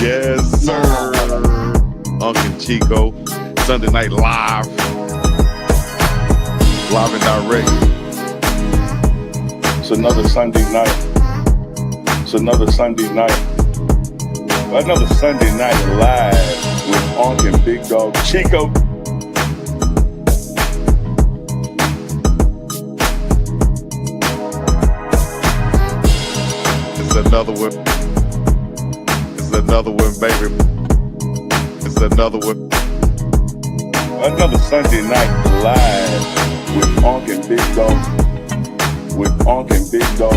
Yes, sir. UNK and Chico, Sunday Night Live. Live and direct. It's another Sunday night. It's another Sunday night. Another Sunday night live with UNK and Big Dog Chico. It's another one. It's another one, baby. It's another one. Another Sunday night live with UNK and Big Dog. With UNK and Big Dog.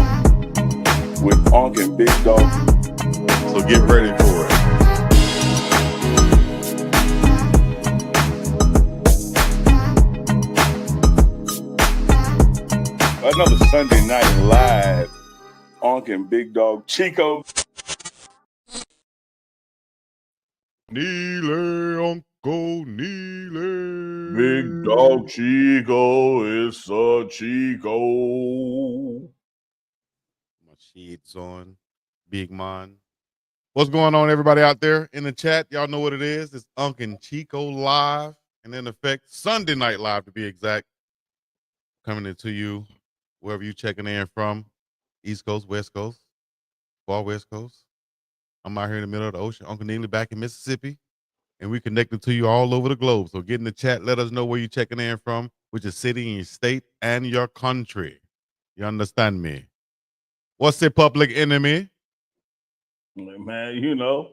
With UNK and Big Dog. So get ready for it. Another Sunday night live. UNK and Big Dog Chico. Neely, Uncle Neely. Big Dog Chico is a Chico. My shades on. Big man. What's going on, everybody out there in the chat? Y'all know what it is. It's UNK and Chico live, and in effect, Sunday Night Live to be exact. Coming into you, wherever you checking in from, East Coast, West Coast, far West Coast. I'm out here in the middle of the ocean. Uncle Neely back in Mississippi, and we connected to you all over the globe. So get in the chat. Let us know where you're checking in from, which is city in your state and your country. You understand me? What's the public enemy? Man, you know,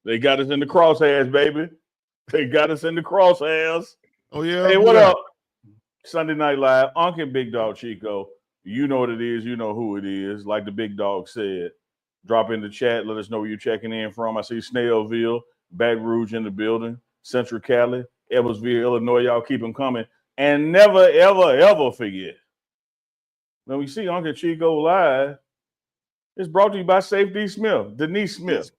they got us in the crosshairs, baby. They got us in the crosshairs. Oh, yeah. Hey, what up? Sunday Night Live, UNK and Big Dog Chico. You know what it is. You know who it is. Like the big dog said, drop in the chat. Let us know where you're checking in from. I see Snellville, Baton Rouge in the building, Central Cali, Edwardsville, Illinois. Y'all keep them coming. And never, ever, ever forget, when we see UNK and Chico live, it's brought to you by Safe D. Smith, Denise Smith.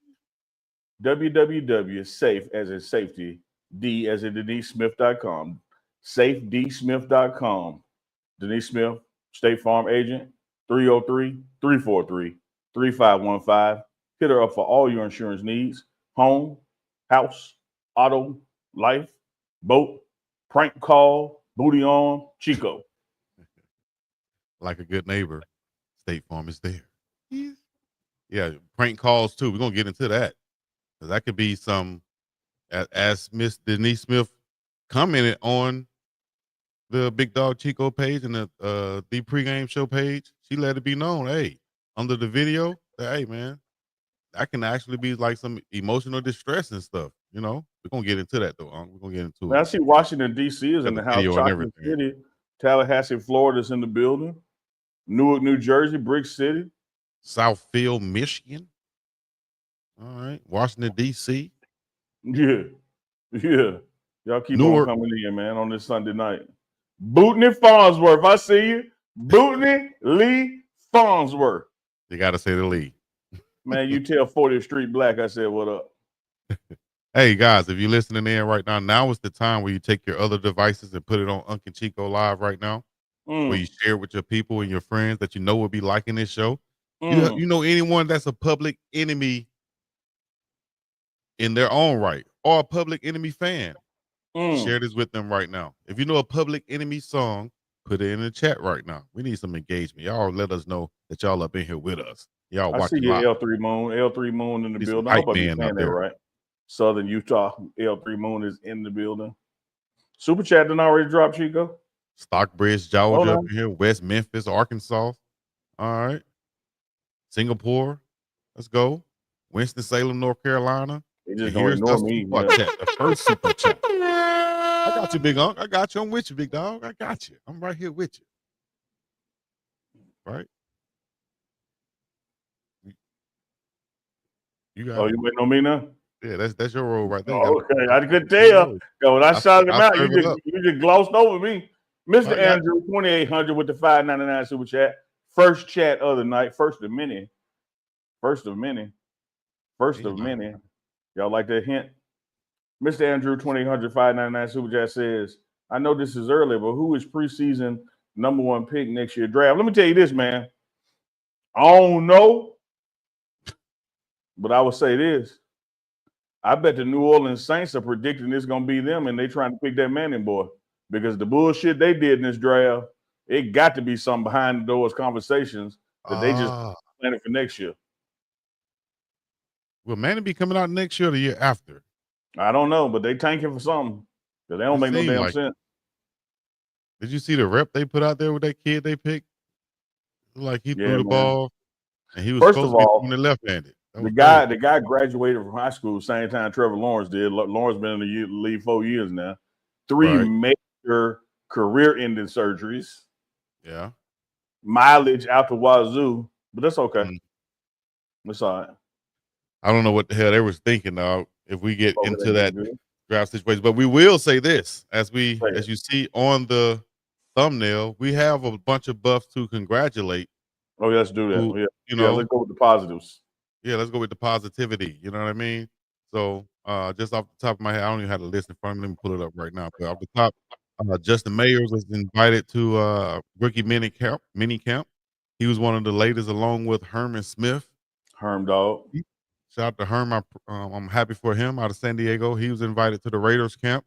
www.safe as in safety, D as in DeniseSmith.com. SafeDSmith.com. Denise Smith, State Farm agent, 303-343-3515. Hit her up for all your insurance needs. Home, house, auto, life, boat, prank call, booty on, Chico. Like a good neighbor, State Farm is there. Yeah, prank calls too. We're gonna get into that because that could be some. As Miss Denise Smith commented on the Big Dog Chico page and the Pregame show page, she let it be known, hey, under the video, that, hey man, that can actually be like some emotional distress and stuff. You know, we're gonna get into that though. We're gonna get into it. I see Washington D.C. is in the house. Chocolate City, Tallahassee, Florida is in the building. Newark, New Jersey, Brick City. Southfield, Michigan. All right. Washington, D.C. Yeah. Y'all keep on coming in, man, on this Sunday night. Bootney Farnsworth, I see you. Bootney Lee Farnsworth. You got to say the Lee. Man, you tell 40th Street Black I said what up. Hey, guys, if you're listening in right now is the time where you take your other devices and put it on UNK and Chico Live right now. Where you share with your people and your friends that you know will be liking this show. You know anyone that's a public enemy in their own right or a public enemy fan, share this with them right now. If you know a public enemy song, put it in the chat right now. We need some engagement. Y'all let us know that y'all up in here with us. Y'all watching. I see L3 Moon in the building. I hope I'm saying that right. Southern Utah, L3 Moon is in the building. Super Chat done already dropped, Chico. Stockbridge, Georgia, up here. West Memphis, Arkansas. All right. Singapore. Let's go. Winston-Salem, North Carolina. They just don't ignore me. The first super chat. I got you, Big Unc. I got you. I'm with you, big dog. I got you. I'm right here with you. Right? You got you waiting on me now? Yeah, that's your role right there. Okay, I could tell. When I shouted him out, you just glossed over me. Mr. Andrew, 2800 with the $5.99 super chat. First chat of the night. First of many. Y'all like that hint? Mr. Andrew, 2800, $5.99 super chat says, I know this is early, but who is preseason #1 pick next year draft? Let me tell you this, man. I don't know. But I would say this. I bet the New Orleans Saints are predicting it's going to be them, and they trying to pick that Manning boy because the bullshit they did in this draft, it got to be some behind the doors conversations that they just planning for next year. Will Manning be coming out next year or the year after? I don't know, but they tanking for something because they don't make no damn sense. Did you see the rep they put out there with that kid they picked? Like he threw the ball, and he was First supposed of to all, be throwing it left-handed. The guy graduated from high school same time Trevor Lawrence did. Lawrence been in the league 4 years now. 3 major career-ending surgeries. Yeah. Mileage out the wazoo, but that's okay. That's all right. I don't know what the hell they was thinking though if we get into that draft situation. But we will say this, as you see on the thumbnail, we have a bunch of buffs to congratulate. Oh, yeah, let's do that. Let's go with the positives. Yeah, let's go with the positivity. You know what I mean? So just off the top of my head, I don't even have the list in front of me. Let me pull it up right now. But off the top, Justin Mayers was invited to rookie mini camp. He was one of the latest, along with Herman Smith. Herm dog. Shout out to Herm. I'm happy for him out of San Diego. He was invited to the Raiders camp.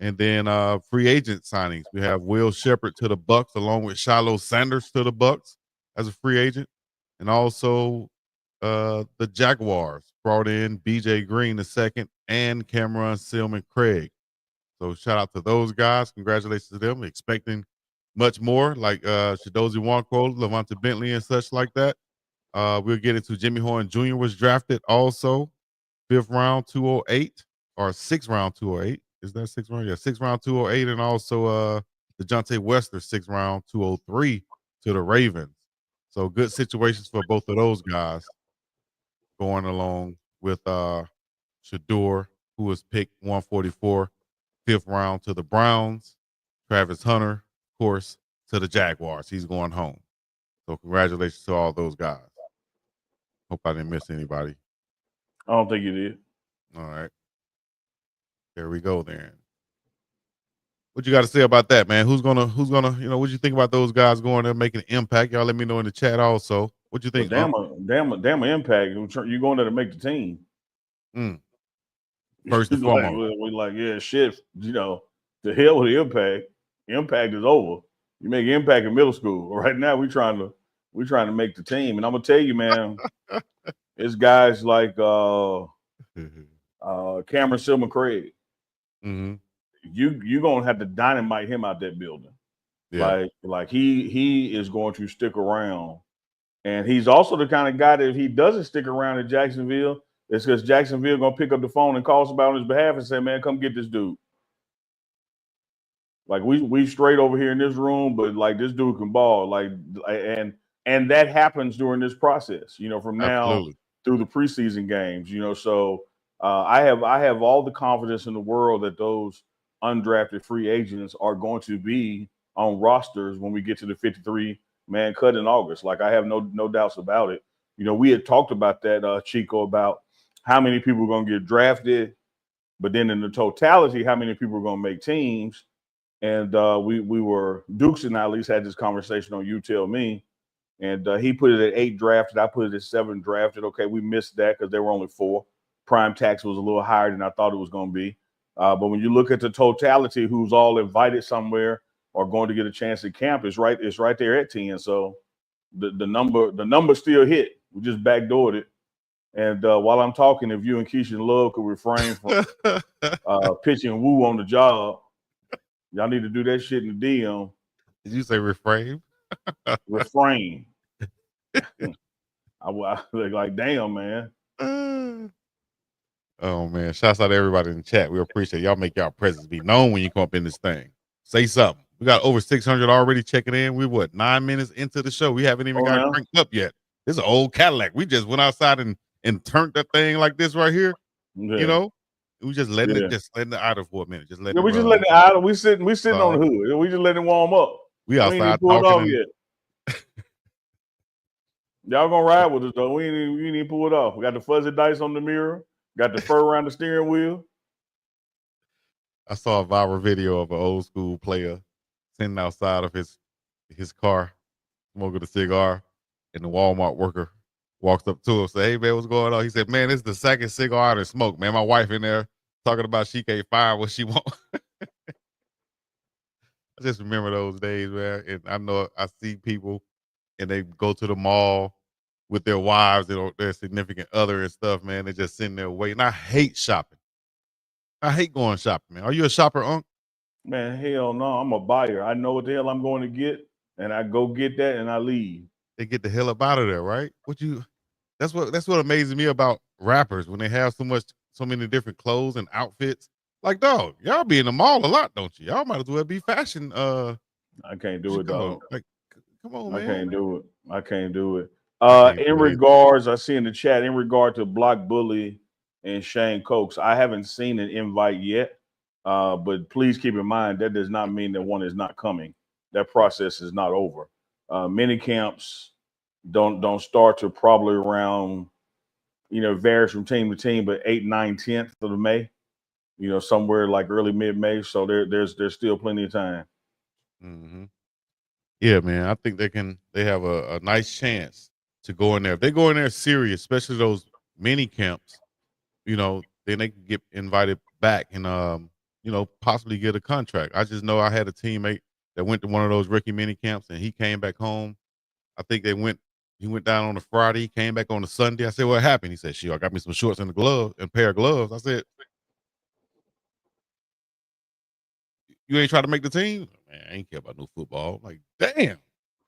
And then free agent signings. We have Will Shepherd to the Bucks, along with Shedeur Sanders to the Bucks as a free agent. And also the Jaguars brought in BJ Green II and Cameron Silman Craig. So shout out to those guys. Congratulations to them. Expecting much more, like Chidozie Nwankwo, Levante Bentley, and such like that. We'll get into Jimmy Horn Jr. was drafted also 5th round 208 or 6th round 208. Is that 6th round? Yeah, 6th round 208, and also DeJounte Wester 6th round 203 to the Ravens. So good situations for both of those guys. Going along with Shedeur, who was picked 144, 5th round to the Browns. Travis Hunter, of course, to the Jaguars. He's going home. So congratulations to all those guys. Hope I didn't miss anybody. I don't think you did. All right. There we go then. What you got to say about that, man? Who's gonna, what you think about those guys going there making an impact? Y'all let me know in the chat also. What you think? Well, damn impact. You're going there to make the team. First and foremost. We're like, yeah, shit, the hell with the impact. Impact is over. You make impact in middle school. Right now, we're trying to make the team. And I'm gonna tell you, man, it's guys like Cameron Silman Craig. Mm-hmm. You're gonna have to dynamite him out that building. Yeah. Like he is going to stick around. And he's also the kind of guy that if he doesn't stick around in Jacksonville, it's because Jacksonville gonna pick up the phone and call somebody on his behalf and say, man, come get this dude. Like we straight over here in this room, but like this dude can ball. Like and that happens during this process, from now through the preseason games, So I have all the confidence in the world that those undrafted free agents are going to be on rosters when we get to the 53-man cut in August. Like I have no doubts about it. We had talked about that, Chico, about how many people are going to get drafted, but then in the totality, how many people are going to make teams. And we were, Dukes and I at least had this conversation on You Tell Me. And he put it at 8 drafted. I put it at 7 drafted. Okay, we missed that because there were only 4. Prime tax was a little higher than I thought it was going to be. But when you look at the totality, who's all invited somewhere or going to get a chance at camp, it's right there at 10. So the number still hit. We just backdoored it. And while I'm talking, if you and Keisha and Love could refrain from pitching woo on the job, y'all need to do that shit in the DM. Did you say refrain? Refrain. I like, damn, man. Oh man! Shouts out to everybody in the chat. We appreciate y'all. Make y'all presence be known when you come up in this thing. Say something. We got over 600 already checking in. We 9 minutes into the show. We haven't even got it cranked up yet. This is an old Cadillac. We just went outside and turned that thing like this right here. Yeah. We just letting it idle for a minute. Just letting we just letting it idle. We sitting on the hood. We just letting it warm up. We outside talking. Yet. Y'all gonna ride with us though. We ain't even pull it off. We got the fuzzy dice on the mirror. Got the fur around the steering wheel. I saw a viral video of an old school player sitting outside of his car, smoking a cigar, and the Walmart worker Walked up to him, said, "Hey man, what's going on?" He said, "Man, this is the second cigar I done smoked, man. My wife in there talking about she can't find what she want." I just remember those days, man. And I know I see people and they go to the mall with their wives and their significant other and stuff, man. They just sitting there waiting. I hate shopping. I hate going shopping, man. Are you a shopper, Unc? Man, hell no, I'm a buyer. I know what the hell I'm going to get, and I go get that and I leave. They get the hell up out of there, right? That's what amazes me about rappers when they have so many different clothes and outfits. Like, dog, y'all be in the mall a lot, don't you? Y'all might as well be fashion. I can't do it, dog. Like, come on, I man. can't do it. I can't do it. I can't In do it either. regards, I see in the chat, in regard to Block Bully and Shane Cokes, I haven't seen an invite yet. But please keep in mind that does not mean that one is not coming. That process is not over. Mini camps don't start to probably around, varies from team to team, but 8th, 9th, 10th of May, somewhere like early mid-May. So there's still plenty of time. Mm-hmm. Yeah, man. I think they have a nice chance to go in there. If they go in there serious, especially those mini camps, then they can get invited back and possibly get a contract. I just know I had a teammate that went to one of those rookie mini camps and he came back home. I think he went down on a Friday, came back on a Sunday. I said, "What happened?" He said, "She, I got me some shorts and a glove and a pair of gloves." I said, "You ain't trying to make the team?" Man, I ain't care about no football. I'm like, damn.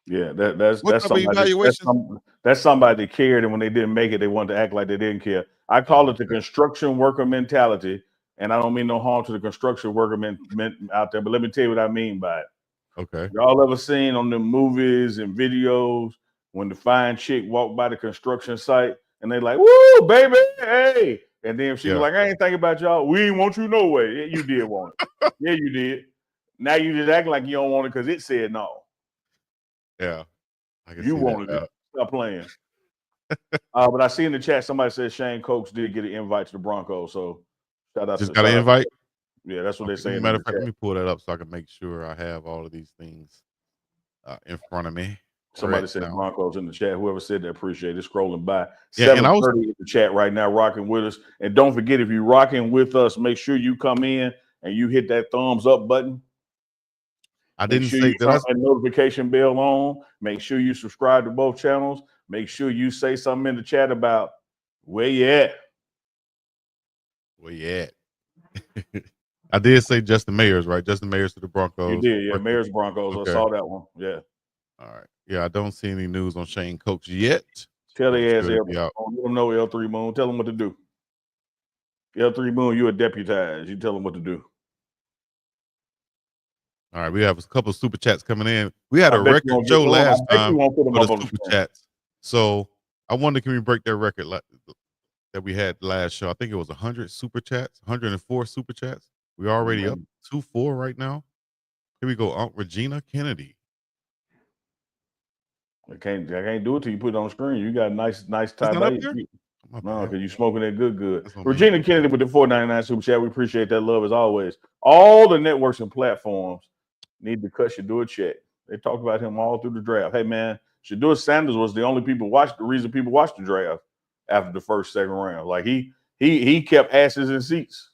Yeah, that's What type of somebody evaluation? that's somebody that cared, and when they didn't make it, they wanted to act like they didn't care. I call it the Okay. construction worker mentality, and I don't mean no harm to the construction worker out there, but let me tell you what I mean by it. Okay. Y'all ever seen on the movies and videos when the fine chick walked by the construction site and they like, "Woo, baby, hey," and then she was Yeah. like, "I ain't thinking about y'all. We ain't want you no way." Yeah, you did want it. Yeah, you did. Now you just acting like you don't want it because it said no. Yeah. I can You see that. wanted it. Stop playing. But I see in the chat somebody said Shane Cokes did get an invite to the Broncos. So shout out Just to got an invite. yeah, that's what they're Okay. saying in Matter the of fact, let chat. me pull that up so I can make sure I have all of these things in front of me. Somebody Correct said now. Broncos in the chat. Whoever said that, appreciate it. Scrolling by. Yeah, and I was 7:30 in the chat right now, rocking with us. And don't forget, if you're rocking with us, make sure you come in and you hit that thumbs up button. I Make didn't sure say you that turn that notification bell on. Make sure you subscribe to both channels. Make sure you say something in the chat about where you at. Where you at? I did say Justin Mayers, right? Justin Mayers to the Broncos. You did, yeah. Rookie. Mayor's Broncos. Okay. I saw that one. Yeah. All right. Yeah, I don't see any news on Shane Cokes yet. Tell I'm their ass sure they'll be out. let them know L3 Moon. Tell them what to do. L3 Moon, you a deputized. You tell them what to do. All right, we have a couple of super chats coming in. We had I a bet you record won't get show one. I last bet you time won't put them for the up on the super screen. chats. So I wonder, can we break that record that we had last show? I think it was 100 super chats, 104 super chats. We're already up 2-4 right now. Here we go. Aunt Regina Kennedy. I can't do it till you put it on the screen. You got nice It's tie not up base. there? My No, bad. because you smoking that good. That's on me. Regina Kennedy with the $4.99 super chat. We appreciate that love as always. All the networks and platforms need to cut Shedeur a check. They talked about him all through the draft. Hey man, Shedeur Sanders was the only reason people watched the draft after the first, second round. Like he kept asses in seats.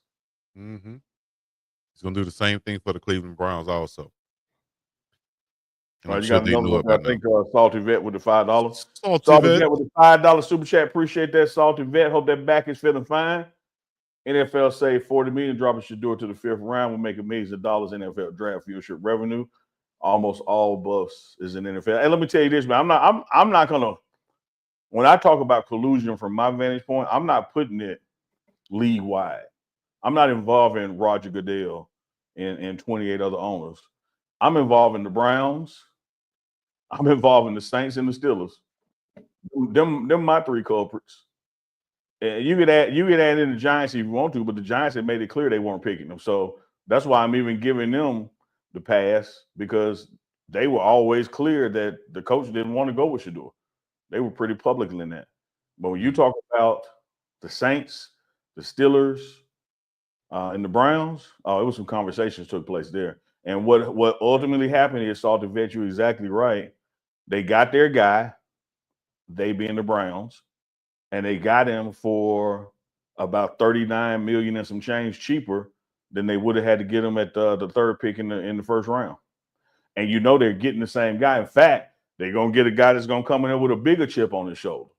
Mm-hmm. He's gonna do the same thing for the Cleveland Browns also. And I'm You sure got they another know one. it by I now. think Salty Vet with the $5. Salty Salty Vet. Vet with the $5 super chat. Appreciate that, Salty Vet. Hope that back is feeling fine. NFL save $40 million, dropping Shedeur to the 5th round. Will make millions of dollars NFL draft viewership revenue. Almost all buffs is in NFL. And let me tell you this, man. I'm not gonna. When I talk about collusion from my vantage point, I'm not putting it league wide. I'm not involving Roger Goodell and 28 other owners. I'm involving the Browns. I'm involving the Saints and the Steelers. Them my three culprits. And you could add in the Giants if you want to, but the Giants had made it clear they weren't picking them. So that's why I'm even giving them the pass, because they were always clear that the coach didn't want to go with Shedeur. They were pretty public in that. But when you talk about the Saints, the Steelers, and the Browns, it was some conversations took place there. And what ultimately happened is, Salty Vet, you're exactly right. They got their guy, they being the Browns. and they got him for about 39 million and some change cheaper than they would have had to get him at the third pick in the first round. And you know they're getting the same guy. In fact, they're gonna get a guy that's gonna come in there with a bigger chip on his shoulder.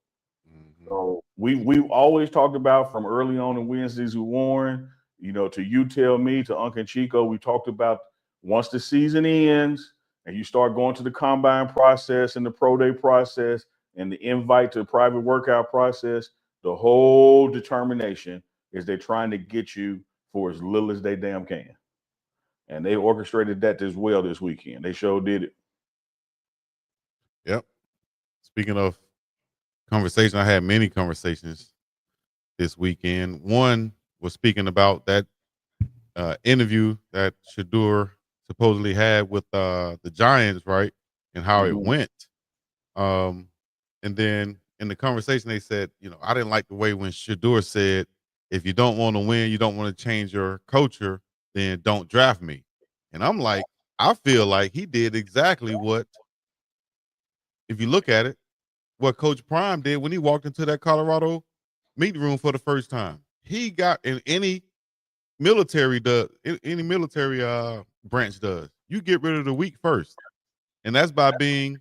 So we've always talked about from early on in Wednesdays with Warren, to you tell me, to UNK and Chico, we talked about once the season ends and you start going to the combine process and the pro day process and the invite to the private workout process, the whole determination is they're trying to get you for as little as they damn can. And they orchestrated that as well this weekend. They sure did it. Yep. Speaking of conversation, I had many conversations this weekend. One was speaking about that interview that Shedeur supposedly had with the Giants, right, and how it went. And then in the conversation, they said, I didn't like the way when Shedeur said, if you don't want to win, you don't want to change your culture, then don't draft me. And I'm like, I feel like he did exactly what, if you look at it, what Coach Prime did when he walked into that Colorado meeting room for the first time. He got in any military branch does. You get rid of the weak first. And that's by being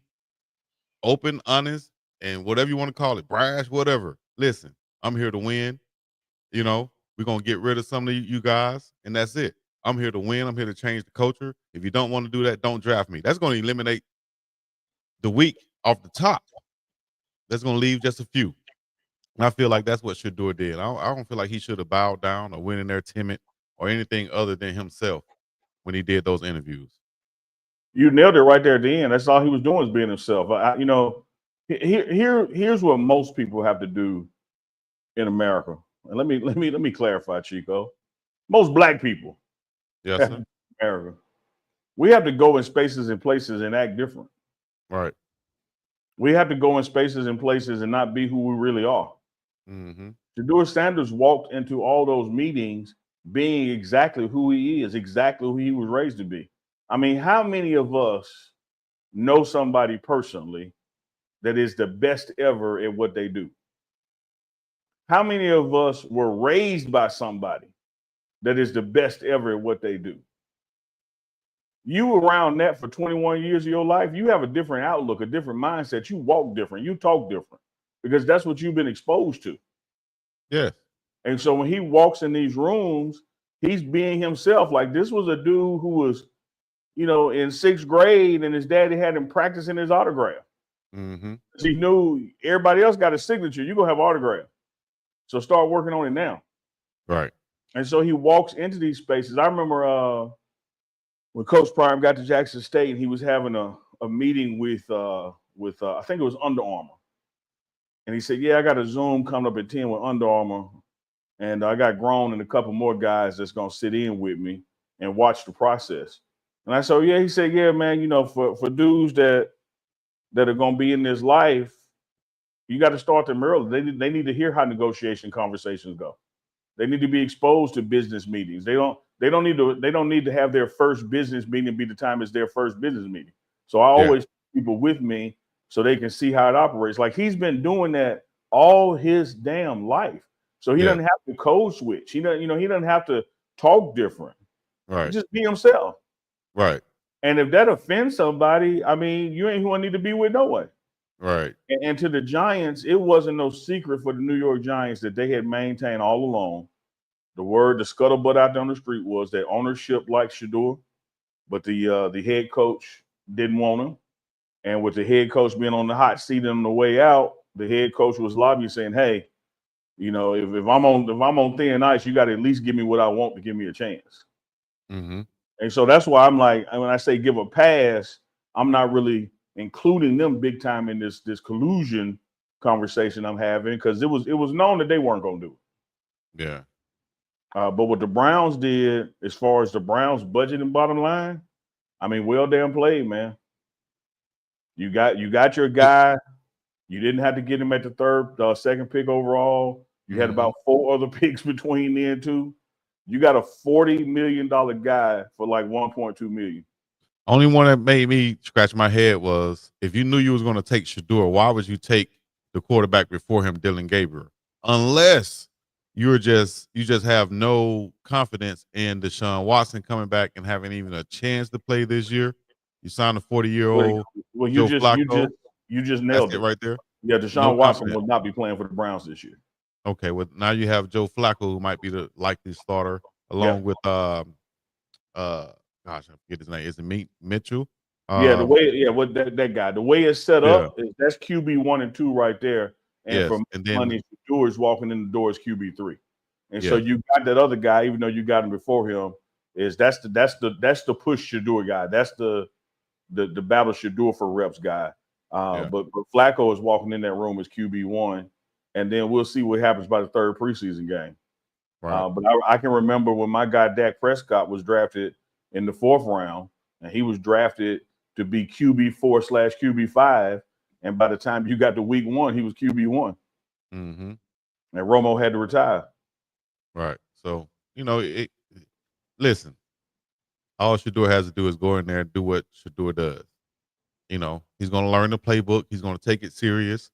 open, honest, and whatever you want to call it, brash, whatever. Listen, I'm here to win. We're going to get rid of some of you guys, and that's it. I'm here to win. I'm here to change the culture. If you don't want to do that, don't draft me. That's going to eliminate the weak off the top. That's going to leave just a few. And I feel like that's what Shedeur did. I don't feel like he should have bowed down or went in there timid or anything other than himself when he did those interviews. You nailed it right there at the end. That's all he was doing was being himself. Here's what most people have to do in America. And let me clarify, Chico. Most black people, yes, sir. America, we have to go in spaces and places and act different. Right. We have to go in spaces and places and not be who we really are. Shedeur Sanders walked into all those meetings being exactly who he is, exactly who he was raised to be. I mean, how many of us know somebody personally that is the best ever at what they do? How many of us were raised by somebody that is the best ever at what they do? You around that for 21 years of your life, you have a different outlook, a different mindset. You walk different, you talk different, because that's what you've been exposed to. Yes. And so when he walks in these rooms, he's being himself. Like, this was a dude who was, in sixth grade, and his daddy had him practicing his autograph. So he knew everybody else got a signature. You're going to have autograph. So start working on it now. Right. And so he walks into these spaces. I remember when Coach Prime got to Jackson State, and he was having a meeting with I think it was Under Armour. And he said, yeah, I got a Zoom coming up at 10 with Under Armour. And I got Grown and a couple more guys that's going to sit in with me and watch the process. And I said, yeah, he said, yeah, man, for dudes that are going to be in this life, you got to start them early. They need to hear how negotiation conversations go. They need to be exposed to business meetings. They don't need to have their first business meeting be the time it's their first business meeting. So I always take people with me so they can see how it operates. Like, he's been doing that all his damn life. So he doesn't have to code switch. He doesn't have to talk different. Right. Just be himself. Right. And if that offends somebody, I mean, you ain't who I need to be with no way. Right. And to the Giants, it wasn't no secret for the New York Giants that they had maintained all along. The scuttlebutt out there on the street was that ownership liked Shedeur, but the head coach didn't want him. And with the head coach being on the hot seat on the way out, the head coach was lobbying, saying, hey, if I'm on thin ice, you got to at least give me what I want to give me a chance. And so that's why I'm like, when I say give a pass, I'm not really including them big time in this collusion conversation I'm having, because it was known that they weren't going to do it. Yeah. But what the Browns did, as far as the Browns' budget and bottom line, I mean, well damn played, man. You got your guy. You didn't have to get him at the second pick overall. You had about 4 other picks between then too. You got a $40 million guy for like $1.2 million. Only one that made me scratch my head was, if you knew you was going to take Shedeur, why would you take the quarterback before him, Dylan Gabriel, unless you just have no confidence in Deshaun Watson coming back and having even a chance to play this year. You signed a 40-year-old Well, Joe Flacco. you just That's nailed it it right there. Yeah, No Deshaun Watson confidence. will not be playing for the Browns this year. Okay, well now you have Joe Flacco, who might be the likely starter, along with gosh, I forget his name. Is it Mitchell? What that guy. The way it's set Yeah. up is that's QB 1 and 2 right there. And Yes, for and then money, Shedeur is walking in the door as QB 3. And so yes, you got that other guy, even though you got him before him, that's the push Shedeur guy. That's the battle Shedeur for reps guy. yeah, But Flacco is walking in that room as QB 1, and then we'll see what happens by the third preseason game. right. But I can remember when my guy Dak Prescott was drafted in the 4th round, and he was drafted to be QB4/QB5, and by the time you got to week 1, he was QB1, Mm-hmm. and Romo had to retire. Right. So listen, all Shedeur has to do is go in there and do what Shedeur does. He's going to learn the playbook. He's going to take it serious,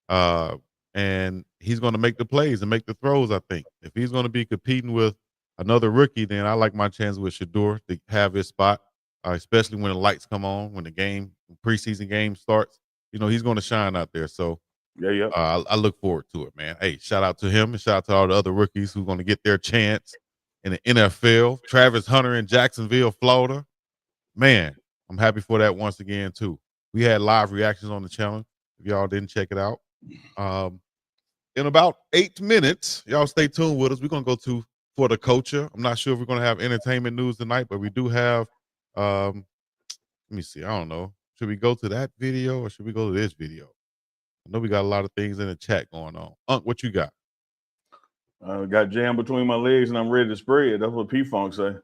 and he's going to make the plays and make the throws. I think if he's going to be competing with another rookie, then I like my chance with Shedeur to have his spot, especially when the lights come on, when the preseason game starts. He's going to shine out there. So Yeah. I look forward to it, man. Hey, shout out to him and shout out to all the other rookies who's going to get their chance in the NFL. Travis Hunter in Jacksonville, Florida. Man, I'm happy for that once again, too. We had live reactions on the channel. If y'all didn't check it out. In about 8 minutes, y'all stay tuned with us. We're going to go for the culture. I'm not sure if we're going to have entertainment news tonight, but we do have, let me see. I don't know. Should we go to that video or should we go to this video? I know we got a lot of things in the chat going on. What you got? Got jammed between my legs and I'm ready to spread. That's what P-Funk say.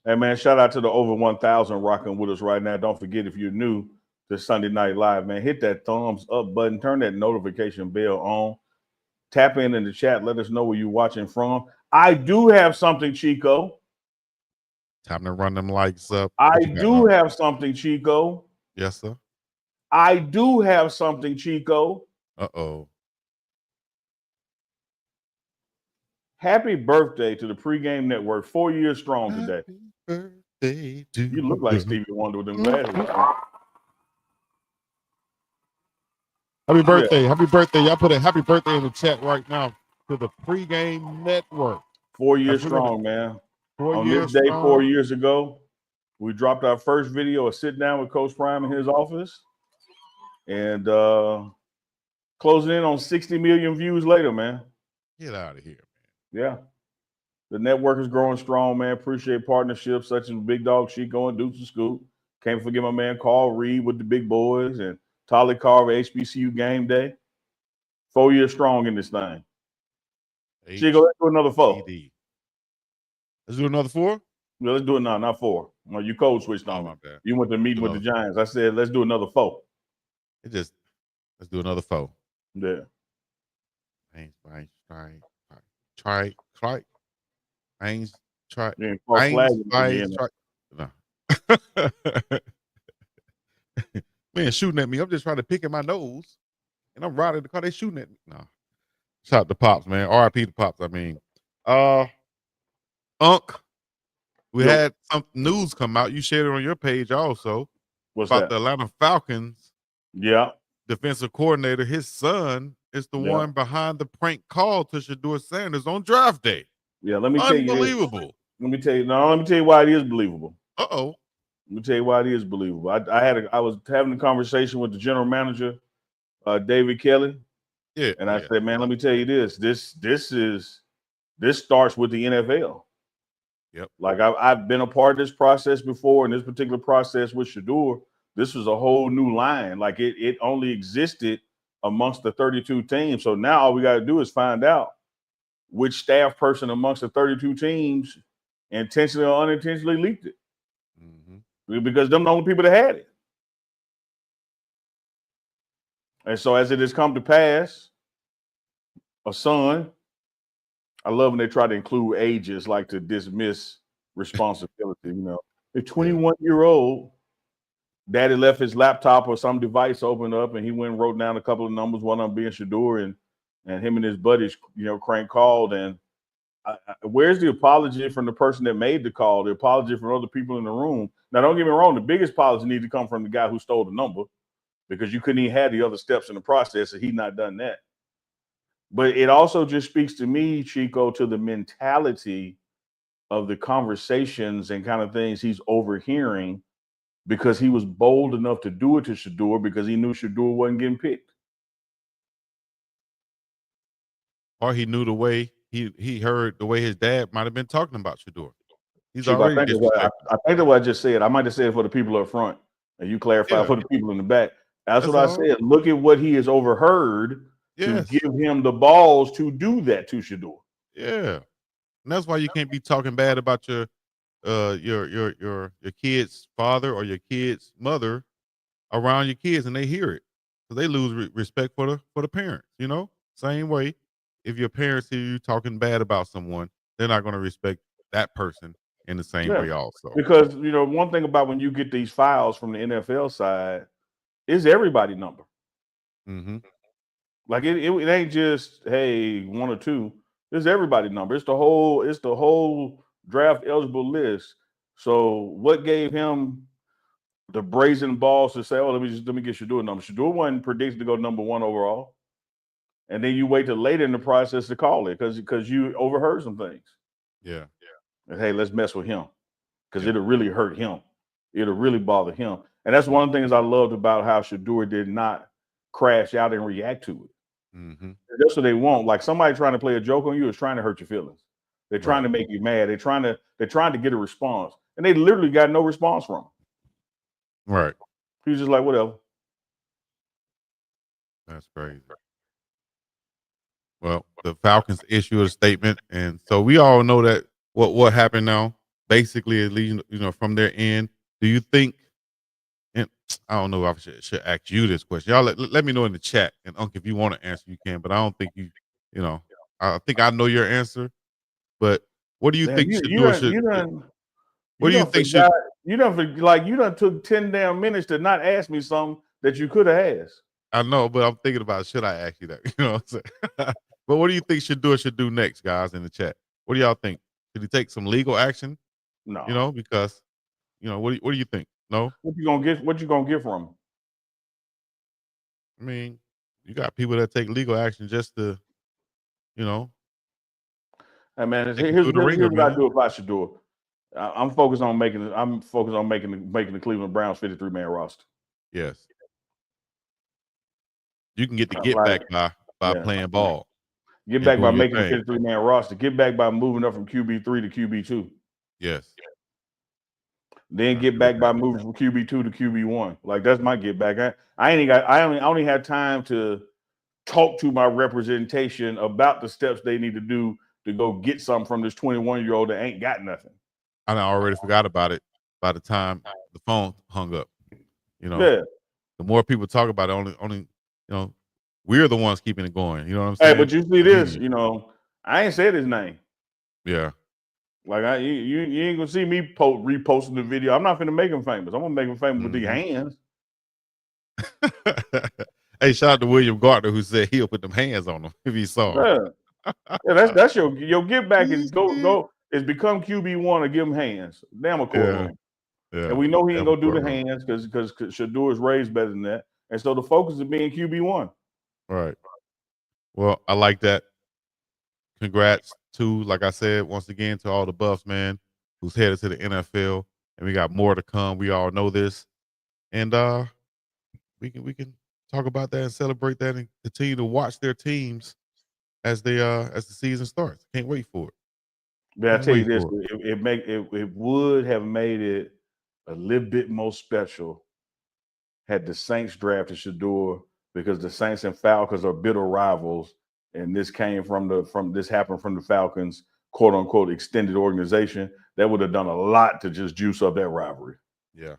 Hey, man, shout out to the over 1,000 rocking with us right now. Don't forget, if you're new to Sunday Night Live, man, hit that thumbs up button. Turn that notification bell on. Tap in the chat. Let us know where you're watching from. I do have something, Chico. Time to run them likes up. I do have something, Chico. Yes, sir. I do have something, Chico. Uh-oh. Happy birthday to the Pregame Network. 4 years strong today. Happy birthday to You look like Stevie Wonder with them glasses. Happy birthday. Yeah. Happy birthday. Y'all put a happy birthday in the chat right now to the Pregame Network. 4 years strong, man. On this day, 4 years ago, we dropped our first video, a sit down with Coach Prime in his office. And closing in on 60 million views later, man. Get out of here, man. Yeah. The network is growing strong, man. Appreciate partnerships such as Big Dog Chico and Dukes and Scoop. Can't forget my man Carl Reed with the big boys and Tolly Carver, HBCU game day. 4 years strong in this thing. Chico, let's do another 4. Let's do another 4? Yeah, let's do it now, not 4. Well, you code switched on me. You went to meeting with the Giants. I said, let's do another 4. Let's do another 4. Yeah. No. Man, shooting at me. I'm just trying to pick at my nose. And I'm riding the car. They shooting at me. No. Shout out to Pops, man. RIP to Pops, I mean. We had some news come out. You shared it on your page also. What's about that? The Atlanta Falcons. Yeah. Defensive coordinator. His son is the one behind the prank call to Shedeur Sanders on draft day. Yeah, let me tell you. Unbelievable. Let me tell you why it is believable. Uh-oh. Let me tell you why it is believable. I was having a conversation with the general manager, David Kelly. Yeah. And I said, man, let me tell you this. This starts with the NFL. Yep. Like I've been a part of this process before, and this particular process with Shedeur, this was a whole new line. Like it only existed amongst the 32 teams. So now all we got to do is find out which staff person amongst the 32 teams intentionally or unintentionally leaked it. Mm-hmm. Because them the only people that had it. And so as it has come to pass, a son, I love when they try to include ages, like to dismiss responsibility. A 21-year-old Daddy left his laptop or some device open up, and he went and wrote down a couple of numbers, one of them being Shedeur, and him and his buddies, Crank called. And where's the apology from the person that made the call? The apology from other people in the room. Now, don't get me wrong. The biggest apology needs to come from the guy who stole the number, because you couldn't even have the other steps in the process, and he not done that. But it also just speaks to me, Chico, to the mentality of the conversations and kind of things he's overhearing, because he was bold enough to do it to Shedeur because he knew Shedeur wasn't getting picked. Or he knew the way he heard the way his dad might have been talking about Shedeur. He's Chico, already I think that's what I just said. I might have said it for the people up front, and you clarify for the people in the back. That's what I said. Look at what he has overheard to give him the balls to do that to Shedeur. Yeah, and that's why you can't be talking bad about your kid's father or your kid's mother around your kids, and they hear it, so they lose respect for the parents. Same way, if your parents hear you talking bad about someone, they're not going to respect that person in the same way also. Because one thing about when you get these files from the NFL side, it's everybody number. Mm-hmm. Like it ain't just, hey, one or two. It's everybody number. It's the whole draft eligible list. So what gave him the brazen balls to say, "Oh, let me get Shedeur number"? Shedeur wasn't predicted to go number 1 overall, and then you wait till later in the process to call it because you overheard some things. Yeah. And hey, let's mess with him because it'll really hurt him. It'll really bother him. And that's one of the things I loved about how Shedeur did not crash out and react to it. Mm-hmm. That's what they want. Like somebody trying to play a joke on you is trying to hurt your feelings. They're trying to make you mad. They're trying to get a response, and they literally got no response from him. Right. He was just like, whatever. That's crazy. Well, the Falcons issued a statement, and so we all know that what happened now. Basically, at least from their end. Do you think? And I don't know if I should ask you this question. Y'all let me know in the chat, and if you want to answer, you can. But I don't think you know. I think I know your answer. But what do you think Shedeur should? What do you think should? You done took 10 damn minutes to not ask me something that you could have asked. I know, but I'm thinking about should I ask you that? You know what I'm saying? But what do you think Shedeur should do next, guys, in the chat? What do y'all think? Should he take some legal action? No. Because what do you think? No. What you gonna get from him? I mean, you got people that take legal action just to, Hey man, here's what I do about Shedeur. I'm focused on making the Cleveland Browns 53-man roster. Yes. You can get back by playing ball. Get back by making the 53-man roster. Get back by moving up from QB3 to QB2. Yes. Then get back by moving from QB2 to QB1. Like that's my get back. I only had time to talk to my representation about the steps they need to do to go get something from this 21-year-old that ain't got nothing. I already forgot about it by the time the phone hung up. The more people talk about it, only we're the ones keeping it going. You know what I'm saying? Hey, but you see this, I ain't said his name. Yeah. Like you ain't gonna see me reposting the video. I'm not gonna make him famous. I'm gonna make him famous with these hands. Hey, shout out to William Gardner who said he'll put them hands on him if he saw him. Yeah, that's your get back is go is become QB1 or give him hands. Damn a courtroom. Yeah. And we know he ain't gonna do the hands because Shedeur is raised better than that. And so the focus is being QB1. Right. Well, I like that. Congrats to, like I said, once again, to all the Buffs, man, who's headed to the NFL. And we got more to come. We all know this. And we can talk about that and celebrate that and continue to watch their teams as the season starts. Can't wait for it. But I tell you this, it would have made it a little bit more special had the Saints drafted Shedeur, because the Saints and Falcons are bitter rivals, and this happened from the Falcons, quote unquote, extended organization. That would have done a lot to just juice up that rivalry. Yeah.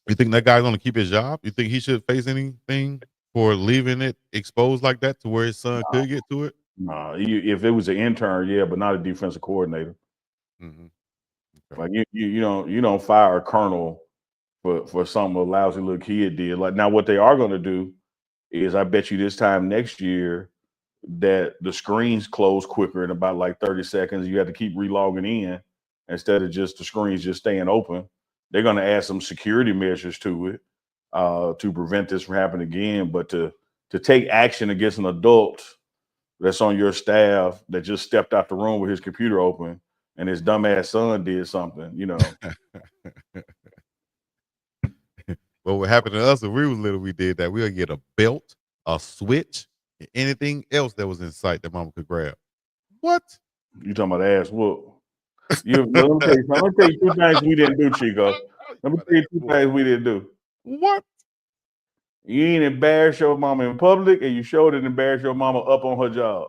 You think that guy's gonna keep his job? You think he should face anything for leaving it exposed like that to where his son could get to it? No, if it was an intern, yeah, but not a defensive coordinator. Mm-hmm. Like you don't fire a colonel for something a lousy little kid did. Like now, what they are going to do is, I bet you this time next year that the screens close quicker in about like 30 seconds. You have to keep relogging in instead of just the screens just staying open. They're going to add some security measures to it to prevent this from happening again. But to take action against an adult that's on your staff that just stepped out the room with his computer open and his dumbass son did something, But what happened to us when we was little, we did that. We'll get a belt, a switch, and anything else that was in sight that mama could grab. What? You talking about ass whoop. Let me tell you 2 things we didn't do, Chico. Let me tell you 2 things we didn't do. What? You ain't embarrass your mama in public, and you showed it embarrass your mama up on her job.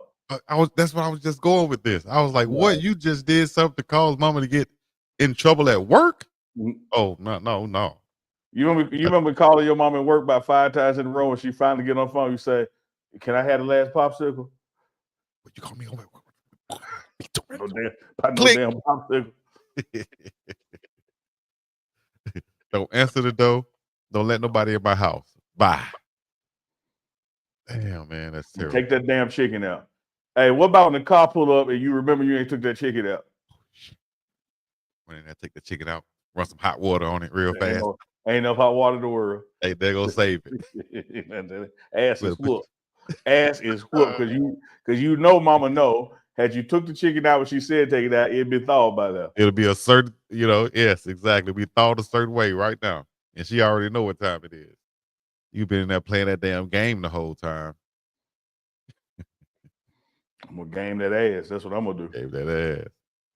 That's what I was just going with this. I was like, what? You just did something to cause mama to get in trouble at work? Mm-hmm. Oh, no. You remember calling your mom at work about 5 times in a row, and she finally get on the phone. You say, "Can I have the last popsicle?" What you call me over? No damn popsicle. Don't answer the door. Don't let nobody in my house. Bye. Damn, man, that's terrible. Take that damn chicken out. Hey, what about when the car pull up and you remember you ain't took that chicken out? When I take the chicken out, run some hot water on it real fast. Ain't enough hot water in the world. Hey, they're gonna save it. Ass is whooped. Ass is whooped because you know mama know. Had you took the chicken out when she said take it out, it'd be thawed by now. It'll be a certain, yes, exactly. We thawed a certain way right now. And she already know what time it is. You've been in there playing that damn game the whole time. I'm gonna game that ass. That's what I'm gonna do. Game that ass.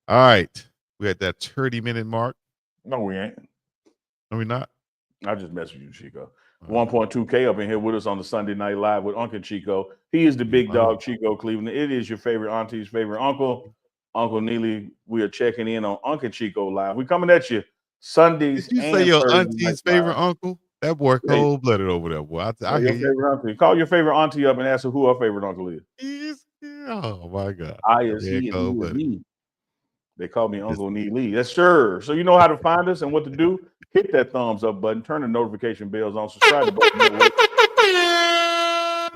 All right. We're at that 30-minute mark. No, we ain't. No, we not. I just messed with you, Chico. 1.2K up in here with us on the Sunday Night Live with UNK and Chico. He is the big dog, Chico Cleveland. It is your favorite auntie's favorite uncle, Uncle Neely. We are checking in on UNK and Chico Live. We coming at you Sundays. Did you say your auntie's favorite uncle? That boy cold-blooded over there, boy. I hear you. Favorite auntie. Call your favorite auntie up and ask her who her favorite uncle is. Oh, my God. They call me Uncle Neely. Yes, sure. So you know how to find us and what to do. Hit that thumbs up button. Turn the notification bells on. Subscribe to button.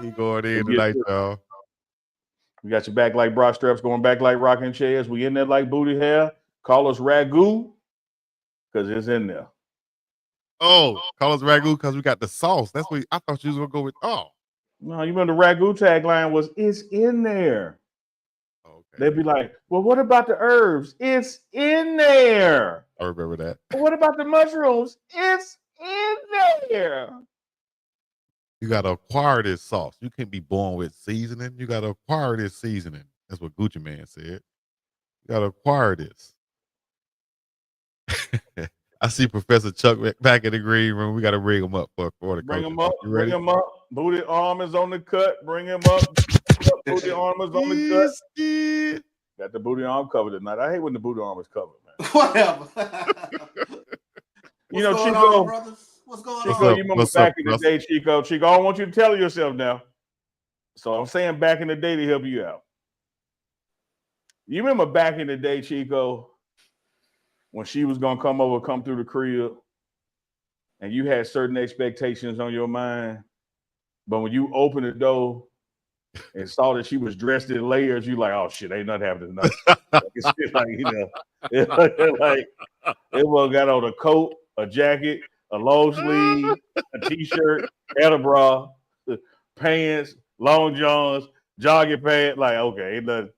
He going in tonight, y'all. We got your back like bra straps, going back like rocking chairs. We in there like booty hair. Call us ragu because it's in there. Oh, call us ragu because we got the sauce. That's what I thought you was gonna go with. Oh, no, you remember the ragu tagline was "It's in there." Okay. They'd be like, "Well, what about the herbs? It's in there." I remember that. Well, what about the mushrooms? It's in there. You got to acquire this sauce. You can't be born with seasoning. You got to acquire this seasoning. That's what Gucci Man said. You got to acquire this. I see Professor Chuck back in the green room. We got to bring him up for the Bring coach. him up. Bring him up. Booty arm is on the cut. Bring him up. Booty arm is on the cut. Got the booty arm covered tonight. I hate when the booty arm is covered, man. Whatever. Chico. Brothers? What's going Chico, on? you remember back in the day, Chico. Chico, I don't want you to tell yourself now. So I'm saying back in the day to help you out. You remember back in the day, Chico, when she was going to come through the crib, and you had certain expectations on your mind, but when you opened the door and saw that she was dressed in layers, you like, oh shit, ain't nothing happening tonight. It's like, everyone got on a coat, a jacket, a long sleeve, a t-shirt, and a bra, pants, long johns, jogging pants. Like, okay, ain't nothing.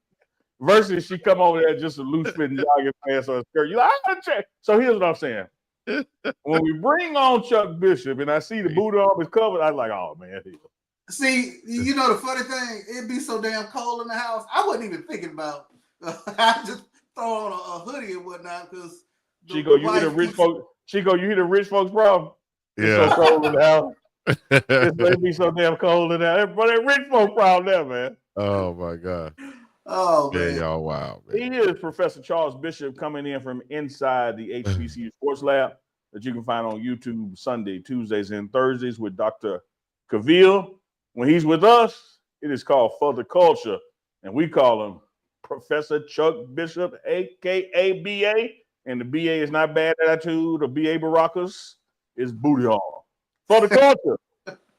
Versus she come over there just a loose fitting jogging pants or a skirt. You like, I check. So here's what I'm saying. When we bring on Chuck Bishop and I see the booty arm is covered, I'm like, oh man. See, you know the funny thing, it'd be so damn cold in the house. I wasn't even thinking about. I just throw on a hoodie and whatnot because. Chico, you hear the rich folks. Chico, you hear the rich folks problem. Yeah. It's so cold in the house. It'd be so damn cold in there. But that rich folk problem there, man. Oh my God. Oh man, y'all wow. Man. He is Professor Charles Bishop coming in from inside the HBCU Sports Lab that you can find on YouTube Sunday, Tuesdays, and Thursdays with Dr. Cavill. When he's with us, it is called For the Culture, and we call him Professor Chuck Bishop, aka BA. and the BA is not bad attitude or BA Baracus, it's booty hall. For the culture.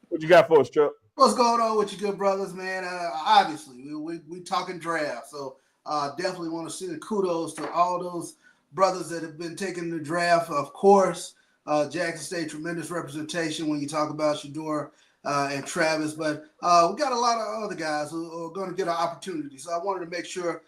What you got for us, Chuck? What's going on with you good brothers, man? Obviously, we talking draft, so definitely want to send kudos to all those brothers that have been taking the draft. Of course, Jackson State, tremendous representation when you talk about Shedeur and Travis, but we got a lot of other guys who are going to get an opportunity. So I wanted to make sure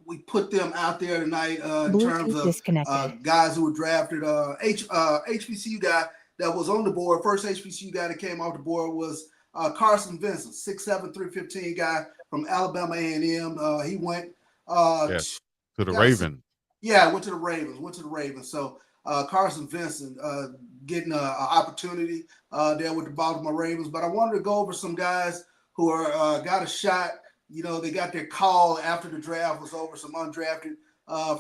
we put them out there tonight in terms of guys who were drafted. HBCU guy that was on the board, first HBCU guy that came off the board was Carson Vincent, 6'7", 315 guy from Alabama A&M. He went to the Ravens. Yeah, went to the Ravens. So Carson Vincent getting an opportunity there with the Baltimore Ravens. But I wanted to go over some guys who are got a shot. You know, they got their call after the draft was over, some undrafted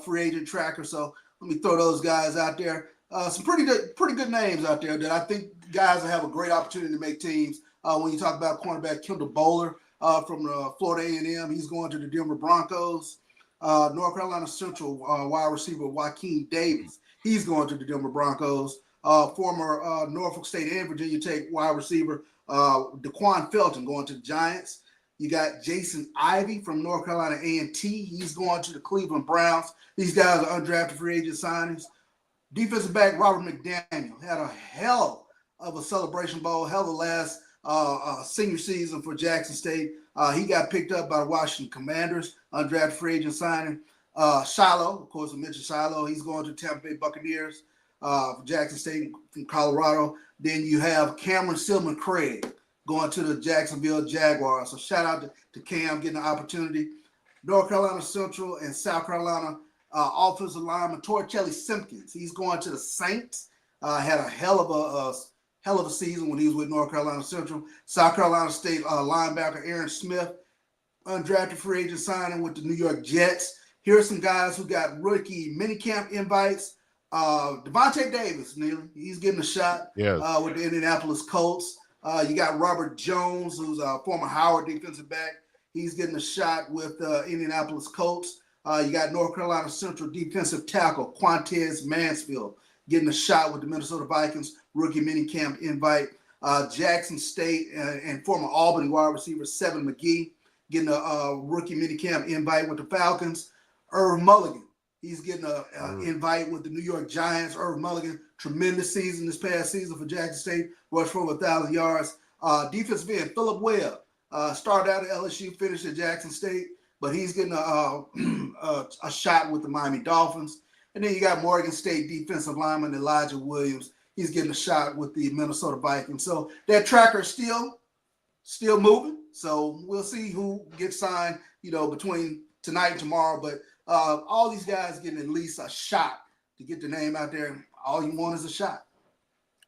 free agent trackers. So let me throw those guys out there. Some pretty good names out there that I think guys will have a great opportunity to make teams. When you talk about cornerback Kendall Bowler from Florida A&M, he's going to the Denver Broncos. North Carolina Central wide receiver Joaquin Davis, he's going to the Denver Broncos. Former Norfolk State and Virginia Tech wide receiver DeQuan Felton going to the Giants. You got Jason Ivey from North Carolina A&T. He's going to the Cleveland Browns. These guys are undrafted free agent signings. Defensive back Robert McDaniel had a hell of a Celebration Bowl, hell of a last senior season for Jackson State. He got picked up by the Washington Commanders, undrafted free agent signing. Shiloh, of course, I mentioned Shiloh. He's going to Tampa Bay Buccaneers for Jackson State from Colorado. Then you have Cameron Silman Craig going to the Jacksonville Jaguars. So shout out to Cam getting the opportunity. North Carolina Central and South Carolina offensive lineman Torricelli Simpkins. He's going to the Saints. Had a hell of a season when he was with North Carolina Central. South Carolina State linebacker Aaron Smith, undrafted free agent signing with the New York Jets. Here's some guys who got rookie minicamp invites. Devontae Davis, Neely, he's getting a shot with the Indianapolis Colts. You got Robert Jones, who's a former Howard defensive back. He's getting a shot with the Indianapolis Colts. You got North Carolina Central defensive tackle Quantez Mansfield getting a shot with the Minnesota Vikings, rookie minicamp invite. Jackson State and former Albany wide receiver Seven McGee getting a rookie minicamp invite with the Falcons. Irv Mulligan, he's getting an invite with the New York Giants. Irv Mulligan, tremendous season this past season for Jackson State, rushed for over 1,000 yards. Defensive end Philip Webb started out at LSU, finished at Jackson State, but he's getting a shot with the Miami Dolphins. And then you got Morgan State defensive lineman Elijah Williams. He's getting a shot with the Minnesota Vikings. So that tracker is still moving. So we'll see who gets signed, between tonight and tomorrow. But all these guys getting at least a shot to get the name out there. All you want is a shot.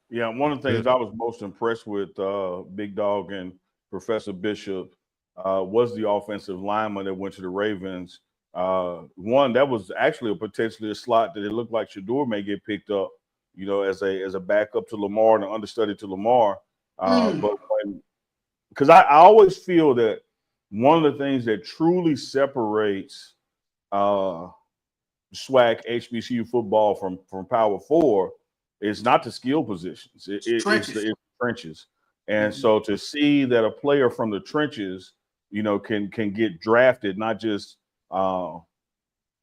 Yeah, one of the things I was most impressed with Big Dog and Professor Bishop was the offensive lineman that went to the Ravens. One that was actually potentially a slot that it looked like Shedeur may get picked up, as a backup to Lamar and an understudy to Lamar. But because I always feel that one of the things that truly separates SWAC HBCU football from Power 4 is not the skill positions. It's the trenches. And so to see that a player from the trenches, can get drafted, not just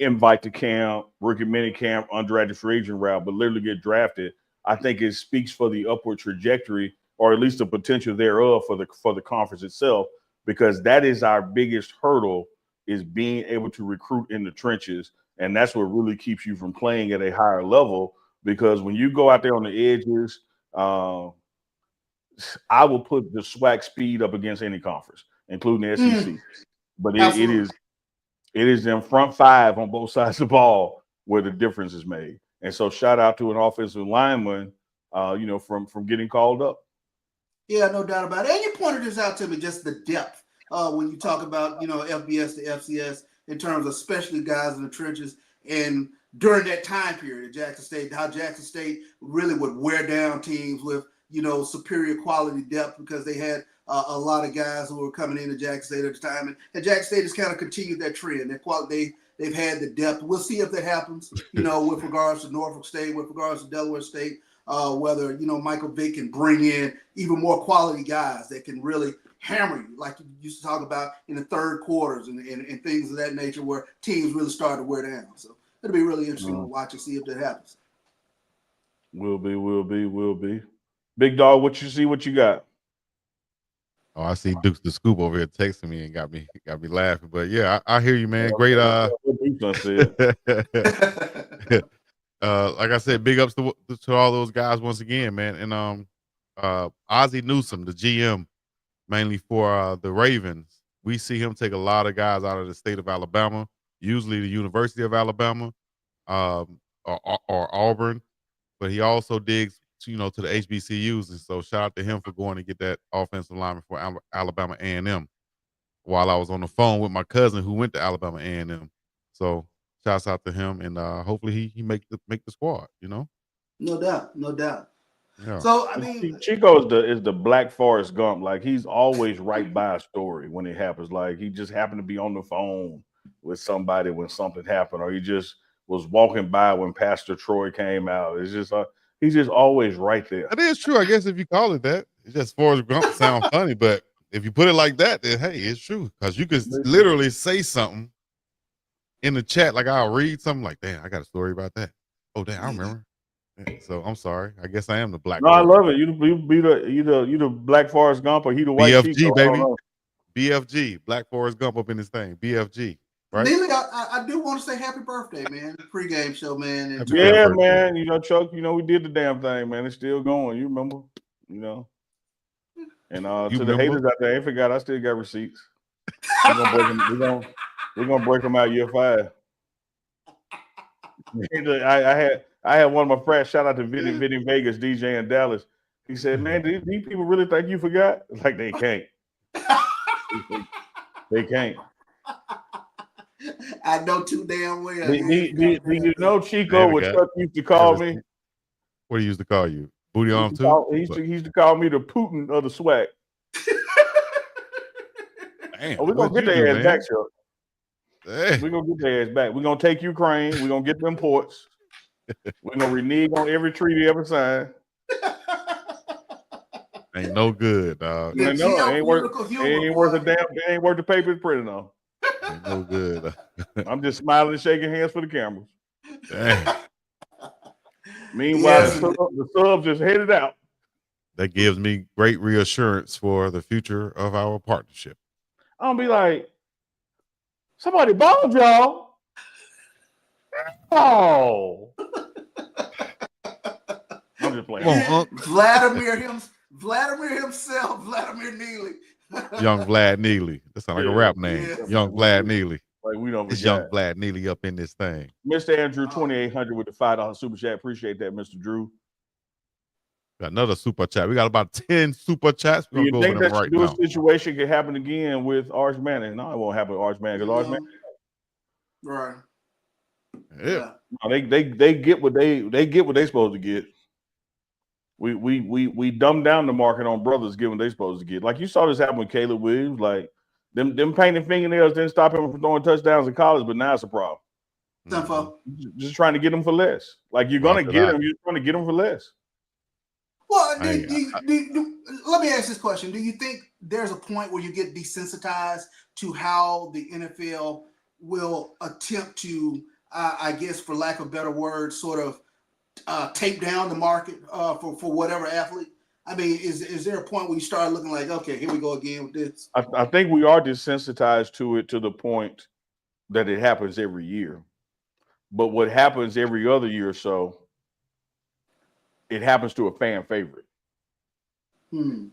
invite to camp, rookie mini camp, undrafted free agent route, but literally get drafted, I think it speaks for the upward trajectory, or at least the potential thereof for the conference itself, because that is our biggest hurdle, is being able to recruit in the trenches. And that's what really keeps you from playing at a higher level, because when you go out there on the edges, I will put the SWAC speed up against any conference, including the SEC. But it is them front five on both sides of the ball where the difference is made. And so shout out to an offensive lineman, from getting called up. Yeah, no doubt about it. And you pointed this out to me, just the depth when you talk about, FBS to FCS in terms of especially guys in the trenches. And during that time period at Jackson State, how Jackson State really would wear down teams with, superior quality depth, because they had a lot of guys who were coming into Jackson State at the time. And Jackson State has kind of continued that trend. That quality, They've had the depth. We'll see if that happens, with regards to Norfolk State, with regards to Delaware State, whether, Michael Vick can bring in even more quality guys that can really hammer you, like you used to talk about in the third quarters and things of that nature where teams really start to wear down. So it'll be really interesting to watch and see if that happens. Will be. Big dog, what you see, what you got? Oh, I see Dukes the Scoop over here texting me and got me laughing. But yeah, I hear you, man. Great. Like I said, big ups to all those guys once again, man. And Ozzie Newsome, the GM, mainly for the Ravens. We see him take a lot of guys out of the state of Alabama, usually the University of Alabama, or Auburn. But he also digs, to the HBCUs, and so shout out to him for going to get that offensive lineman for Alabama A&M. While I was on the phone with my cousin who went to Alabama A&M, so shouts out to him, and hopefully he make the squad. No doubt. Yeah. So I mean, Chico is the Black Forrest Gump. Like, he's always right by a story when it happens. Like, he just happened to be on the phone with somebody when something happened, or he just was walking by when Pastor Troy came out. It's just he's just always right there. That is true, I guess, if you call it that. It's just Forrest Gump sound funny, but if you put it like that, then hey, it's true, because you could literally say something in the chat. Like, I'll read something like, "Damn, I got a story about that." Oh, damn, I remember. So I'm sorry. I guess I am the Black. No, I love it. You the Black Forrest Gump, or he the white BFG, Chico, baby. BFG, Black Forrest Gump up in this thing. BFG, right? Neely, I do want to say happy birthday, man. Pregame show, man. And yeah, man. Chuck, we did the damn thing, man. It's still going. You remember? And to the haters out there, I ain't forgot, I still got receipts. We're gonna break them out year 5. I had one of my friends, shout out to Vinny Vegas, DJ in Dallas. He said, "Man, these people really think you forgot?" Like, they can't. They can't. I know too damn well. Do you know Chico, what Chuck used to call me? What he used to call you? Booty arm too? He used to call me the Putin of the swag. Damn, we're going to get their ass back, Chuck. Hey. We're going to get their ass back. We're going to take Ukraine. We're going to get them ports. We're going to renege on every treaty ever signed. Ain't no good, dog. It ain't worth a damn. It ain't worth the paper it's printed on. Ain't no good. I'm just smiling and shaking hands for the cameras. Damn. Meanwhile, the subs just headed out. That gives me great reassurance for the future of our partnership. I'm gonna be like, somebody bombed y'all. Oh. I'm just playing. Vladimir himself, Vladimir Neely. Young Vlad Neely. That sounds like a rap name. Yeah. Young Vlad Neely. Like, we don't. It's Young Vlad Neely up in this thing. Mr. Andrew 2800 with the $5 super chat. Appreciate that, Mr. Drew. Got another super chat. We got about 10 super chats. We're gonna go over them right now. This situation could happen again with Arch Manning? No, it won't happen with Arch Manning, because Arch Manning. Right. Yeah. No, they get what they supposed to get. We dumb down the market on brothers getting what they supposed to get. Like, you saw this happen with Caleb Williams. Like, them painted fingernails didn't stop him from throwing touchdowns in college, but now it's a problem. Just trying to get them for less. Like, you're gonna get them. You're trying to get them for less. Well, let me ask this question. Do you think there's a point where you get desensitized to how the NFL will attempt to, I guess, for lack of a better word, sort of tape down the market for whatever athlete? I mean, is there a point where you start looking like, okay, here we go again with this? I think we are desensitized to it to the point that it happens every year. But what happens every other year or so, it happens to a fan favorite. Because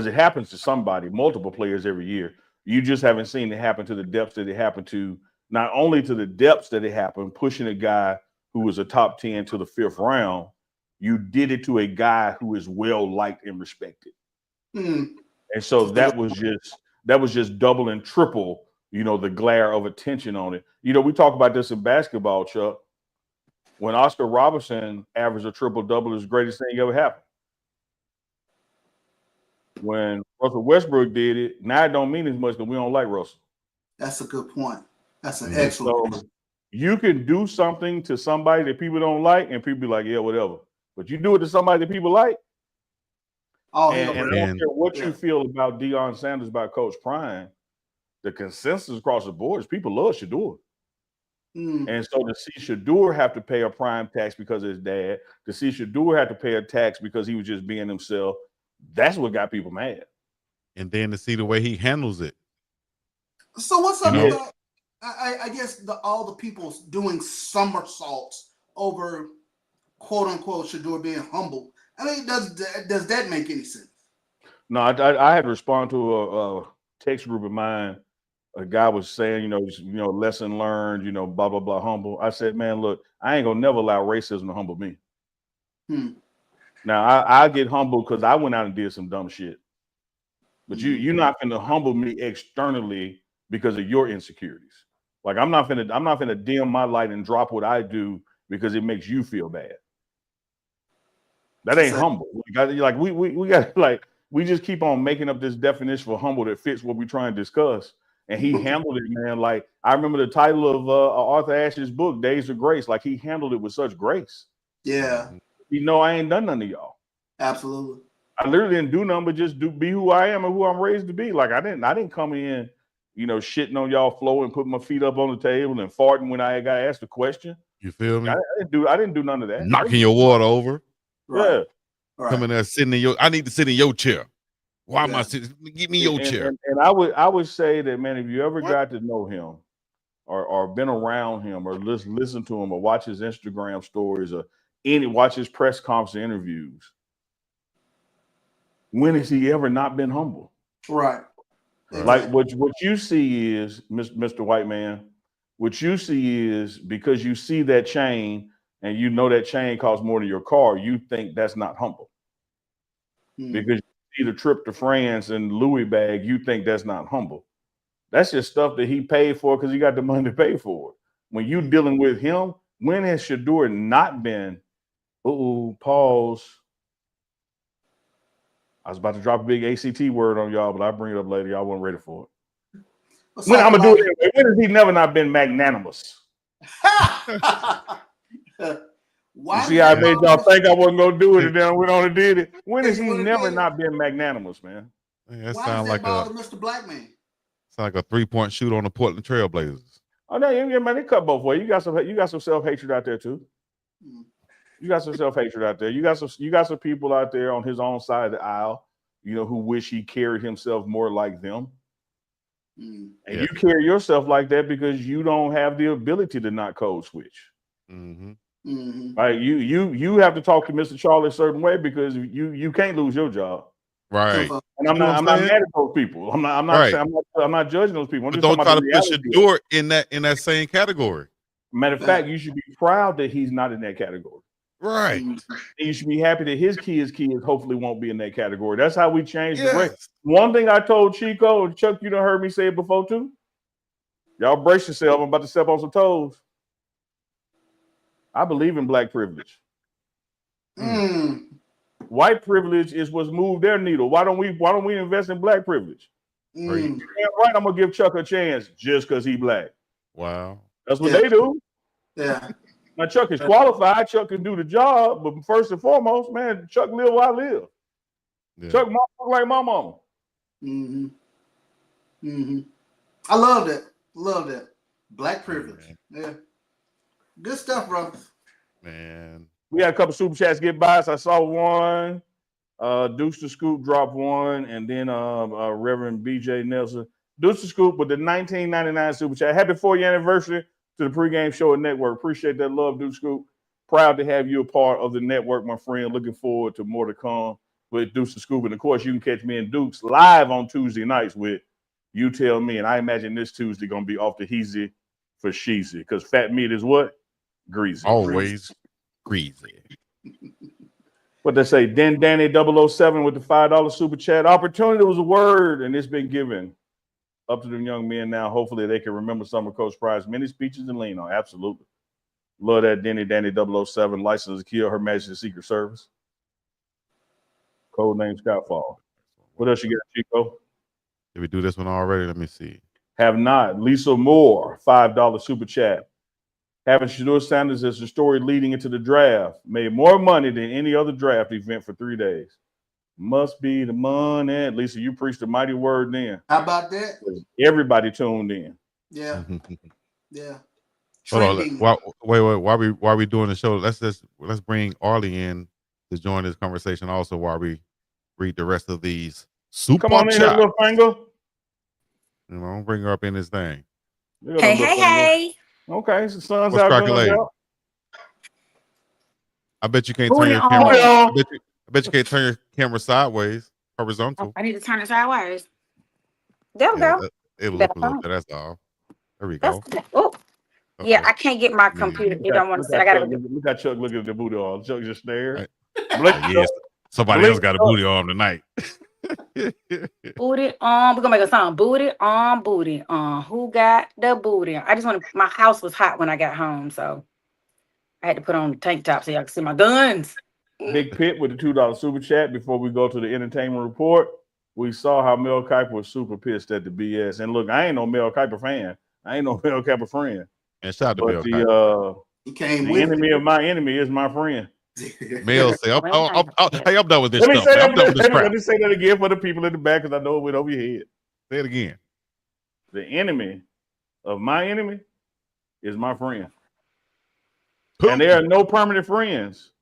it happens to somebody, multiple players every year. You just haven't seen it happen to the depths that it happened to. Not only to the depths that it happened, pushing a guy who was a top 10 to the 5th round, you did it to a guy who is well liked and respected. And so that was just double and triple, the glare of attention on it. We talk about this in basketball, Chuck. When Oscar Robertson averaged a triple-double, it was the greatest thing ever happened. When Russell Westbrook did it, now it don't mean as much because we don't like Russell. That's a good point. That's an Mhm. excellent So point. you can do something to somebody that people don't like, and people be like, yeah, whatever. But you do it to somebody that people like, Oh, and I don't And care what you yeah. feel about Deion Sanders, about Coach Prime, the consensus across the board is people love Shedeur. Mm. And so to see Shedeur have to pay a prime tax because of his dad, to see Shedeur have to pay a tax because he was just being himself, that's what got people mad. then to see the way he handles it. So what's You up know? with that? I guess all the people doing somersaults over quote unquote Shedeur being humble. I mean, does that make any sense? No, I had to respond to a text group of mine. A guy was saying, lesson learned, blah blah blah, humble. I said, man, look, I ain't gonna never allow racism to humble me. Now I get humbled because I went out and did some dumb shit, but you're not gonna humble me externally because of your insecurities. Like I'm not gonna dim my light and drop what I do because it makes you feel bad. That ain't humble. Like we got like we just keep on making up this definition for humble that fits what we're trying to discuss. And he handled it, man. Like I remember the title of Arthur Ashe's book, Days of Grace. Like he handled it with such grace. Yeah. I ain't done none to y'all. Absolutely. I literally didn't do nothing but just be who I am and who I'm raised to be. Like I didn't come in, shitting on y'all flow and putting my feet up on the table and farting when I got asked a question. You feel me? I didn't do none of that. Knocking your water over. Right. Yeah. Right. Coming there sitting in I need to sit in your chair. Why am I Yeah. sitting? Give me your chair. And I would say that, man, if you ever got to know him or been around him or listen to him or watch his Instagram stories or watch his press conference interviews, when has he ever not been humble? Right. Like what you see is, Mr. White Man, what you see is because you see that chain and you know that chain costs more than your car, you think that's not humble. Because you see the trip to France and Louis bag, you think that's not humble. That's just stuff that he paid for because he got the money to pay for it. When you dealing with him, when has Shedeur not been, pause. I was about to drop a big ACT word on y'all, but I'll bring it up later. Y'all weren't ready for it. When I'm gonna do it anyway. When has he never not been magnanimous? Why you see how I made y'all think I wasn't gonna do it, and then we only did it. When has he never not been magnanimous, man? That Why sounds does like that bother Mr. Black Man? It's like a 3-point shoot on the Portland Trailblazers. Oh no, yeah, man, they cut both ways. You got some self-hatred out there too. You got some self-hatred out there. You got some people out there on his own side of the aisle, who wish he carried himself more like them. And you carry yourself like that because you don't have the ability to not code switch. Right? You have to talk to Mr. Charlie a certain way because you can't lose your job. Right. And I'm not mad at those people. I'm not judging those people. I'm just don't talking try about to the push reality. your door in that same category. Matter of fact, you should be proud that he's not in that category. Right. And you should be happy that his kids hopefully won't be in that category. That's how we change the race. One thing I told Chico, and Chuck, you done heard me say it before too. Y'all brace yourself. I'm about to step on some toes. I believe in black privilege. White privilege is what's moved their needle. Why don't we invest in black privilege? Right, I'm gonna give Chuck a chance just because he black. Wow. That's what they do. Yeah. Now Chuck is qualified. Chuck can do the job, but first and foremost, man, Chuck live where I live. Chuck mom look like my mama. I love that. Love that. Black privilege. Yeah. Good stuff, brother. Man. We had a couple super chats get by. So I saw one. Deuce the Scoop dropped one, and then Reverend BJ Nelson. Deuce the Scoop with the 1999 super chat. Happy 4th anniversary to the pregame show and network. Appreciate that love, Deuce Scoop. Proud to have you a part of the network, my friend. Looking forward to more to come with Deuce the Scoop. And of course, you can catch me and Dukes live on Tuesday nights with You Tell Me. And I imagine this Tuesday gonna be off the heezy for sheezy, because fat meat is what? Greasy. Always greasy. What they say, Den Danny 007 with the $5 super chat. Opportunity was a word, and it's been given up to them young men now. Hopefully they can remember some of Coach Price's many speeches and lean on. Absolutely. Love that Danny 007, licensed to kill Her Majesty's Secret Service. Code name Skyfall. What else you got, Chico? Did we do this one already? Let me see. Have not. Lisa Moore, $5 super chat. Having Shedeur Sanders as the story leading into the draft. Made more money than any other draft event for 3 days. Must be the money. Lisa, you preached a mighty word then. How about that? Everybody tuned in. Yeah. Yeah. Hold on. Trending. Wait. While we doing the show, let's bring Arlie in to join this conversation also while we read the rest of these super Come on in here, chats. little finger. You know, bring her up in this thing. Hey. Okay, so sun's What's out. cracking, lady? I bet you can't turn your camera. I bet you can't turn your camera sideways, horizontal. I need to turn it sideways. There we go. It'll look a little bit. That's all. There we go. Oh, yeah. I can't get my computer. You don't want to say. I gotta look at Chuck looking at the booty arm. Chuck just stared. Yes, somebody else got a booty arm tonight. Booty on. We're gonna make a song. Booty on, booty on. Who got the booty on? I just want to. My house was hot when I got home, so I had to put on the tank top so y'all can see my guns. Big Pit with the $2 super chat. Before we go to the entertainment report, we saw how Mel Kiper was super pissed at the BS. And look, I ain't no Mel Kiper fan. I ain't no Mel Kiper friend. And shout out to Mel Kiper. He came the with enemy of my enemy is my friend. Mel say, I'm done with this Let stuff. I'm done with this crap. Let me say that again for the people in the back because I know it went over your head. Say it again. The enemy of my enemy is my friend. Putin. And there are no permanent friends.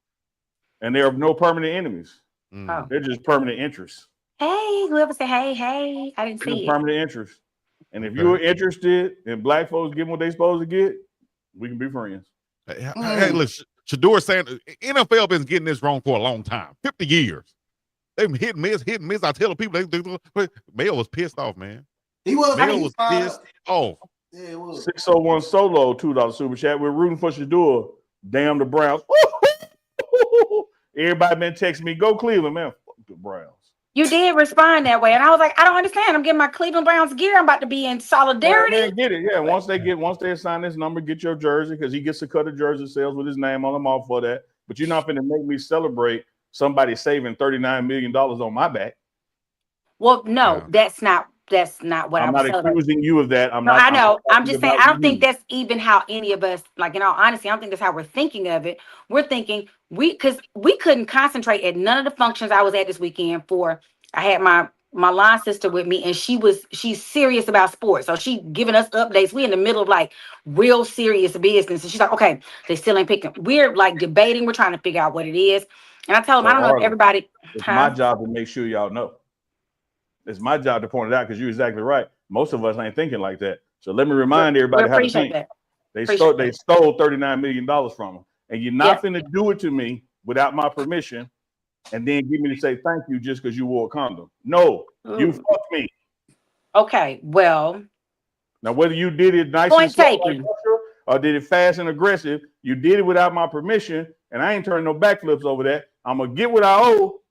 And there are no permanent enemies. Oh. They're just permanent interests. Hey, whoever said hey, I didn't see it. Permanent interests. And if you're interested in black folks getting what they're supposed to get, we can be friends. Hey, look, Shedeur Sanders, NFL been getting this wrong for a long time, 50 years. They've hit and miss. I tell the people, Mel was pissed off, man. He was. Mel was pissed off. Yeah, it was. 601 Solo, $2 super chat. We're rooting for Shedeur. Damn the Browns. Everybody been texting me, go Cleveland, man. Fuck the Browns. You did respond that way, and I was like, I don't understand. I'm getting my Cleveland Browns gear. I'm about to be in solidarity. Yeah, get it. Yeah, once they assign this number, get your jersey because he gets to cut a jersey sales with his name on them all for that. But you're not going to make me celebrate somebody saving $39 million on my back. Well, no, that's not what I'm not accusing you of that. I know. I'm just saying I don't think that's even how any of us, like, in all honesty, I don't think that's how we're thinking of it. We're thinking because we couldn't concentrate at none of the functions I was at this weekend I had my line sister with me, and she's serious about sports. So she giving us updates. We in the middle of like real serious business. And she's like, okay, they still ain't picking. We're like debating. We're trying to figure out what it is. And I told them, I don't know if everybody. It's my job to make sure y'all know. It's my job to point it out because you're exactly right. Most of us ain't thinking like that. So let me remind everybody how to think. They stole $39 million from them. And you're not finna do it to me without my permission and then get me to say thank you just because you wore a condom. No, you fucked me. Okay, well. Now, whether you did it nice and slow like or did it fast and aggressive, you did it without my permission, and I ain't turning no backflips over that. I'm going to get what I owe,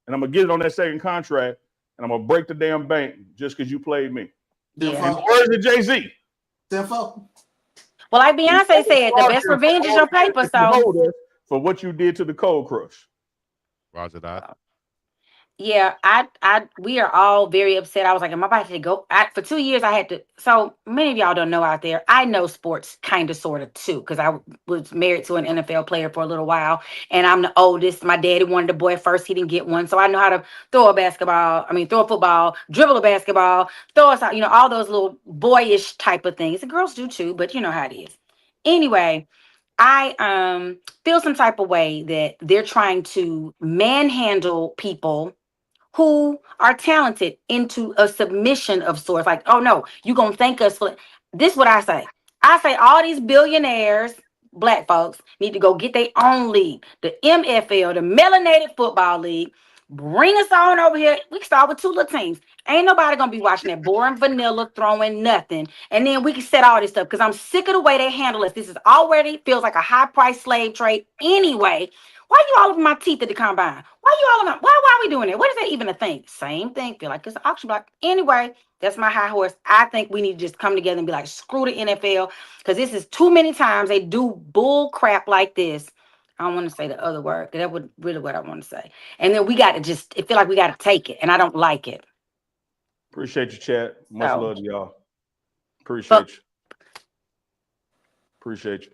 and I'm going to get it on that second contract, and I'm going to break the damn bank just because you played me. Yeah. Where's the Jay-Z? Well, like Beyonce said, the best revenge is your paper. So for what you did to the Cold Crush. Roger that. Yeah, we are all very upset. I was like, am I about to go? For 2 years, I had to. So many of y'all don't know out there, I know sports kind of, sort of too, because I was married to an NFL player for a little while, and I'm the oldest. My daddy wanted a boy first. He didn't get one. So I know how to throw a football, dribble a basketball, all those little boyish type of things. The girls do too, but you know how it is. Anyway, I feel some type of way that they're trying to manhandle people who are talented into a submission of sorts. Like, oh no, you're gonna thank us for this. What I say all these billionaires, black folks, need to go get their own league, the MFL, the Melanated Football League. Bring us on over here. We can start with 2 little teams. Ain't nobody gonna be watching that boring vanilla throwing nothing. And then we can set all this stuff because I'm sick of the way they handle us. This is already feels like a high-priced slave trade anyway. Why you all over my teeth at the combine? Why are we doing it? What is that even a thing? Same thing. Feel like it's an auction block. Anyway, that's my high horse. I think we need to just come together and be like, screw the NFL, because this is too many times they do bull crap like this. I don't want to say the other word. That would really what I want to say. And then we got to it feel like we got to take it, and I don't like it. Appreciate your chat. Much love to y'all. Appreciate you. Appreciate you.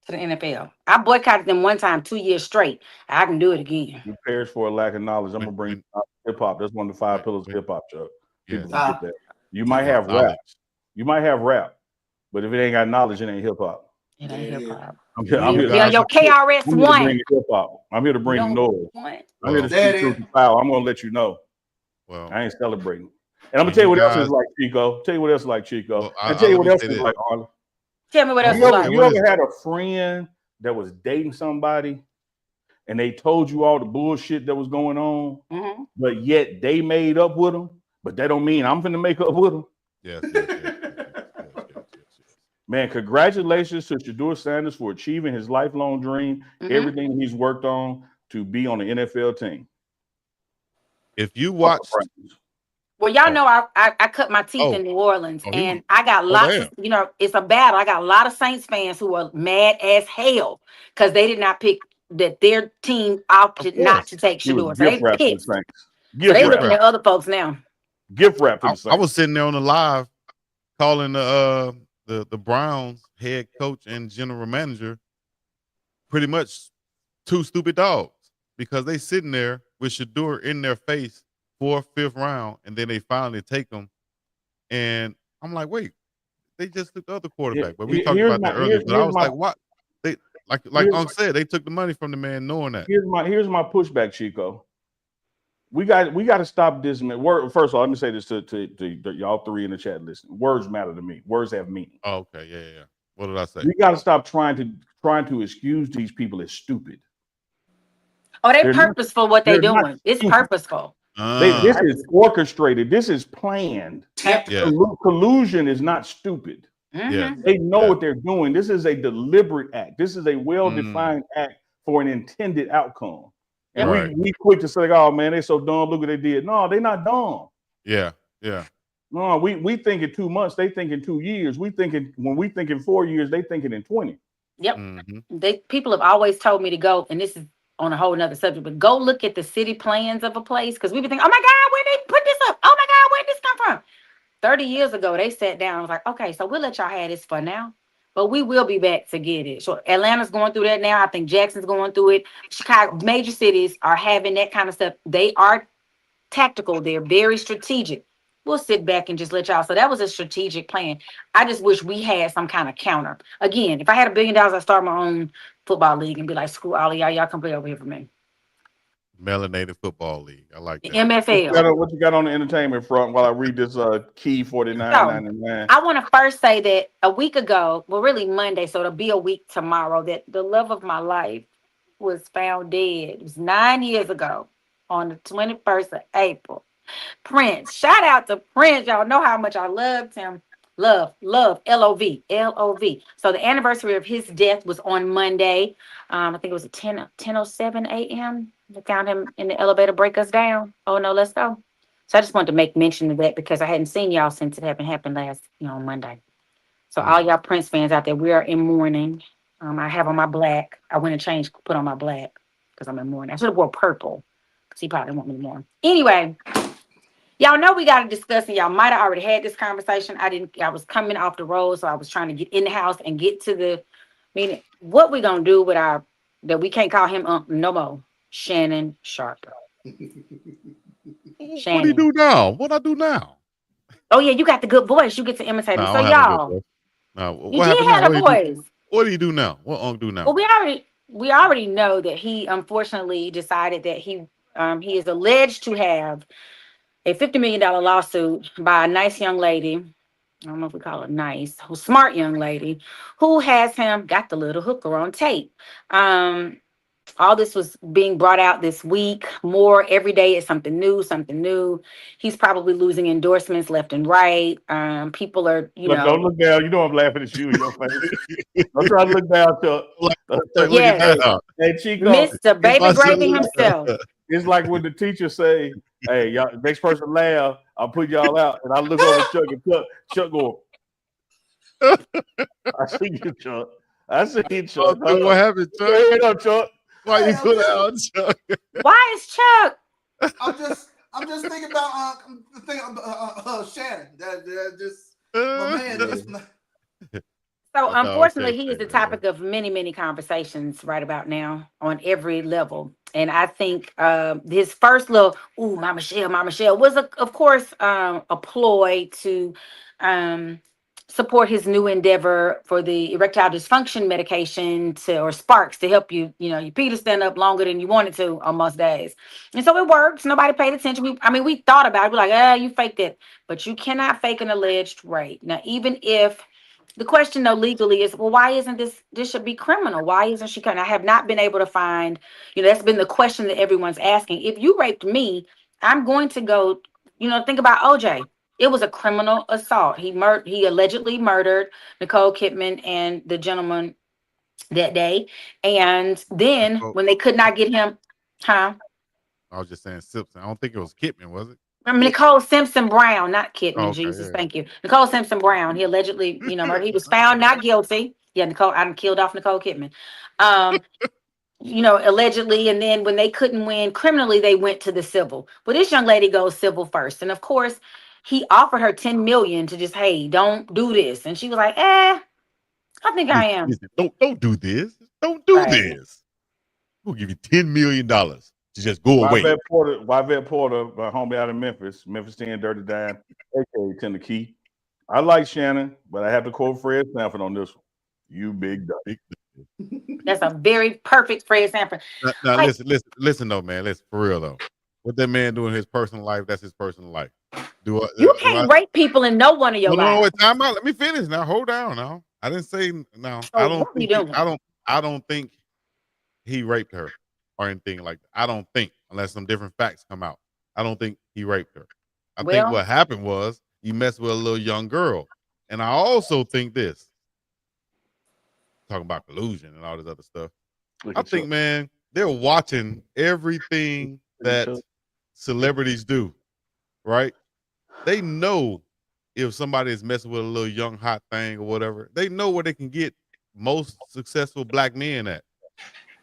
To the NFL. I boycotted them one time, 2 years straight. I can do it again. You perish for a lack of knowledge. I'm gonna bring hip hop. That's one of the 5 pillars of hip hop, Chuck. People forget that. You might have rap. You might have rap, but if it ain't got knowledge, it ain't hip hop. It ain't hip hop. I'm here. Your KRS-One. I'm here to bring the noise. I'm here to speak truth to power. I'm gonna let you know. Well, I ain't celebrating. And I'm gonna tell you what else is like Chico. Tell you what else is like Chico. Well, I'll tell you what else is like Arlen. Tell me what else is like. You ever had a friend that was dating somebody and they told you all the bullshit that was going on, but yet they made up with them, but that don't mean I'm finna make up with them? Yes. Man, congratulations to Shedeur Sanders for achieving his lifelong dream, everything he's worked on to be on the NFL team. If you watch... Well, y'all know I cut my teeth in New Orleans, and I got lots of, it's a battle. I got a lot of Saints fans who are mad as hell because they did not pick that their team opted not to take Shedeur. So they picked. So they looking at other folks now. Gift wrap. I was sitting there on the live calling the Browns head coach and general manager pretty much 2 stupid dogs because they sitting there with Shedeur in their face 4th, 5th round, and then they finally take them. And I'm like, wait, they just took the other quarterback. But we talked about that earlier. But I was like, what? They like Unc said, they took the money from the man knowing that. Here's my pushback, Chico. We got to stop this. First of all, let me say this to y'all 3 in the chat listening. Words matter to me. Words have meaning. Oh, okay, yeah. What did I say? We got to stop trying to excuse these people as stupid. Oh, they're purposeful what they're doing. It's purposeful. This is orchestrated. This is planned. Collusion is not stupid. They know what they're doing. This is a deliberate act. This is a well-defined act for an intended outcome. And we quick to say, "Oh man, they're so dumb. Look what they did." No, they're not dumb. Yeah. No, we think in 2 months. They think in 2 years. When we think in 4 years, they thinking in 20. Yep. People have always told me to go, and this is on a whole nother subject, but go look at the city plans of a place because we've been thinking, oh my God, where they put this up? Oh my God, where did this come from? 30 years ago, they sat down and was like, okay, so we'll let y'all have this for now, but we will be back to get it. So Atlanta's going through that now. I think Jackson's going through it. Chicago, major cities are having that kind of stuff. They are tactical. They're very strategic. We'll sit back and just let y'all. So that was a strategic plan. I just wish we had some kind of counter. Again, if I had $1 billion, I'd start my own football league and be like, screw all of y'all. Y'all come play over here for me. Melanated Football League. I like that. MFL. What you got on the entertainment front while I read this key 49.99? I want to first say that a week ago, well, really Monday, so it'll be a week tomorrow, that the love of my life was found dead. It was 9 years ago on the 21st of April. Prince. Shout out to Prince. Y'all know how much I loved him. Love, L-O-V. So the anniversary of his death was on Monday. I think it was at 10:07 a.m. They found him in the elevator, break us down. Oh, no, let's go. So I just wanted to make mention of that because I hadn't seen y'all since it happened last, on Monday. So all y'all Prince fans out there, we are in mourning. I have on my black. I went and changed, put on my black because I'm in mourning. I should have wore purple because he probably didn't want me to mourn. Anyway. Y'all know we got to discuss, and y'all might have already had this conversation. I was coming off the road, so I was trying to get in the house and get to the meaning. What we gonna do with that we can't call him no more, Shannon Sharp. What do you do now? What I do now? Oh yeah, you got the good voice. You get to imitate him. So y'all, what happened now? What do you do now? What Unc do now? Well, we already know that he unfortunately decided that he is alleged to have a $50 million lawsuit by a nice young lady. I don't know if we call it nice, who's smart young lady, who has him got the little hooker on tape. All this was being brought out this week. More every day is something new. He's probably losing endorsements left and right. People are, don't look down. You know I'm laughing at you in your face. I'm trying to look down to hey, Chico, Mr. Baby Gravy himself. It's like when the teacher say, "Hey, y'all, next person laugh, I'll put y'all out," and I look over Chuck and Chuck go, "I see you, Chuck. I see you, Chuck." What happened, Chuck? Hey, up, Chuck. Why you put out, Chuck? Why is Chuck? I'm just thinking about Shannon. That just man, Yeah. just So That's all I can unfortunately, he is say, the man. topic of many, many conversations right about now on every level. And I think his first little "ooh, Mama Michelle" was, of course, a ploy to support his new endeavor for the erectile dysfunction medication or Sparks to help you, your pee to stand up longer than you wanted to on most days. And so it works. Nobody paid attention. We thought about it. We're like, you faked it, but you cannot fake an alleged rape. Now, even if the question though legally is, well, why isn't this should be criminal? Why isn't she coming? I have not been able to find, that's been the question that everyone's asking. If you raped me, I'm going to go, think about OJ. It was a criminal assault. He allegedly murdered Nicole Kidman and the gentleman that day. And then Oh, when they could not get him, huh? I was just saying Simpson. I don't think it was Kidman, was it? Nicole Simpson Brown, not Oh, Kidman. okay, Jesus, yeah. thank you. Nicole Simpson Brown. He allegedly, murdered. He was found not guilty. Yeah, Nicole. I killed off Nicole Kidman. Um, allegedly, and then when they couldn't win criminally, they went to the civil. Well, this young lady goes civil first, and of course, he offered her 10 million to just, hey, don't do this, and she was like, I think I am. Listen, don't do this. Don't do Right. this. We'll give you $10 million to just go away. Yvette Porter, my homie out of Memphis 10 Dirty Dime, aka Tender Key. I like Shannon, but I have to quote Fred Sanford on this one. You big dog. That's a very perfect Fred Sanford. Now Like, listen though, man. Listen, for real though. What that man doing in his personal life, that's his personal life. you can't rape people in no one of your No, lives. wait, time out. Let me finish now. Hold down now. I didn't say no. I So don't what are you think doing? I don't think he raped her or anything like that. I don't think, unless some different facts come out. I don't think he raped her. I think Well, what happened was he messed with a little young girl. And I also think this, talking about collusion and all this other stuff. Look I at think, you. man, they're watching everything that celebrities do, right? They know if somebody is messing with a little young hot thing or whatever, they know where they can get most successful black men at.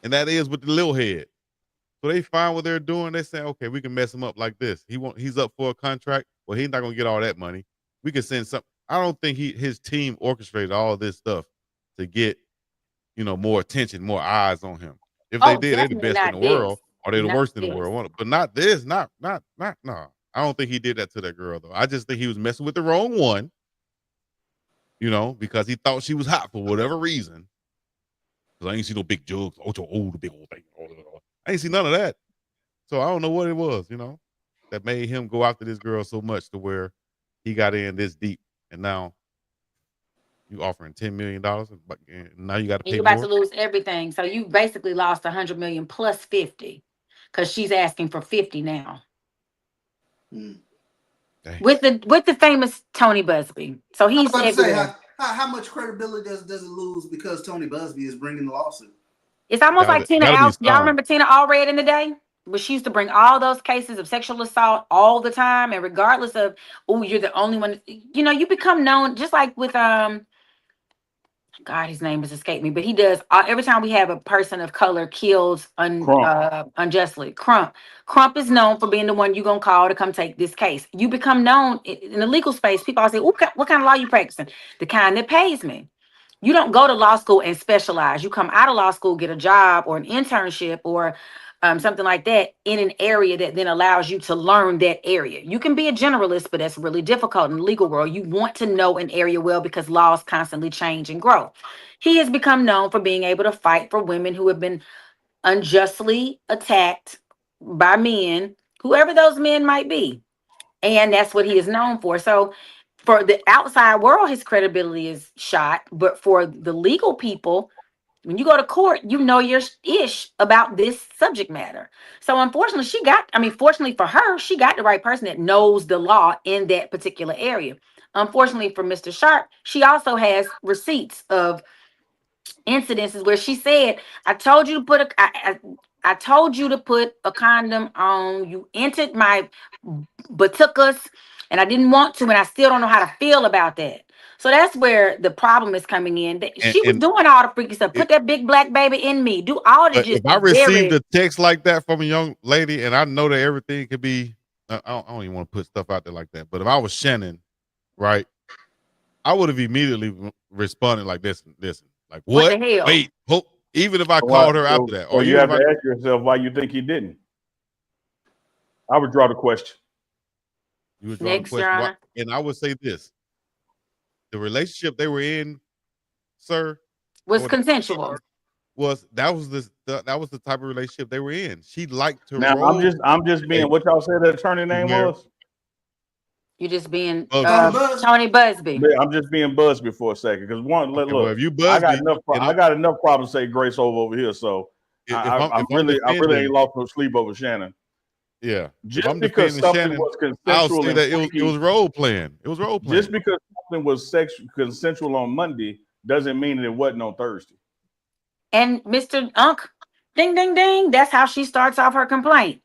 And that is with the little head. So they find what they're doing. They say, okay, we can mess him up like this. He's up for a contract. Well, he's not gonna get all that money. We can send some. I don't think his team orchestrated all this stuff to get, more attention, more eyes on him. If they did, they're the definitely best in the not this. world, or they're the Not worst in the this. world. But not this, not no. I don't think he did that to that girl though. I just think he was messing with the wrong one, because he thought she was hot for whatever reason. Because I ain't see no big jugs, the big old thing. I ain't see none of that. So I don't know what it was, that made him go after this girl so much to where he got in this deep, and now you offering $10 million, but now you got to And pay you're about more. to lose everything. So you basically lost 100 million plus 50 because she's asking for 50 now. Dang. With the famous Tony Busby. So I was he's about to say, everywhere. how much credibility does it lose because Tony Busby is bringing the lawsuit? It's almost like Tina Gotta be Y'all some. remember Tina Allred in the day? But she used to bring all those cases of sexual assault all the time. And regardless of, you're the only one, you become known just like with God, his name has escaped me, but he does every time we have a person of color killed unjustly. Crump is known for being the one you're gonna call to come take this case. You become known in the legal space. People all say, "What kind of law you practicing?" The kind that pays me. You don't go to law school and specialize. You come out of law school, get a job or an internship or something like that in an area that then allows you to learn that area. You can be a generalist, but that's really difficult in the legal world. You want to know an area well because laws constantly change and grow. He has become known for being able to fight for women who have been unjustly attacked by men, whoever those men might be. And that's what he is known for. So for the outside world, his credibility is shot. But for the legal people, when you go to court, you know your ish about this subject matter. So unfortunately, fortunately for her, she got the right person that knows the law in that particular area. Unfortunately for Mr. Sharp, she also has receipts of incidences where she said, I told you to put I told you to put a condom on. You entered my batucas and I didn't want to, and I still don't know how to feel about that. So that's where the problem is coming in. She was And doing all the freaky stuff. it, Put that big black baby in me. Do all the but just if I received very. a text like that from a young lady, and I know that everything could be, I don't even want to put stuff out there like that. But if I was Shannon, right, I would have immediately responded like this. Like What what? the hell? Wait, even if I called her after that, or you even have if to ask yourself why you think he didn't. I would draw the question. you would draw the Next, question, Your why, Honor. and I would say this: the relationship they were in, sir, Was or consensual. that was the type of relationship they were in. She liked to Now roll. I'm just being what y'all said that attorney name was. You just being Busby. Tony Busby. I'm just being Busby for a second because look, Well, if you I Busby, got enough problems to say Grace over here, so I really ain't lost no sleep over Shannon. Yeah, Just because something was I'll consensual, say that it was role playing. It was role playing. Just because something was consensual on Monday doesn't mean that it wasn't on Thursday. And Mr. Unk, ding, ding, ding. That's how she starts off her complaint.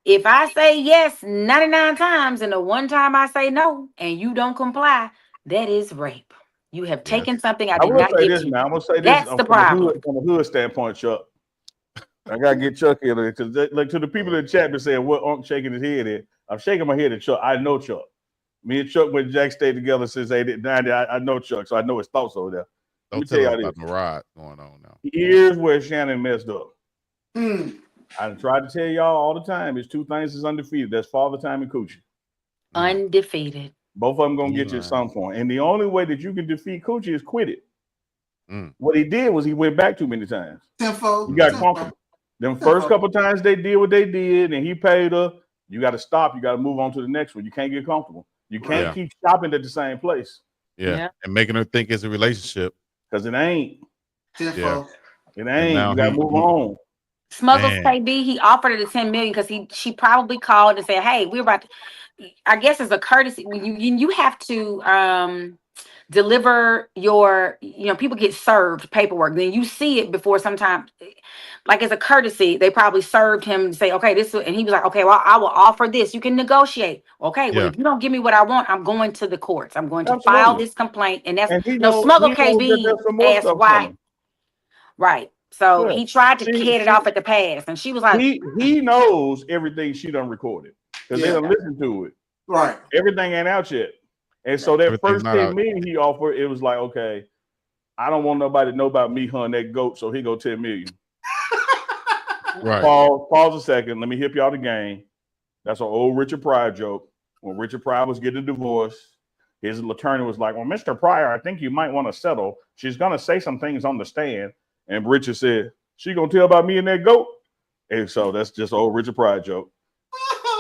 If I say yes 99 times and the one time I say no and you don't comply, that is rape. You have taken something I did not give you. I'm gonna say That's this the problem. from the hood standpoint, Chuck. I gotta get Chuck in there because like to the people in the chat that saying what Unk shaking his head at. I'm shaking my head at Chuck. I know Chuck. Me and Chuck when Jack stayed together since 89. I know Chuck, so I know his thoughts over there. Don't tell us about the ride going on now. Here's where Shannon messed up. I tried to tell y'all all the time. It's two things that's undefeated. That's Father Time and Coochie. Undefeated. Both of them gonna get you at some point. And the only way that you can defeat Coochie is quit it. What he did was he went back too many times. Tenfold. You got comfortable. Them first couple times they did what they did, and he paid her. You got to stop. You got to move on to the next one. You can't get comfortable. You can't keep shopping at the same place. Yeah. And making her think it's a relationship. Because it ain't. Tenfold. It ain't. You got to move on. Smuggles KB, he offered her the 10 million because she probably called and said, hey, we're about to, I guess it's a courtesy when you have to deliver your, people get served paperwork, then you see it before sometimes, like as a courtesy, they probably served him to say, okay, and he was like, okay, well, I will offer this. You can negotiate. Okay, well, if you don't give me what I want, I'm going to the courts. I'm going to file this complaint. And that's Smuggle KB asked why. Right. So he tried to head it off at the pass, and she was like, he knows everything she done recorded because they done listened to it. Right. Everything ain't out yet. And so that first 10 million he offered, it was like, okay, I don't want nobody to know about me hunting that goat, so he go 10 million. Right. Pause a second. Let me hip y'all the game. That's an old Richard Pryor joke. When Richard Pryor was getting a divorce, his attorney was like, well, Mr. Pryor, I think you might want to settle. She's going to say some things on the stand. And Richard said, she going to tell about me and that goat? And so that's just old Richard Pryor joke.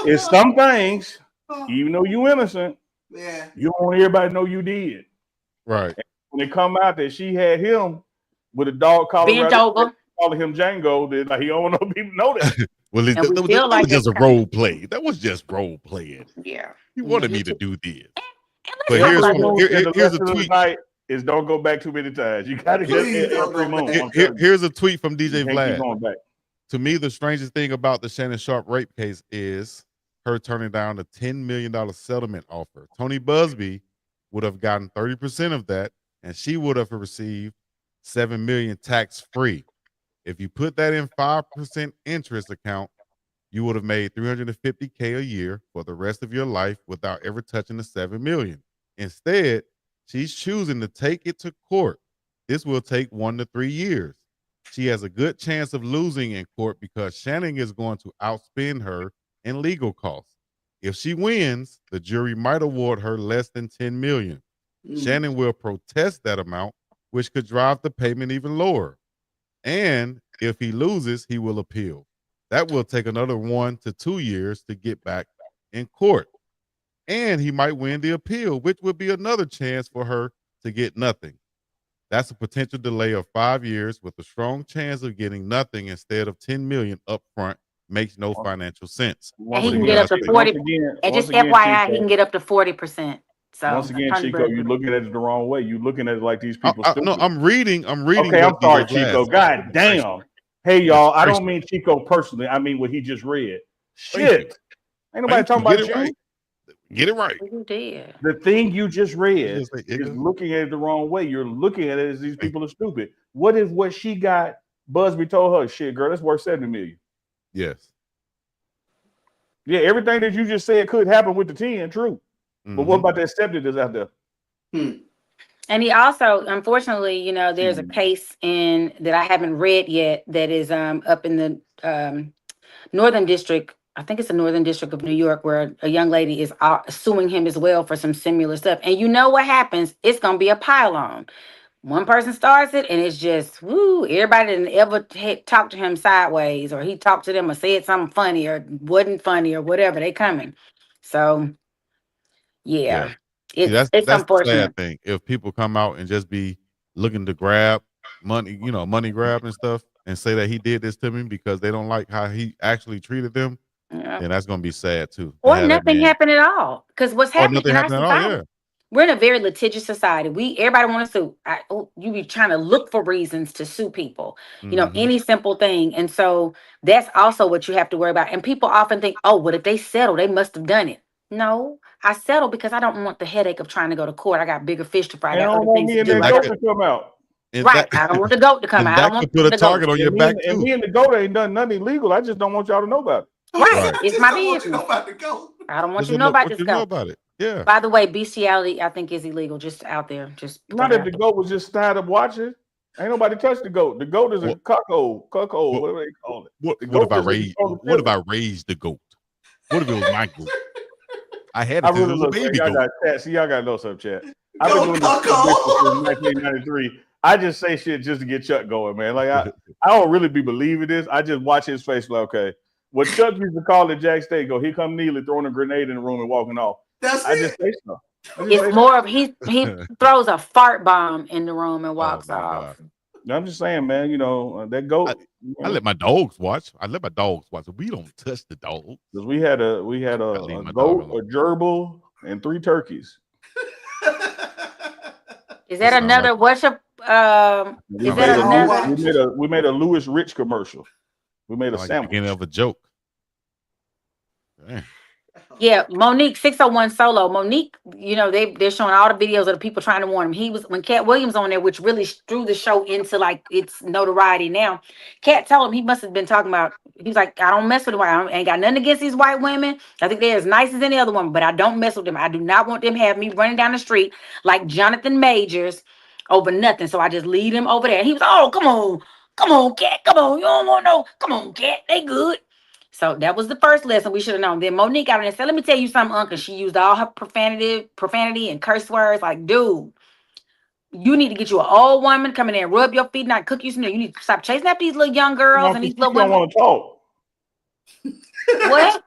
It's some things, even though you innocent, you don't want everybody to know you did. Right. And when it come out that she had him with a dog collar bent over, calling him Django, then like, he don't want no people to know that. Well, that was just a role play. That was just role playing. Yeah. He wanted me to do this. But here's a tweet. Is don't go back too many times. You got to get every moment. Here's a tweet from DJ Vlad. Going back. To me, the strangest thing about the Shannon Sharp rape case is her turning down a $10 million settlement offer. Tony Busby would have gotten 30% of that, and she would have received $7 million tax-free. If you put that in 5% interest account, you would have made $350K a year for the rest of your life without ever touching the $7 million. Instead, she's choosing to take it to court. This will take 1 to 3 years. She has a good chance of losing in court because Shannon is going to outspend her in legal costs. If she wins, the jury might award her less than $10 million. Shannon will protest that amount, which could drive the payment even lower. And if he loses, he will appeal. That will take another 1 to 2 years to get back in court. And he might win the appeal, which would be another chance for her to get nothing. That's a potential delay of 5 years with a strong chance of getting nothing instead of $10 million up front. Makes no financial sense. And he can get up to 40. And just FYI, he can get up to 40%. So once again, Chico, you're looking at it the wrong way. You're looking at it like these people. No, I'm reading. Okay, I'm sorry, Chico. God damn. Hey, y'all. I don't mean Chico personally. I mean what he just read. Shit. Ain't nobody talking about you. Get it right. You did. The thing you just read is looking at it the wrong way. You're looking at it as these people are stupid. What if what she got, Busby told her, shit, girl, that's worth $70 million. Yes. Yeah, everything that you just said could happen with the 10, true. But what about that septic that's out there? And he also, unfortunately, there's a case in that I haven't read yet that is up in the Northern District. I think it's the Northern District of New York, where a young lady is suing him as well for some similar stuff. And you know what happens? It's gonna be a pile on. One person starts it, and it's just woo. Everybody that ever talked to him sideways, or he talked to them, or said something funny, or wasn't funny, or whatever. They coming. So Yeah. yeah, See, it's that's the unfortunate. sad thing. If people come out and just be looking to grab money, money grab and stuff, and say that he did this to me because they don't like how he actually treated them, Yeah. then that's gonna be sad too. To Or have that nothing man, happened at all. Because what's or happening nothing in our happened at all. society, Yeah. we're in a very litigious society. Everybody want to sue. You be trying to look for reasons to sue people. Mhm. Any simple thing. And so that's also what you have to worry about. And people often think, oh, well, if they settle, they must have done it. No, I settled because I don't want the headache of trying to go to court. I got bigger fish to fry. I And I got don't other want things me to and do. that And that goat could, to come out. and Right. that, I don't want the goat to come and out. I that don't want could put a the goat. target on your And back and too. me and the goat ain't done nothing illegal. I just don't want y'all to know about it. Right. Right. It's Just my don't want you to know business. about the goat. I don't want Just you to know about what this you know goat. about it. Yeah. By the way, bestiality, I think, is illegal. Just out there. Just Not if the goat was just tired of watching. Ain't nobody touched the goat. The goat is a What, cuckold, what, whatever they call it. what, The what if goat I is raised? on the What if feeling. I raised the goat? What if it was my goat? I had I it since it really was a look. baby Y'all goat. got chat. See, y'all got to know some chat. I've been Go doing this shit since cuckold. 1993. I just say shit just to get Chuck going, man. Like I don't really be believing this. I just watch his face. Like, okay, what Chuck used to call it, Jack State, go, here come Neely throwing a grenade in the room and walking off. That's I just it. say so. It's more of he throws a fart bomb in the room and Oh walks my off. god! I'm just saying, man. That goat. I let my dogs watch. I let my dogs watch. We don't touch the dogs. Because we had a I leave my dog goat, alone. a gerbil, and 3 turkeys. Is That that sound like another? What's your? We Is made that a Louis, another? we made a Louis Rich commercial. We made a the sandwich. beginning of a joke. Damn. Yeah, Monique 601 Solo. Monique, they're showing all the videos of the people trying to warn him. He was when Cat Williams on there, which really threw the show into like its notoriety now. Cat told him he must have been talking about. He was like, I don't mess with them. I ain't got nothing against these white women. I think they're as nice as any other woman, but I don't mess with them. I do not want them have me running down the street like Jonathan Majors over nothing. So I just lead him over there. And he was, oh, come on, Cat, come on. You don't want no, come on, Cat, they good. So that was the first lesson we should have known. Then Monique got on and said, let me tell you something, Uncle. She used all her profanity and curse words. Like, dude, you need to get you an old woman, come in there and rub your feet, not cook you some. You need to stop chasing after these little young girls and these She little don't women. want to talk. What?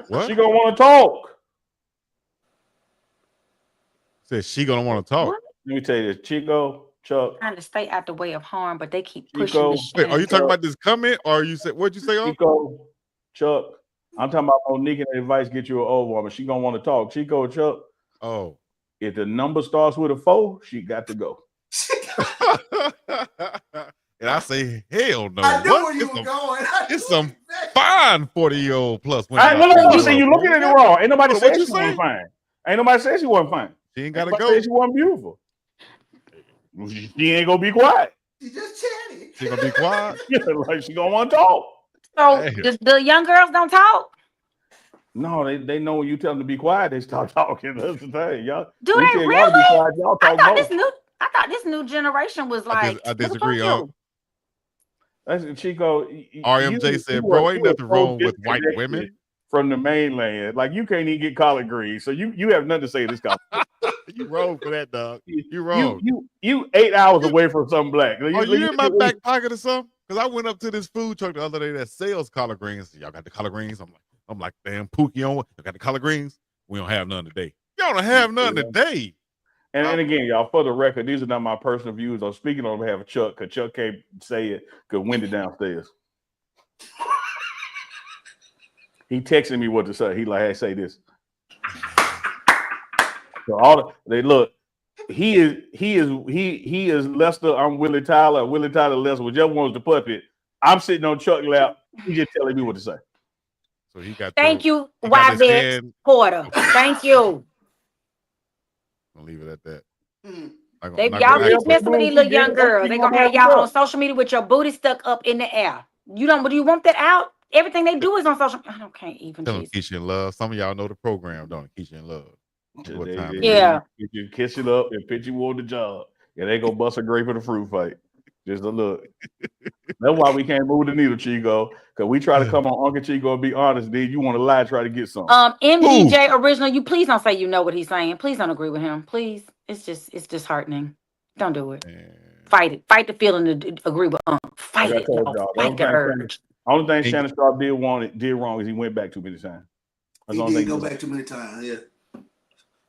What? She gonna want to talk. Said she gonna want to talk. What? Let me tell you this, Chico, Chuck, Trying to stay out the way of harm, but they keep pushing Chico. this Wait, are you shit. talking about this comment, or you said what'd you say? On? Chico, Chuck. I'm talking about Monique and advice get you an old woman. She gonna want to talk. Chico, Chuck. Oh. If the number starts with a 4, she got to go. And I say, hell no. I knew What? where you were going. It's some fine 40-year-old plus women. I out there. you see, you looking at it wrong. Ain't nobody What said you she say? wasn't fine. Ain't nobody said she wasn't fine. She ain't gotta Nobody go. said she wasn't beautiful. She ain't gonna be quiet. She just chatty. She gonna be quiet. Yeah, like she gonna want to talk. So Damn. the young girls don't talk? No, they know when you tell them to be quiet, they start talking. That's the thing, y'all. Do We they tell y'all to really? be quiet, y'all I talk thought more. this new generation was like, I look at disagree. you. That's Chico. RMJ said, bro, ain't nothing wrong with white women. From the mainland. Like you can't even get collard greens. So you have nothing to say to this conversation. You wrong for that, dog. You wrong. You 8 hours away from something black. Are you in my back pocket or something? Because I went up to this food truck the other day that sells collard greens. Y'all got the collard greens? I'm like, damn, Pookie on what? You got the collard greens? We don't have none today. Y'all don't have none today. And again, y'all, for the record, these are not my personal views. I'm speaking on behalf of Chuck, because Chuck can't say it because Wendy downstairs. He texted me what to say. He like, hey, say this. So they look. He is Lester. I'm Willie Tyler. Willie Tyler Lester. Whichever one's the puppet. I'm sitting on Chuck's lap. He just telling me what to say. So he got. Thank you, Wyvette Porter. Thank you. I'll leave it at that. Y'all keep messing with these little young girls. They're gonna have y'all on social media with your booty stuck up in the air. Do you want that out? Everything they do is on social. I can't even. Tell them Keisha in Love. Some of y'all know the program, don't it? Keisha in Love. What time it Yeah. You kiss it up and pitch you on the job. And they go bust a grape in the fruit fight. Just a look. That's why we can't move the needle, Chico. Because we try to come on Uncle Chico and be honest, then you want to lie, try to get something. MGJ original, you please don't say you know what he's saying. Please don't agree with him. Please. It's disheartening. Don't do it. Fight it. Fight the feeling to agree with Fight it. Fight the urge. Only thing Shannon Sharp did wrong is he went back too many times. He did go back too many times. Yeah.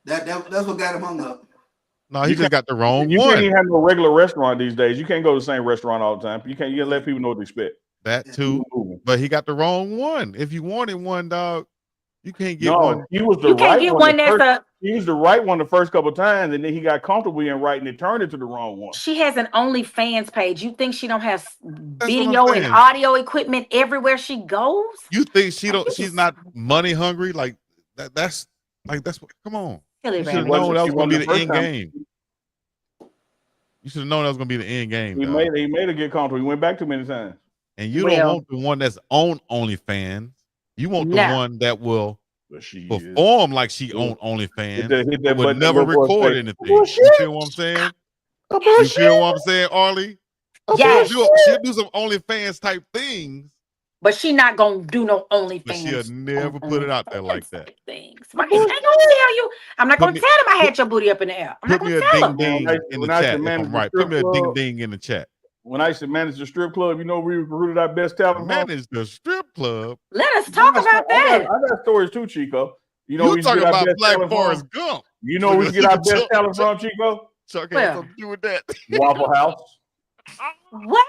That's what got him hung up. No, he just got the wrong one. You can't even have no regular restaurant these days. You can't go to the same restaurant all the time. You can't let people know what to expect. That too. But he got the wrong one. If you wanted one, dog, you can't get one. He was the right one. He was the right one the first couple of times, and then he got comfortable in right and it turned into the wrong one. She has an OnlyFans page. You think she don't have video and audio equipment everywhere she goes? You think she's not money hungry? Like that's what. Come on. You should have known that was going to be the end game. You should have known that was going to be the end game. He made her get comfortable. He went back too many times. And you don't want the one that's on OnlyFans. You want the one that will perform like she on OnlyFans. But would never record anything. You feel what I'm saying? You feel what I'm saying, Arlie? Yes. She'll do some OnlyFans type things. But she not gonna do no OnlyFans. But she'll never put it out there like that. Things. I ain't gonna tell you. I'm not gonna tell them I had your booty up in the air. I'm not gonna tell them. Ding in the chat. If I'm right. Put me a ding ding in the chat. When I used to manage the strip club, you know, we recruited our best talent. Manage the strip club. Let us talk about that. I got stories too, Chico. You know, you talking about Black Forrest Gump. You know, we get our best talent from, Chico. Chuck has something to do with that. Waffle House. What?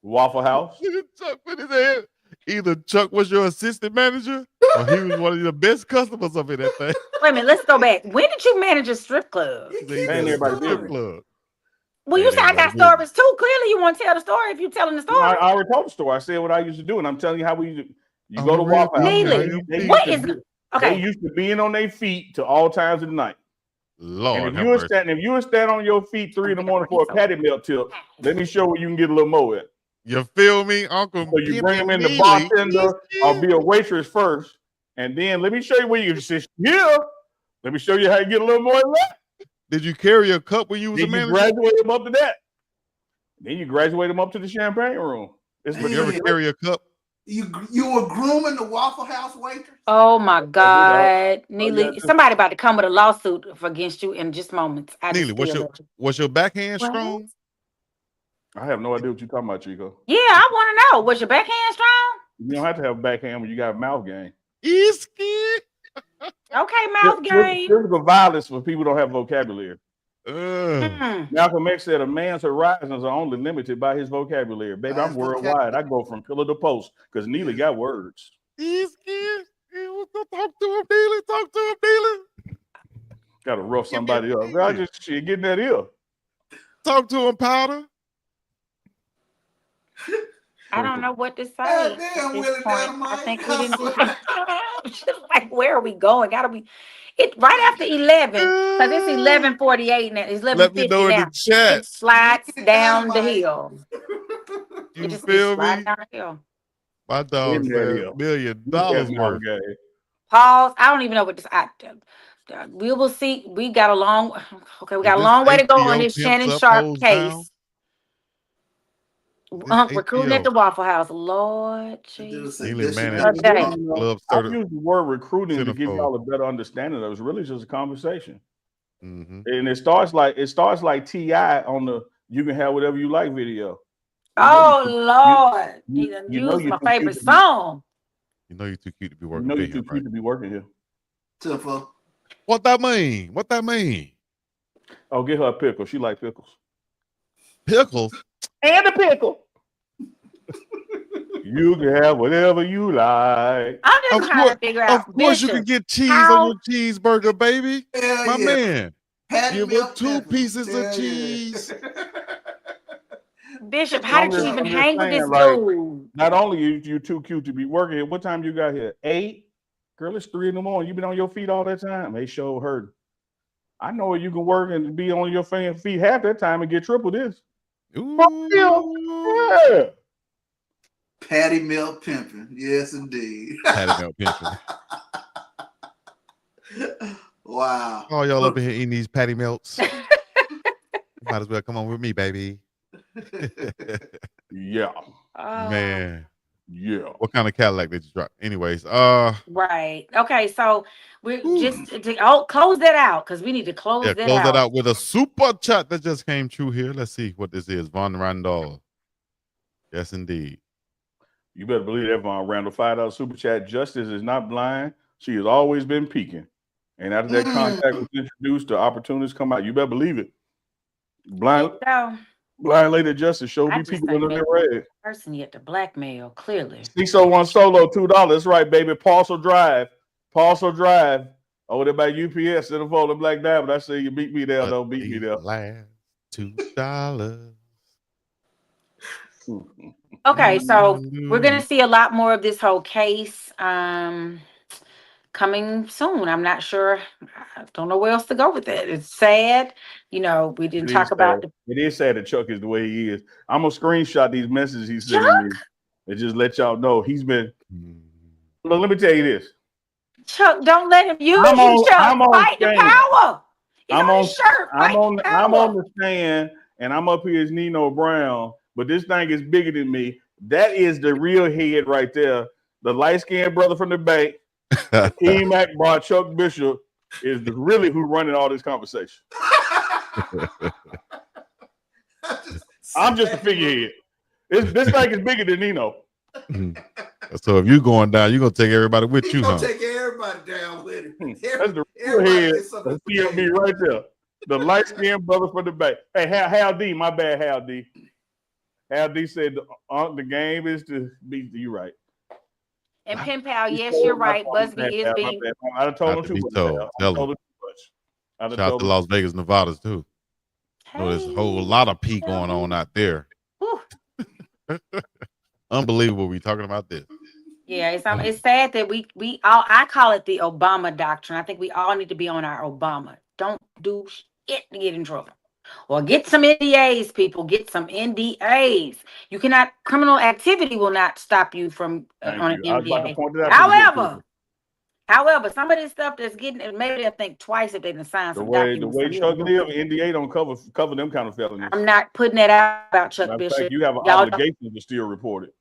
Waffle House. Chuck put his head. Either Chuck was your assistant manager or he was one of the best customers up in that thing. Wait a minute, let's go back. When did you manage a strip club? Strip club. Well, you said I got stories too. Clearly, you want to tell the story if you're telling the story. I already told the story. I said what I used to do, and I'm telling you how you go to Waffle House. Okay. They used to be in on their feet to all times of the night. Lord, and if you were standing on your feet 3 in the morning for a patty melt tip, let me show where you can get a little more at. You feel me, Uncle? So you bring them in the bartender or be a waitress first, and then let me show you where you can sit here. Let me show you how you get a little more of that. Did you carry a cup when you was a manager? You graduate them up to that. Then you graduate them up to the champagne room. You ever carry a cup? You were grooming the Waffle House waitress? Oh my God, Neely! Somebody about to come with a lawsuit against you in just moments. Neely, was your backhand strong? I have no idea what you're talking about, Chico. Yeah, I want to know. Was your backhand strong? You don't have to have a backhand when you got a mouth game. Okay, mouth game. Physical violence for people who don't have vocabulary. Malcolm X said a man's horizons are only limited by his vocabulary. Baby, I'm worldwide. I go from pillar to post because Neely got words. Talk to him, Neely. Talk to him, Neely. Got to rough somebody up. I just getting that ear. Talk to him, Powder. I don't know what to say. I think we didn't. Like, where are we going? Gotta be right after 11 because it's 11:48 now. It's 11:50 now. The chat. It slides down the hill. You feel me? Down the hill. My dog said $1 million worth. Pause. I don't even know what this. We will see. We got a long way to go on this Shannon Sharp case. Recruiting at the Waffle House, Lord Jesus. I use the word recruiting to give y'all a better understanding. It was really just a conversation, and it starts like T.I. on the "You Can Have Whatever You Like" video. Oh Lord, you use my favorite song. You know you're too cute to be working. To be working here. Simple. What that mean? What that mean? Oh, get her a pickle. She like pickles. Pickles. And a pickle. You can have whatever you like. I'm just trying to figure out. Of course, you can get cheese on your cheeseburger, baby. My man. Give her 2 pieces of cheese. Bishop, how did you even hang with this dude? Not only are you too cute to be working here, what time you got here? 8? Girl, it's 3 in the morning. You've been on your feet all that time. They sure hurt. I know you can work and be on your feet half that time and get triple this. Ooh. Yeah. Patty melt pimping. Yes, indeed. Patty melt pimping. Wow. Oh, y'all up in here eating these patty melts. Might as well come on with me, baby. Yeah. Man, Yeah. what kind of Cadillac did you drop? Anyways, Right. Okay. So we're whew. just to close that out because we need to close Yeah, that close out. that out with a super chat that just came through here. Let's see what this is. Von Randall. Yes, indeed. You better believe that, Von Randall. $5 super chat. Justice is not blind. She has always been peeking. And after that contact was introduced, the opportunities come out. You better believe it. Blind lady Justice showed me peeking under that red. Person yet to blackmail, clearly. 601 solo, $2. That's right, baby. Parcel Drive. Parcel Drive. Over there by UPS in the Fold of Black Diamond. I say you beat me there. Don't beat me there. Last $2. Okay, so we're gonna see a lot more of this whole case coming soon. I'm not sure. I don't know where else to go with it. It's sad. You know, we didn't talk about it is sad that Chuck is the way he is. I'm gonna screenshot these messages he's sending me and just let y'all know he's been. Look, let me tell you this. Chuck, don't let him use you, Chuck. Fight the power. I'm on the stand and I'm up here as Nino Brown, but this thing is bigger than me. That is the real head right there. The light-skinned brother from the bank, Team Mac Bar, Chuck Bishop, is really who's running all this conversation. I'm just a figurehead. This thing is bigger than Nino. So if you're going down, you're gonna take everybody with you, huh? Take everybody down with it. That's the real head of CMB right there. The light-skinned brother from the bank. Hey, Hal D, my bad, Hal D. Hal D said the game is to beat you right. And Pen Pal, yes, you're right. Busby is being. I done told him too much. Shout out to Las Vegas, Nevada too. Hey. There's a whole lot of pee going on out there. Unbelievable. We talking about this. Yeah, it's sad that we all, I call it the Obama doctrine. I think we all need to be on our Obama. Don't do shit to get in trouble. Or get some NDAs, people. Get some NDAs. You cannot, criminal activity will not stop you from on an NDA. However, some of this stuff that's getting, maybe they'll think twice if they can sign some documents. The way Chuck live, NDA don't cover them kind of felonies. I'm not putting that out about Chuck Bishop. Fact, you have an obligation to still report it.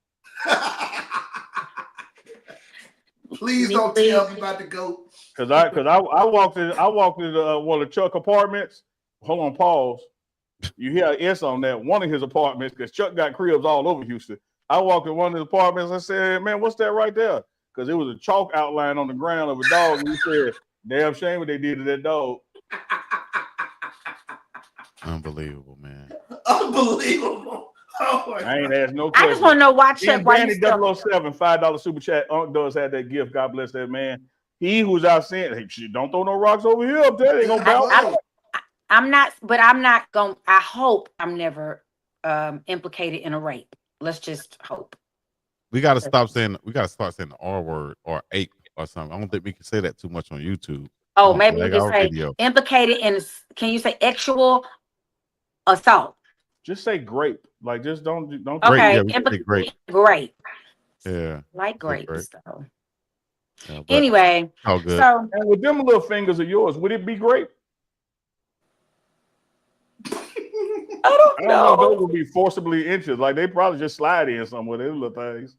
Please don't tell me about the goat. Because I walked in one of Chuck apartments. Hold on, pause. You hear an S on that, one of his apartments, because Chuck got cribs all over Houston. I walked in one of his apartments. I said, man, what's that right there? Because it was a chalk outline on the ground of a dog. And he said, damn shame what they did to that dog. Unbelievable, man. Unbelievable. Oh I ain't asked no question. I just want to know why Chuck. Danny 007, $5 super chat. Unc does have that gift. God bless that man. He who's out saying, hey, shit, don't throw no rocks over here up there. They gonna bounce. I'm not going. I hope I'm never implicated in a rape. Let's just hope. We got to stop saying. We got to start saying the R word or ape or something. I don't think we can say that too much on YouTube. Oh, maybe we can say implicated in. Can you say actual assault? Just say grape. Like just don't. Okay, grape. Grape. Yeah, like grapes. So. Yeah, anyway, all good. So and with them little fingers of yours, would it be grape? I don't know. If those would be forcibly inches. Like they probably just slide in somewhere. Those little things.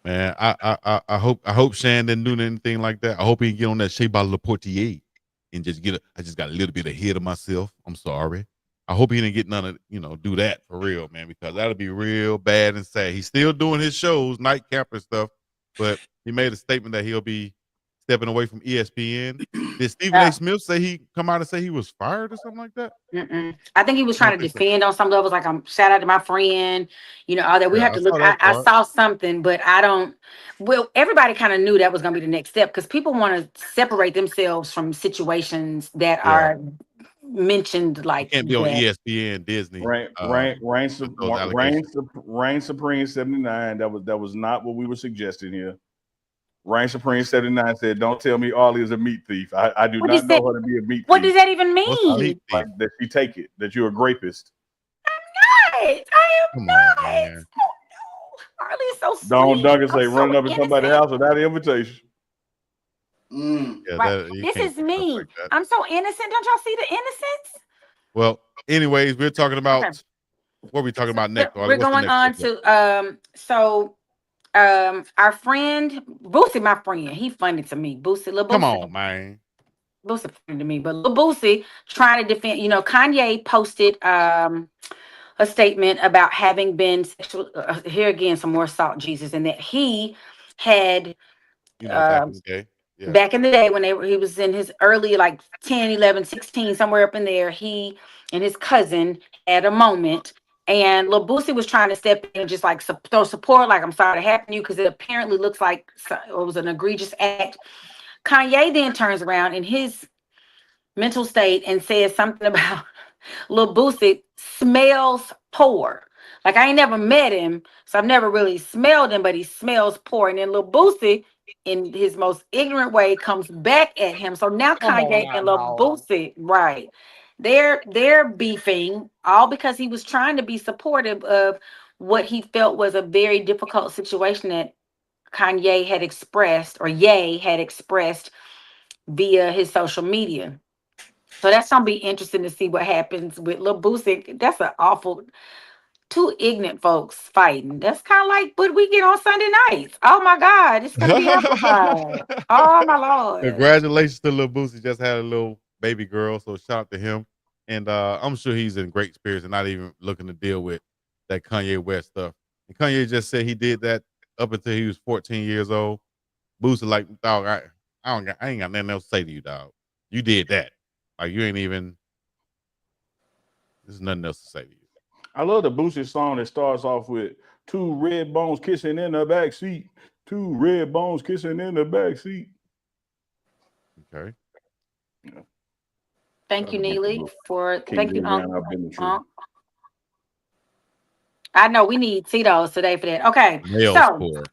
Man, I hope Shan didn't do anything like that. I hope he can get on that Shea by Le Portier and just get. I just got a little bit ahead of myself. I'm sorry. I hope he didn't get none of do that for real, man, because that'll be real bad and sad. He's still doing his shows, nightcap and stuff, but he made a statement that he'll be stepping away from ESPN. Did Stephen A. Smith say he come out and say he was fired or something like that? I think he was trying to defend on some levels. Like, I'm shout out to my friend, all that. We have to look. I saw something, but I don't. Well, everybody kind of knew that was going to be the next step because people want to separate themselves from situations that are mentioned. Like, you can't be on ESPN, Disney. Reign Supreme 79. That was not what we were suggesting here. Reign Supreme 79 said, don't tell me Ollie is a meat thief. I do not know her to be a meat thief. What does that even mean? Like, that you take it, that you're a grapist. I'm not. I am not. Man. Oh, no. Arlie is so sweet. Don Duncan say, running up in somebody's house without an invitation. Yeah, Right. you This can't is do stuff me. like that. I'm so innocent. Don't y'all see the innocence? Well, anyways, we're talking Okay. about what are we talking about next, Arlie? We're What's the going next on subject? to our friend Boosie, my friend, he funny to me. Boosie, little Come Boosie. on, man. Boosie funny to me, but Lil Boosie trying to defend, Kanye posted a statement about having been sexual here again, some more salt Jesus, and that he had Back uh, in the day. Yeah. back in the day when he was in his early like 10, 11, 16, somewhere up in there, he and his cousin had a moment. And Lil Boosie was trying to step in and just like throw support, like I'm sorry to happen to you, because it apparently looks like it was an egregious act. Kanye then turns around in his mental state and says something about Lil Boosie smells poor. Like I ain't never met him, so I've never really smelled him, but he smells poor. And then Lil Boosie, in his most ignorant way, comes back at him. So now Come on Kanye now, and Lil dog. Boosie, right? They're beefing all because he was trying to be supportive of what he felt was a very difficult situation that Kanye had expressed, or Ye had expressed via his social media. So that's gonna be interesting to see what happens with Lil Boosie. That's an awful two ignorant folks fighting. That's kind of like what we get on Sunday nights. Oh my God, it's gonna be amplified. Oh my Lord. Congratulations to Lil Boosie. Just had a little baby girl, so shout out to him. And I'm sure he's in great spirits and not even looking to deal with that Kanye West stuff. And Kanye just said he did that up until he was 14 years old. Boosie like, dog, I ain't got nothing else to say to you, dog. You did that. Like you ain't even. There's nothing else to say to you. I love the Boosie song that starts off with two red bones kissing in the back seat. Two red bones kissing in the back seat. Okay. Yeah. Thank you, Neely, for King thank you, Indiana, I've been the truth. I know we need Tito's today for that. Okay, Nails so poor.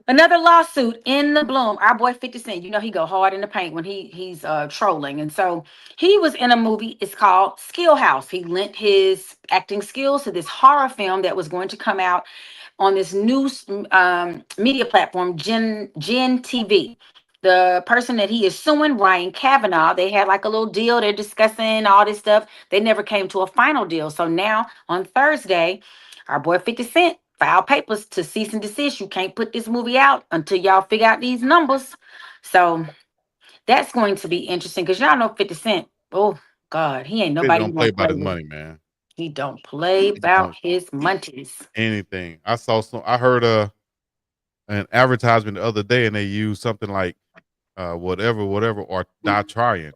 another lawsuit in the bloom. Our boy 50 Cent, he go hard in the paint when he's trolling. And so he was in a movie, it's called Skill House. He lent his acting skills to this horror film that was going to come out on this new media platform, Gen TV. The person that he is suing, Ryan Kavanaugh, they had like a little deal. They're discussing all this stuff. They never came to a final deal. So now on Thursday, our boy 50 Cent filed papers to cease and desist. You can't put this movie out until y'all figure out these numbers. So that's going to be interesting because y'all know 50 Cent. Oh God, he ain't They nobody you don't play want to about play his with. money, man. He don't play He about don't his monkeys. anything. I heard an advertisement the other day and they used something like whatever or die trying.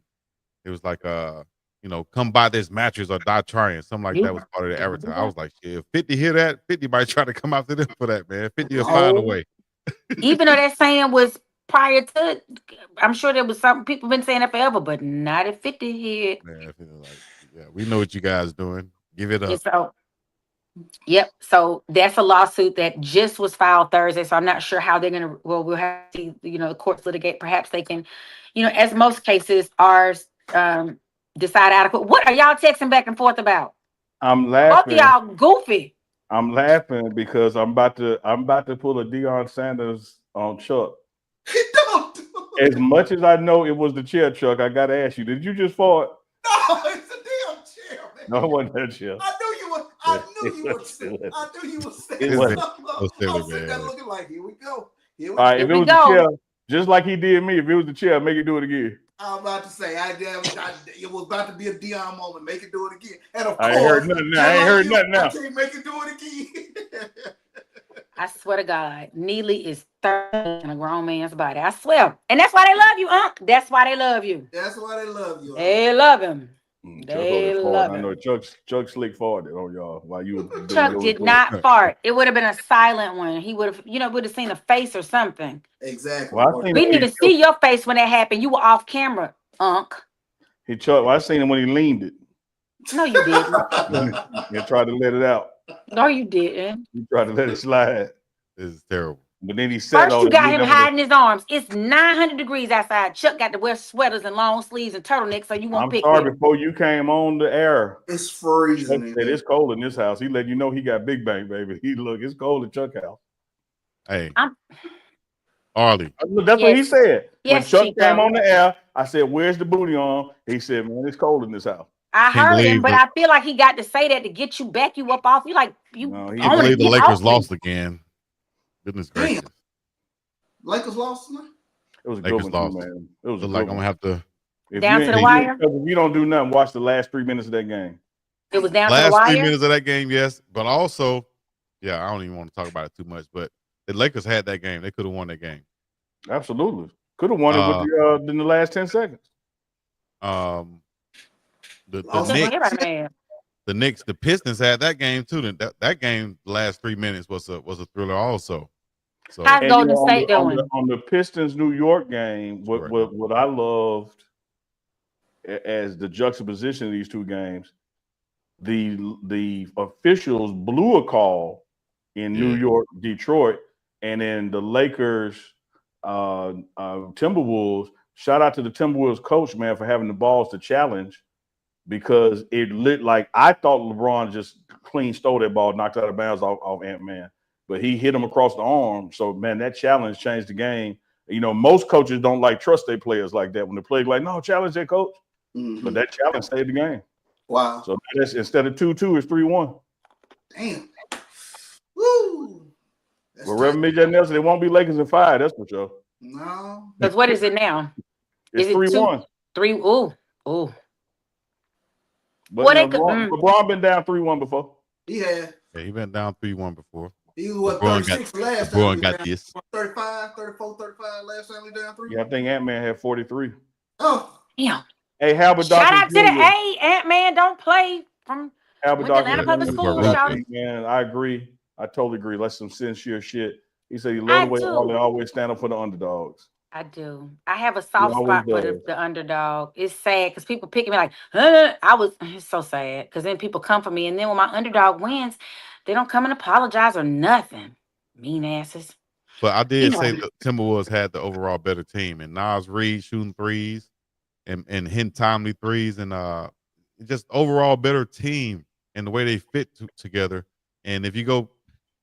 It was like come buy this mattress or die trying. Something like that was part of the advertisement. I was like, shit, if 50 hear that, 50 might try to come after them for that, man. 50 will find a Oh, way. even though that saying was prior to, I'm sure there was some people been saying that forever, but not at 50 here. Man, I feel like, yeah, we know what you guys doing. Give it And up. so, yep. So that's a lawsuit that just was filed Thursday. So I'm not sure how they're gonna. Well, we'll have to see. The courts litigate. Perhaps they can, as most cases are, decide adequate. What are y'all texting back and forth about? I'm Both of laughing. y'all goofy. I'm laughing because I'm about to pull a Deion Sanders on Chuck. Don't do it. As much as I know it was the chair, Chuck, I gotta ask you, did you just fart? No, it's a damn chair, man. No, it wasn't that chair. I knew you were. I knew you were sick. I knew you were sick. It This wasn't. is so silly, I'm sitting there man. looking like, here we go. All right, Here if it we was the go. chair, just like he did me, if it was the chair, make it do it again. I'm about to say, it was about to be a Dion moment. Make it do it again. And of I ain't course, heard nothing now. just I ain't like heard you, nothing now. I can't make it do it again. I swear to God, Neely is 30 in a grown man's body. I swear. And that's why they love you, Unc. That's why they love you. That's why they love you. They love him. Chuck They on love I know him. Chuck slick farted on y'all while you were doing Chuck your did report. not fart. It would have been a silent one. He would have, seen a face or something. Exactly. Well, I seen We didn't even see your face when that happened. You were off camera, Unc. I seen him when he leaned it. No, you didn't. And tried to let it out. No, you didn't. He tried to let it slide. This is terrible. But then he sat First, on you it. got him hiding his arms. It's 900 degrees outside. Chuck got to wear sweaters and long sleeves and turtlenecks so you won't I'm pick sorry, him. before you came on the air. It's freezing. Chuck said it's cold in this house. He let you know he got Big Bang, baby. It's cold at Chuck house. Hey, Arlie. That's what he Yes. said. When Yes, Chuck Chico. came on the air, I said, "Where's the booty on?" He said, "Man, it's cold in this house." I Can't heard him, believe but the- I feel like he got to say that to get you back you up off. You like you No, he Can't want to believe the get Lakers off lost me. again. Goodness Damn. gracious. Lakers lost tonight? It was a good Lakers one, too, lost. man. It was a Look good like I'm one. gonna have to. Down to the wire? If you don't do nothing, watch the last 3 minutes of that game. It was down to the Last 3 wire. minutes of that game, yes, but also, yeah, I don't even want to talk about it too much. But the Lakers had that game; they could have won that game. Absolutely, could have won it with in the last 10 seconds. The Lost Knicks, Everybody mad. the Knicks, the Pistons had that game too. That game, the last 3 minutes was a thriller also. So How's And, Golden State doing? on the Pistons New York game, what I loved as the juxtaposition of these two games, the officials blew a call in New York, Detroit, and then the Lakers, Timberwolves. Shout out to the Timberwolves coach, man, for having the balls to challenge, because it lit like I thought LeBron just clean stole that ball, knocked out of bounds off Ant-Man, but he hit him across the arm. So, man, that challenge changed the game. You know, most coaches don't like trust their players like that. When the players like, no, challenge their coach. Mm-hmm. But that challenge saved the game. Wow. So that's, instead of 2-2, it's 3-1. Damn. Woo. That's Well, Reverend Midget Nelson, it won't be Lakers in 5. That's for sure. No. Because what is it now? It's Is it 3-1. 3? Ooh. But What you know, LeBron been down 3-1 before. Yeah. he been down 3-1 before. He was LeBron 36 last LeBron time. got Down, this. 35, 34, 35 last time we down 3. Yeah, I think Ant-Man had 43. Oh. Damn. Hey, Halbert Shout Dawkins out to the Jr. A. Ant-Man don't play from Albert Atlanta Dawkins Public Jr. School. Rookie. Shout out. Man, I agree. I totally agree. That's some sincere shit. He said he I loved the way do. Arlie always stand up for the underdogs. I do. I have a soft always spot for does. the underdog. It's sad because people picking me like, it's so sad because then people come for me. And then when my underdog wins, they don't come and apologize or nothing. Mean asses. But I did say the Timberwolves had the overall better team, and Nas Reed shooting threes and hitting timely threes, and just overall better team and the way they fit together. And if you go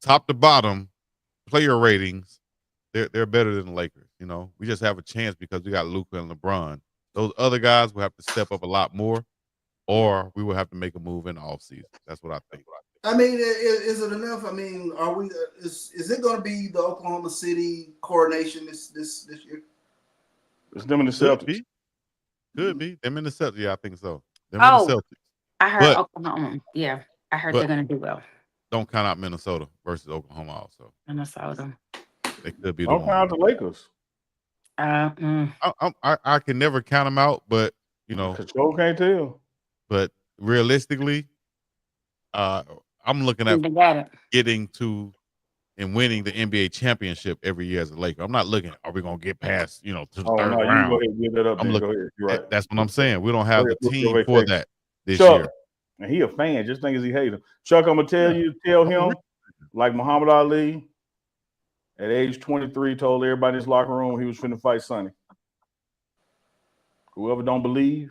top to bottom, player ratings, they're better than the Lakers. You know, we just have a chance because we got Luka and LeBron. Those other guys will have to step up a lot more, or we will have to make a move in the offseason. That's what I think. I mean, is it enough? I mean, are we? Is it going to be the Oklahoma City coronation this year? It's them and the Celtics. Could be them in the Celtics. Yeah, I think so. Them Oh, in the Celtics. I heard Oklahoma. Yeah, I heard they're going to do well. Don't count out Minnesota versus Oklahoma. Also, Minnesota. They could be the Don't one. count out the Lakers. I can never count them out, but you know, Control can't tell. But realistically, I'm looking at getting to and winning the NBA championship every year as a Laker. I'm not looking, are we gonna get past, to the third round? You go ahead and give that up. I'm looking. You're right. That's what I'm saying. We don't have the team for that this Chuck, year. And he a fan. Just think as he hate him. Chuck, I'm gonna tell him, like Muhammad Ali, at age 23, told everybody in his locker room he was finna fight Sonny. Whoever don't believe,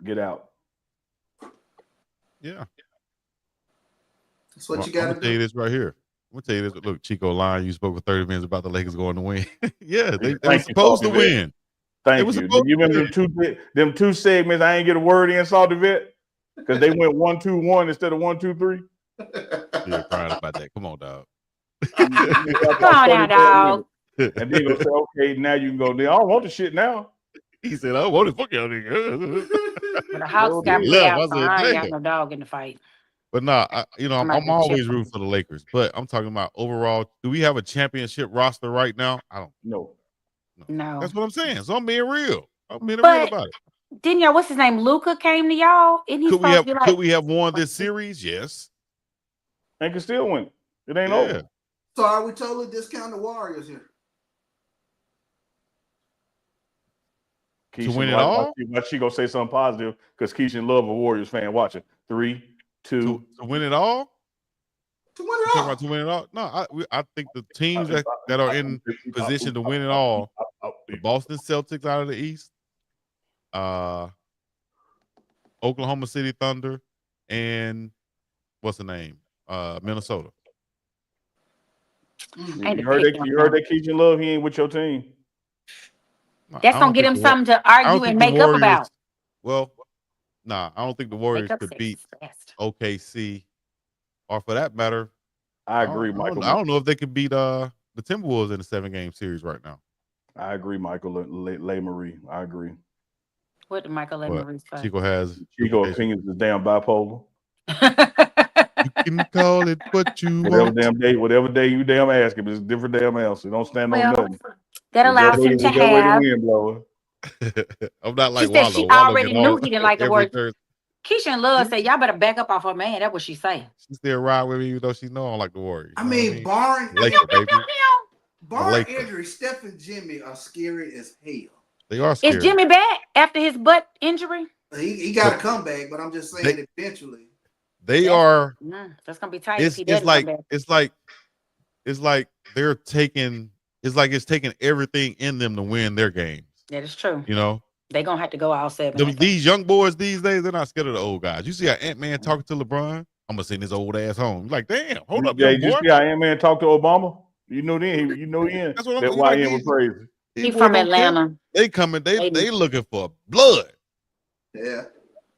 get out. Yeah. That's what you got to do. I'm gonna tell you this right here. I'm gonna tell you this. Look, Chico lying. You spoke for 30 minutes about the Lakers going to win. Yeah, they were supposed to win. Thank you. You remember them two segments? I ain't get a word in, Salty Vet, because they went 1-2-1 instead of 1-2-3. You're crying about that. Come on, dog. Come on now, dog. And then they'll say, okay, now you can go there. I don't want the shit now. He said, I want to fuck y'all nigga. The Hawks got me out, so I ain't got no dog in the fight. But no, I'm always rooting for the Lakers. But I'm talking about overall. Do we have a championship roster right now? I don't know. No. That's what I'm saying. So I'm being real. I'm being real about it. Didn't y'all? What's his name? Luka came to y'all. Could we have won this series? Yes. And can still win. It ain't over. So are we totally discounting the Warriors here? Keisha, to win it all? Why she gonna say something positive? Because Keisha love a Warriors fan watching. 3, 2. To win it all? To win it all? To win it all? No, I think the teams that are in position to win it all, the Boston Celtics out of the East, Oklahoma City Thunder, and what's the name? Minnesota. Mm. I ain't You heard depicting that? him, You heard no. that? Keisha Love, he ain't with your team. That's I gonna don't get think him the Wa- something to I don't argue think and the make up Warriors. about. Well, nah, I don't think the Warriors Make up could beat fast. OKC, or for that matter, I agree, Michael. I don't know if they could beat the Timberwolves in a 7-game series right now. I agree, Michael Le Marie. I agree. What did Michael But Marie say? Chico has Chico duplication. opinions is damn bipolar. You can call it what you Whatever want. whatever day you damn ask him, it's a different damn answer. Don't stand on Well, nothing. that allows him to It's that way the have. wind blower. I'm not like She said she Wallow. Wallow already get knew all he didn't like the every word. Thursday. Keisha and Love said, y'all better back up off her man. That's what she saying. She still ride with me, even though she know I don't like the Warriors. I mean, barring Laker, baby. barring Laker. injury, Steph and Jimmy are scary as hell. They are scary. Is Jimmy back after his butt injury? He got a comeback, but I'm just saying eventually. They are. That's gonna be tight if he doesn't like come back. it's like they're taking. It's taking everything in them to win their games. That is true. You know, They're gonna have to go all 7. these young boys these days, they're not scared of the old guys. You see how Ant-Man talking to LeBron? I'm gonna send his old ass home. You're like, damn, hold up, young boy. You see how Ant-Man talked to Obama? You know then. That's what I'm That's why he was crazy. He from Atlanta. They coming. They looking for blood. Yeah.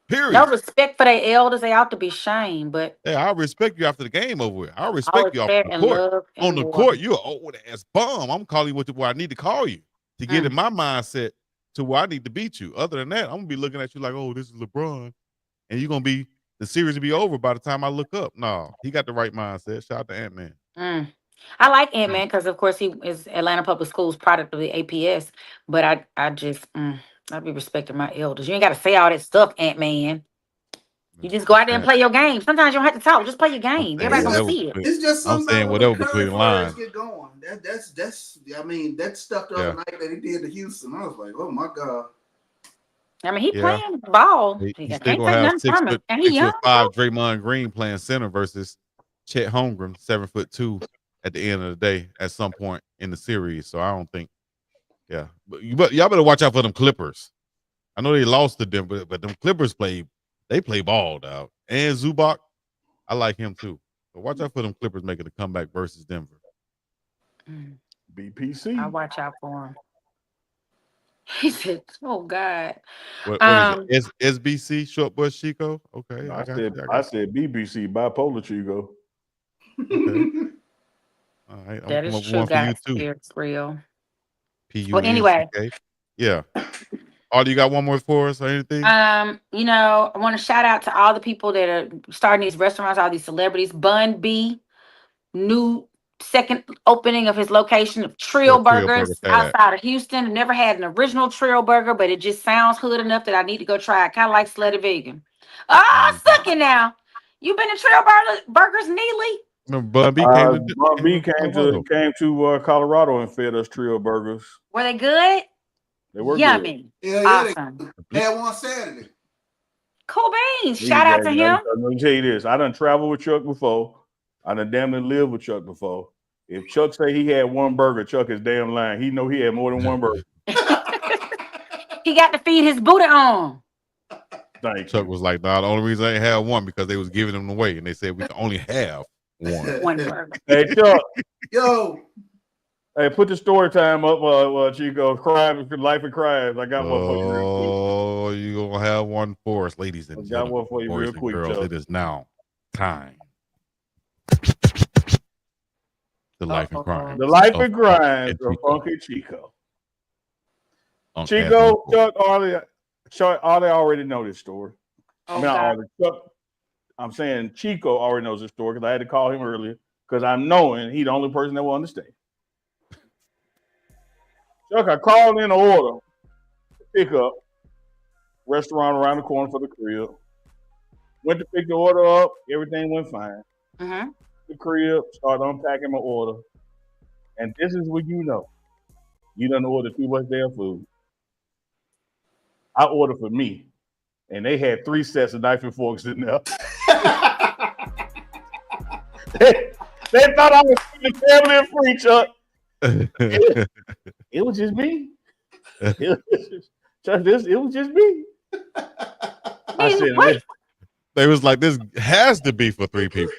Period. No respect for their elders. They ought to be shamed. But hey, I respect you after the game over with. I respect you off the and court. love On the and court, you're an old ass bum. I'm calling you what I need to call you to get in my mindset to where I need to beat you. Other than that, I'm gonna be looking at you like, oh, this is LeBron, and you're gonna be the series will be over by the time I look up. No, he got the right mindset. Shout out to Ant-Man. I like Ant-Man because, of course, he is Atlanta Public Schools product of the APS. But I just I be respecting my elders. You ain't got to say all that stuff, Ant-Man. You just go out there and play your game. Sometimes you don't have to talk. Just play your game. Everybody's gonna see it. It's just I'm saying whatever between lines. Get going. That's. I mean, that stuff the other night that he did to Houston. I was like, oh my god. I mean, he playing ball. He's still gonna have 6'5" Draymond Green playing center versus Chet Holmgren, 7'2" at the end of the day at some point in the series. So I don't think, but y'all better watch out for them Clippers. I know they lost to them, but them Clippers play ball, dog. And Zubac, I like him too. So watch out for them Clippers making a comeback versus Denver. BPC. I watch out for him. He said, "Oh God." What is it? SBC, short bus Chico? Okay, I said BBC, bipolar Chico. Okay. All right, that is true, guys. It's real. Well, anyway, yeah. Oh, do you got one more for us or anything? I want to shout out to all the people that are starting these restaurants, all these celebrities. Bun B, new second opening of his location of Trio Burgers outside of Houston. Never had an original Trio Burger, but it just sounds hood enough that I need to go try it. Kind of like Slutty Vegan. Suck it now. You been to Trio Burgers, Neely? Bun B came to Colorado and fed us Trio Burgers. Were they good? They were yummy. Good. Yeah, awesome. They had one Saturday. Cool beans. Shout out to him. Let me tell you this. I done traveled with Chuck before. I done damn near lived with Chuck before. If Chuck say he had one burger, Chuck is damn lying. He know he had more than one burger. He got to feed his booty on. Chuck was like, nah, the only reason I ain't have one because they was giving them away, and they said we can only have one burger. Hey, Chuck. Yo. Hey, put the story time up, Chico. Life and Crimes. I got one for you real quick. Oh, you gonna have one for us, ladies and gentlemen. I got one for you real quick, girls. It is now time. The Life and Crime. The Life and Crimes of UNK&CHICO. Chico, Chuck, Arlie already know this story. I'm saying Chico already knows this story because I had to call him earlier because I'm knowing he's the only person that will understand. Chuck, I called in an order to pick up restaurant around the corner for the crib. Went to pick the order up. Everything went fine. The crib, started unpacking my order. And this is what you know. You done ordered too much damn food. I ordered for me. And they had 3 sets of knife and forks in there. They thought I was the family and free, Chuck. It was just me. It was just me. I said, they was like, this has to be for 3 people.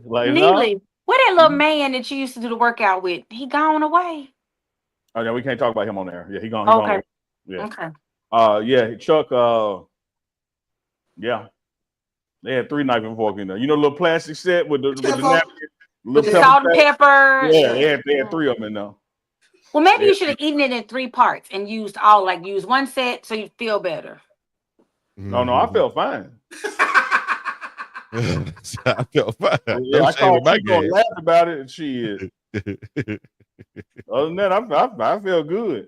Like, Neely, Where that little man that you used to do the workout with? He gone away. Oh yeah, we can't talk about him on there. Yeah, he gone. Okay. Yeah. Okay. Yeah, Chuck. Yeah, they had 3 knife and fork in there. You know, the little plastic set with the napkin, With the salt and pepper. Yeah, they had 3 of them in there. Well, maybe you should have eaten it in 3 parts and used one set so you feel better. No, I felt fine. I felt fine. Yeah, I called Chico and laughed about it, and she is. Other than that, I feel good.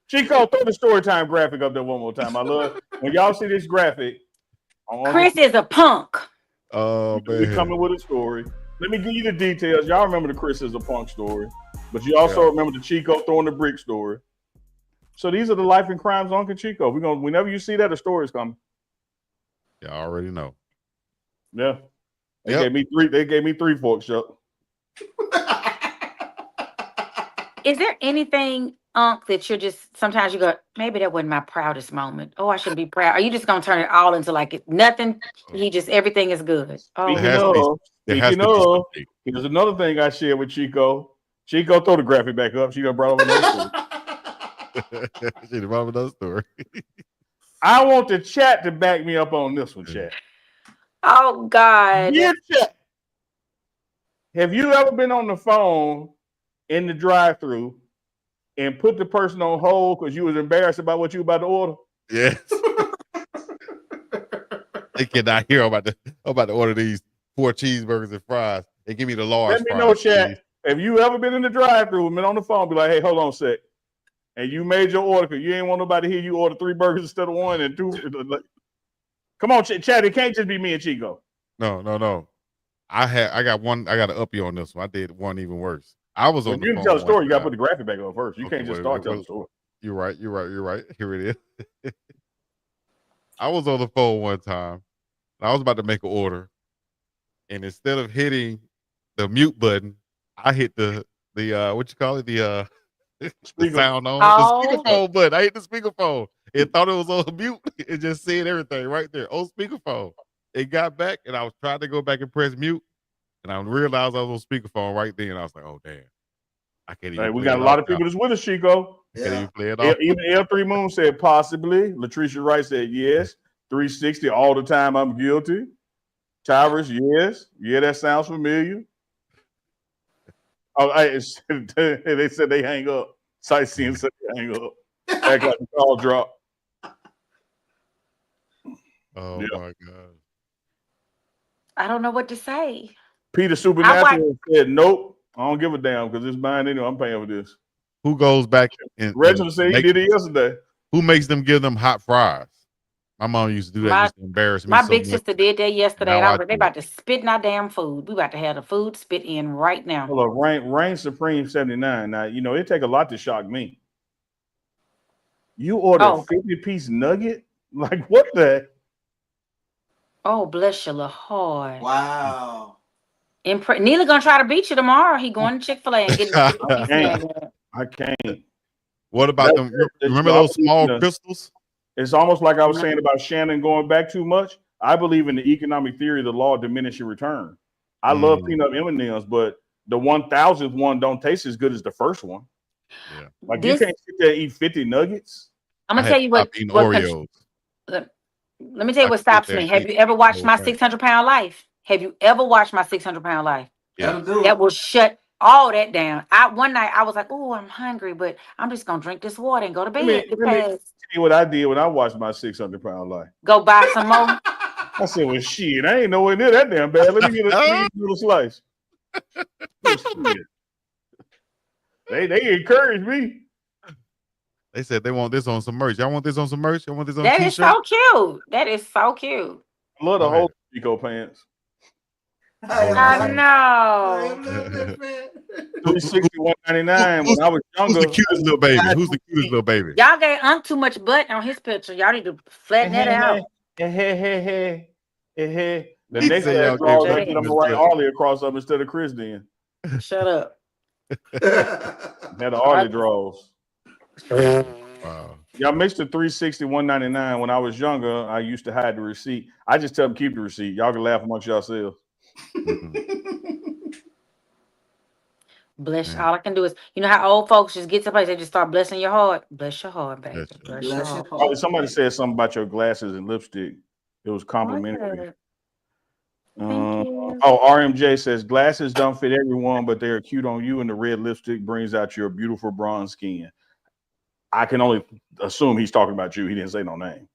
Chico, throw the story time graphic up there one more time. I love when y'all see this graphic. Chris is a punk. Oh, man. We're coming with a story. Let me give you the details. Y'all remember the Chris is a punk story, but you also remember the Chico throwing the brick story. So these are the life and crimes of Uncle Chico. Whenever you see that, a story is coming. Y'all already know. Yeah. They gave me 3 forks, Chuck. Is there anything, that you're just sometimes you go, maybe that wasn't my proudest moment? Oh, I should be proud. Are you just gonna turn it all into like nothing? Everything is good. Speaking of, here's another thing I shared with Chico. Chico, throw the graphic back up. She done brought up another story. She done brought up another story. I want the chat to back me up on this one, chat. Oh God. Yeah, chat. Have you ever been on the phone in the drive-thru and put the person on hold because you was embarrassed about what you were about to order? Yes. They cannot hear. I'm about to order these 4 cheeseburgers and fries. They give me the large. Let me know, chat. Have you ever been in the drive-thru and been on the phone, be like, hey, hold on a sec. And you made your order because you ain't want nobody to hear you order 3 burgers instead of 1 and 2. Come on, chat. It can't just be me and Chico. No. I got one. I got to up you on this one. I did one even worse. I was on the phone. You tell the story. You got to put the graphic back on first. You can't just start telling the story. You're right. Here it is. I was on the phone one time. And I was about to make an order, and instead of hitting the mute button, I hit the what you call it, the sound on the speakerphone button. I hit the speakerphone. It thought it was on mute. It just said everything right there on speakerphone. It got back, and I was trying to go back and press mute, and I realized I was on speakerphone right then. I was like, "Oh damn, I can't even." Hey, we got a lot of people that's with us, Chico. Can't even play it off. Even L3 Moon said possibly. Latricia Wright said yes. 360 all the time. I'm guilty. Tyrus, yes. Yeah, that sounds familiar. Oh, they said they hang up. Sightseeing said they hang up. Act like the call drop. Oh my God. I don't know what to say. Peter Supernatural said, nope, I don't give a damn because it's mine anyway. I'm paying for this. Who goes back and Reginald said he did it yesterday. Who makes them give them hot fries? My mom used to do that just to embarrass me. My big sister did that yesterday. Now They about to spit in our damn food. We about to have the food spit in right now. Well, Reign Supreme 79. Now, it take a lot to shock me. You order a 50-piece nugget? Like, what the? Oh, bless your little heart. Wow. Neely gonna try to beat you tomorrow. He going to Chick-fil-A and getting I can't. What about them? Remember those small crystals? It's almost like I was saying about Shannon going back too much. I believe in the economic theory of the law of diminishing return. I love peanut M&Ms, but the 1,000th one don't taste as good as the first one. Yeah. Like you can't sit there and eat 50 nuggets. I'm gonna tell you what. Oreos. Let me tell you what stops me. Have you ever watched My 600-Pound Life? Have you ever watched My 600-Pound Life? Yeah. That will shut all that down. One night I was like, "Oh, I'm hungry, but I'm just gonna drink this water and go to bed." Let me tell you what I did when I watched My 600-Pound Life. Go buy some more. I said, "Well, shit, I ain't nowhere near that damn bad. Let me get a little slice." They encouraged me. They said they want this on some merch. Y'all want this on some merch? Y'all want this on that t-shirt? Is so cute. That is so cute. I love the whole Chico pants. I know. 360, 199. When I was younger, who's the cutest little baby? Who's the cutest little baby? Y'all gave Unc too much butt on his picture. Y'all need to flatten that out. The next day, draws I get them to write Arlie across them instead of Chris. Then shut up. Had the Arlie draws. Wow. Y'all mixed the 360, 199. When I was younger, I used to hide the receipt. I just tell them keep the receipt. Y'all can laugh amongst yourselves. Bless. Man, All I can do is, you know how old folks just get to a place, they just start blessing your heart. Bless your heart, baby. bless you. Bless your Bless your heart. Oh, heart. somebody said something about your glasses and lipstick. It was complimentary. What? Thank you. RMJ says glasses don't fit everyone, but they are cute on you, and the red lipstick brings out your beautiful bronze skin. I can only assume he's talking about you. He didn't say no name.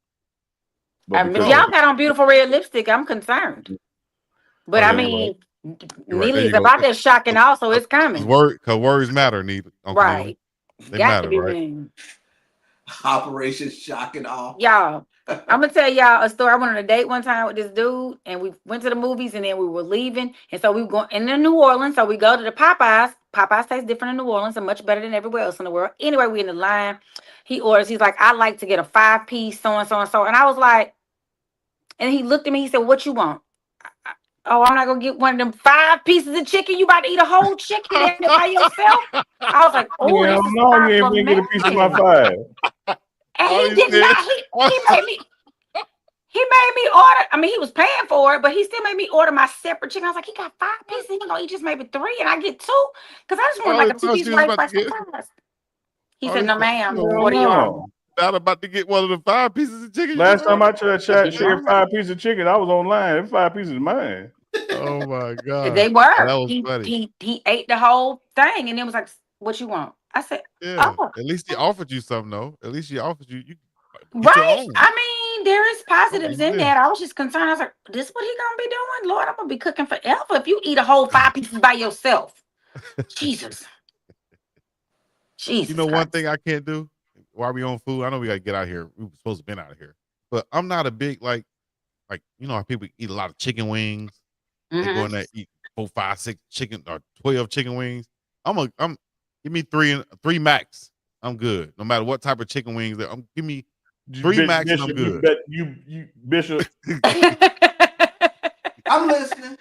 But If because y'all got on beautiful red lipstick, I'm concerned. But Oh, I yeah, you're right. mean, You're right. There Neely's you go. about that shocking also. It's Because coming. words matter, Uncle Neely. Right. They Got matter, to be right? mean. Operation Shock and Awe. Y'all, I'm gonna tell y'all a story. I went on a date one time with this dude, and we went to the movies, and then we were leaving, and so we were going into New Orleans. So we go to the Popeyes. Popeyes tastes different in New Orleans and much better than everywhere else in the world. Anyway, we in the line. He orders. He's like, "I like to get a 5-piece, so and so and so," and I was like, and he looked at me. He said, "What you want?" Oh, I'm not gonna get one of them 5 pieces of chicken. You about to eat a whole chicken in it by yourself? I was like, "Oh, hell this is no, you ain't gonna get a piece of my problematic." pie. And All he he did said- not. He made me. He made me order. I mean, he was paying for it, but he still made me order my separate chicken. I was like, he got 5 pieces. He gonna eat just maybe 3, and I get 2 because I just want Oh, like a I thought 2-piece she was rice about by to get- surprise. He Oh, said, he "No, said, ma'am. Hell What do you want?" no. Not about to get one of the 5 pieces of chicken. Last time I He shared wrong. 5 pieces of chicken, I was online. Them 5 pieces is mine. Oh my god, They oh, were. that was funny. He ate the whole thing, and then was like, "What you want?" I said, Yeah, "Oh, at least he offered you something though. At least he offered you. You get your right." own. I mean, there is positives in Yeah. that. I was just concerned. I was like, "This what he gonna be doing? Lord, I'm gonna be cooking forever if you eat a whole 5 pieces by yourself." Jesus. Jesus You know one Christ. thing I can't do while we on food. I know we gotta get out of here. We were supposed to been out of here, but I'm not a big like you know how people eat a lot of chicken wings. They go in there eat 4, 5, 6 chicken or 12 chicken wings. I'm give me 3 max. I'm good. No matter what type of chicken wings. Give me 3 max and I'm Bishop, good. you Bishop. I'm listening.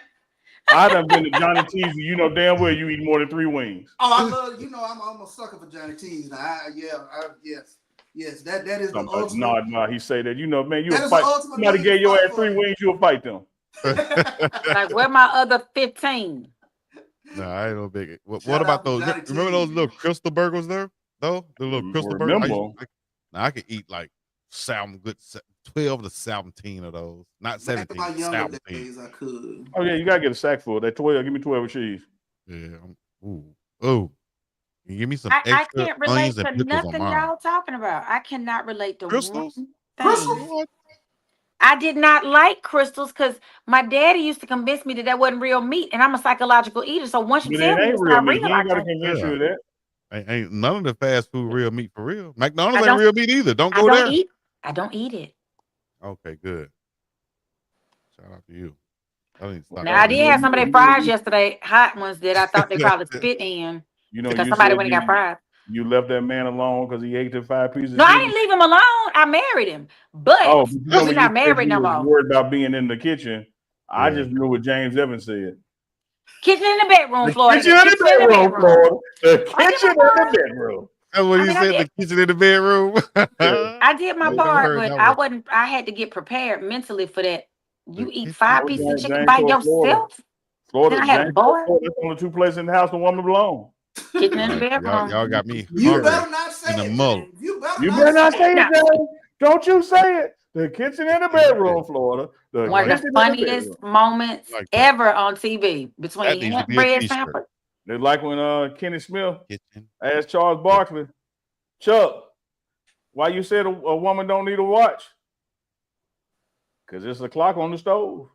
I done been to Johnny T's, and you know damn well you eat more than 3 wings. Oh, I love, I'm a sucker for Johnny T's. Now, yes, that is the ultimate. No, he say that. You know, man, you That a is the fight. ultimate Somebody way gave to your fight ass 3 for wings, you'll fight them. Like, where my other 15? No, I ain't no big. What Shout about out to those? Johnny Remember T's. those little crystal burgers there? Though the little crystal burgers. Remember? I could eat like 12 to 17 of those. Not Back in 17. my younger 17. days, I could. Oh yeah, you gotta get a sack full. That 12, give me 12 with cheese. Yeah. Ooh. You give me some I extra can't relate onions and to pickles on nothing mine. y'all talking about. I cannot relate to Crystals? one Crystals? thing. What? I did not like crystals because my daddy used to convince me that wasn't real meat, and I'm a psychological eater. So once you But tell it me ain't it's real not meat. real, He I ain't gotta can't. convince you of Yeah. that. Ain't none of the fast food real meat for real. McDonald's I ain't don't- real meat either. Don't I go don't there. eat. I don't eat it. Okay, good. Shout out to you. I need to stop Now I eating did meat. have some of their fries yesterday, hot ones that I thought they probably spit in You know, because you somebody said went and got fries. you left that man alone because he ate the 5 pieces No, of I chicken. didn't leave him alone. I married him, but Oh, but you know, we're when not you said married you no was more. worried about being in the kitchen, I Yeah. just knew what James Evans said. Kitchen in the bedroom, The Florida. kitchen in the bedroom, Florida. The I did kitchen in my the part. bedroom. That's what I he mean, I said. did. The kitchen in the bedroom. I did my I never part, heard but that I one. wasn't. I had to get prepared mentally for that. The You eat kitchen 5 Oh, pieces of James, chicken James by told Florida. yourself. Then I had a James boy. told Florida, that's the only 2 places in the house the woman belong. Kitchen in the Y'all bedroom. got me You hungry better not in say the it, mull. James. You better You not better not say say it. it, James. Don't you say it. The kitchen in the bedroom, Florida. The One of kitchen the in the bedroom. funniest moments Like that. ever on TV That between needs to him, be a Red t-shirt. Sanford. They like when Kenny Smith Kitchen. asked Charles Barkley, Chuck, why you said a woman don't need a watch? Because it's a clock on the stove.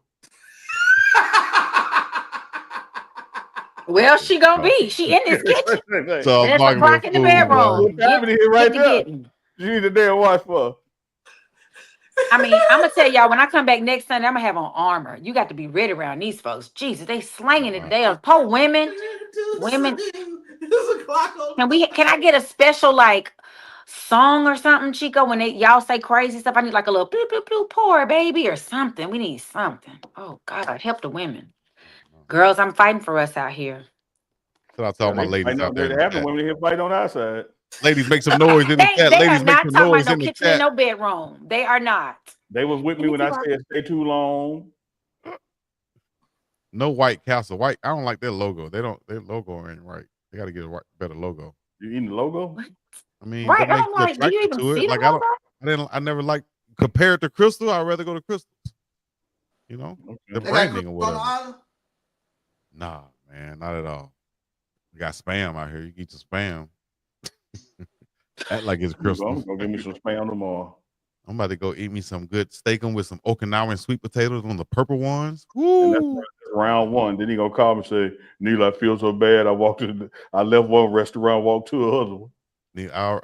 Well, she gonna be. She in this kitchen. So There's a Mark clock in the bedroom. What here right Get to there? getting. You need a damn watch for. I mean, I'm gonna tell y'all when I come back next Sunday, I'm gonna have on armor. You got to be ready around these folks. Jesus, they slanging it. They are poor women. Women. There's a clock on. Can I get a special like song or something, Chico? When y'all say crazy stuff, I need like a little bloop bloop bloop poor baby or something. We need something. Oh God, help the women. Girls, I'm fighting for us out here. Shout out to all my ladies out there. They have the women here fight on our side. Ladies, make some noise in the chat. They Ladies, are make not some talking noise about no in the kitchen in chat. no bedroom. They are not. They was with me when I said stay too long. No White Castle. I don't like their logo. Their logo ain't right. They got to get a better logo. You eating the logo? What? I mean, Right. that makes I'm you like, do you attracted even to see it. the Like logo? I never like compared to Crystal. I'd rather go to Crystals. You know, Okay. the They got branding or on the whatever. island? Nah, man, not at all. We got spam out here. You get your spam. Act like it's Crystal. I'm gonna give me some spam tomorrow. I'm about to go eat me some good steakum with some Okinawan sweet potatoes on the purple ones. And that's Woo! round one. Then he gonna call me and say, Neil, I feel so bad. I left one restaurant, walked to another one. I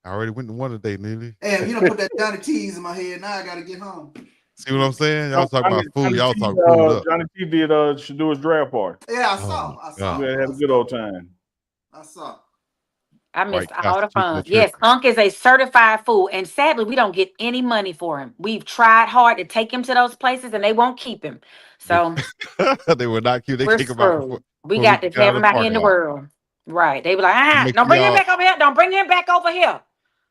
already went to one today, Neely. Damn, you don't put that Johnny T's in my head. Now I got to get home. See what I'm saying? Y'all talking about food. Y'all talking food up. Johnny T did Shedeur's draft party. Yeah, I Oh, saw. my I saw. God. We had a good old time. I saw. I missed White all the Castle fun. chicken Yes, Unk is a certified fool, and sadly, we don't get any money for him. We've tried hard to take him to those places, and they won't keep him. So they were not cute. They we're kick him out screwed. We before got we to get out have of him the out here in parking the lot. world. Right. They be like, Make don't bring sure him back over here. Don't bring him back over here.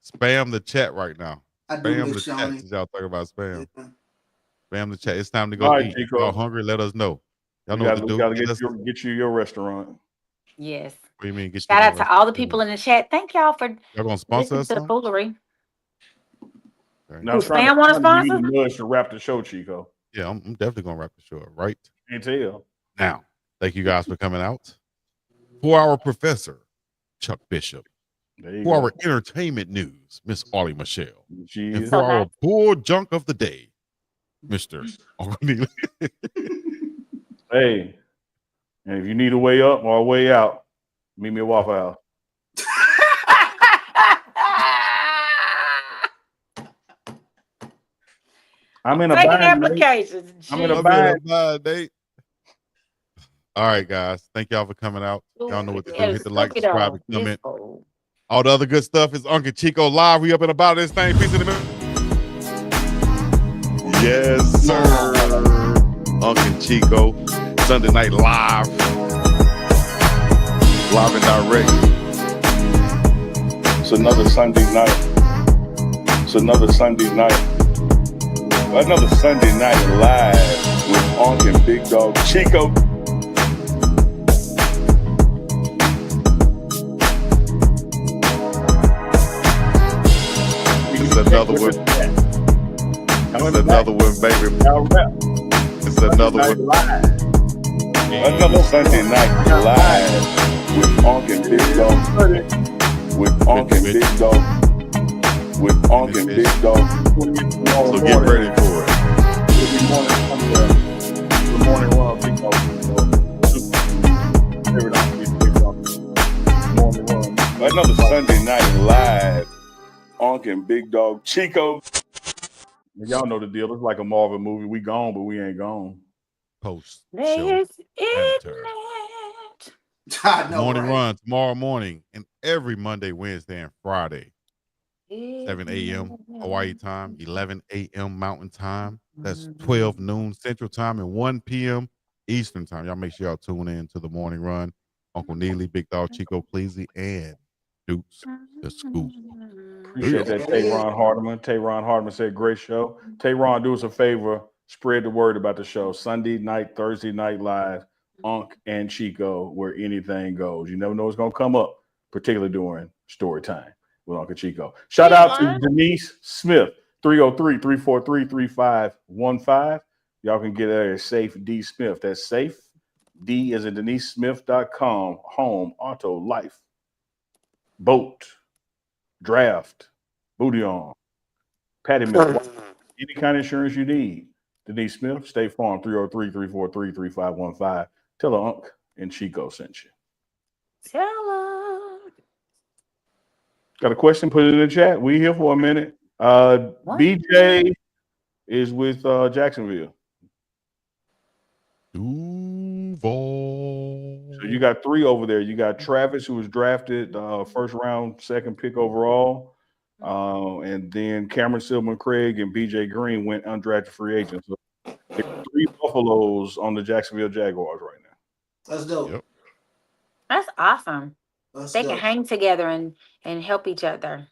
Spam the chat right now. I do Spam the miss chat Shawnee. since y'all talking about spam. Yeah. Spam the chat. It's time to All go right, eat. Chico. If y'all hungry, let us know. Y'all know We what to do. gotta Get us- get you your restaurant. Yes. What do you mean? Get Shout you out to all the people in the chat. Thank y'all for Y'all gonna sponsor listening us? to the Some? foolery. Now, Who, Spam want a trying to give sponsor? you the nudge to wrap the show, Chico. Yeah, I'm definitely gonna wrap the show up right Can't tell. now. Thank you guys for coming out. For our professor, Chuck Bishop. There you For go. our entertainment news, Miss Ollie Michelle. She And is. for So our nice. bull junk of the day, Mr. Uncle Neely. Hey, and if you need a way up or a way out, meet me at Waffle House. I'm in a Taking bind, mate. applications. I'm in a I'm bind. in a bad date. All right, guys. Thank y'all for coming out. Y'all know what to do. Hit the like, subscribe, and comment. All the other good stuff is UNK and Chico live. We up and about this thing. Peace in the middle. Yes, sir. UNK and Chico. Sunday night live. Live and direct. It's another Sunday night. It's another Sunday night. Another Sunday night live with UNK and Big Dog Chico. It's another one. It's another one, baby. It's another one. Another Sunday night live with UNK and Big Dog. With UNK and Big Dog. With UNK and Big Dog. So get ready for it. Good morning, Ron. Big Dog. Another Sunday night live. UNK and Big Dog Chico. Y'all know the deal. It's like a Marvel movie. We gone, but we ain't gone. Post show. There's amateur. internet. I know, Morning right? run tomorrow morning and every Monday, Wednesday, and Friday. 7 a.m. Hawaii time, 11 a.m. Mountain time. That's 12 noon Central time and 1 p.m. Eastern time. Y'all make sure y'all tune in to the morning run. Uncle Neely, Big Dog Chico Pleasy, and Dukes the School. Appreciate that, Tayron Hardiman. Tayron Hardiman said, great show. Tayron, do us a favor. Spread the word about the show. Sunday night, Thursday night live, UNK and Chico, where anything goes. You never know what's going to come up, particularly during story time with UNK and Chico. Shout out to Denise Smith, 303-343-3515. Y'all can get that at Safe D Smith. That's Safe D as in DeniseSmith.com. Home, auto, life, boat, draft, booty on, patty milk, any kind of insurance you need. Denise Smith, State Farm, 303-343-3515. Tell her UNK and Chico sent you. Tell her. Got a question? Put it in the chat. We here for a minute. BJ is with Jacksonville. Duval. So you got three over there. You got Travis, who was drafted first round, second pick overall. And then Cameron Silverman Craig and BJ Green went undrafted free agents. So there are three Buffaloes on the Jacksonville Jaguars right now. That's dope. Yep. That's awesome. That's They dope. can hang together and help each other.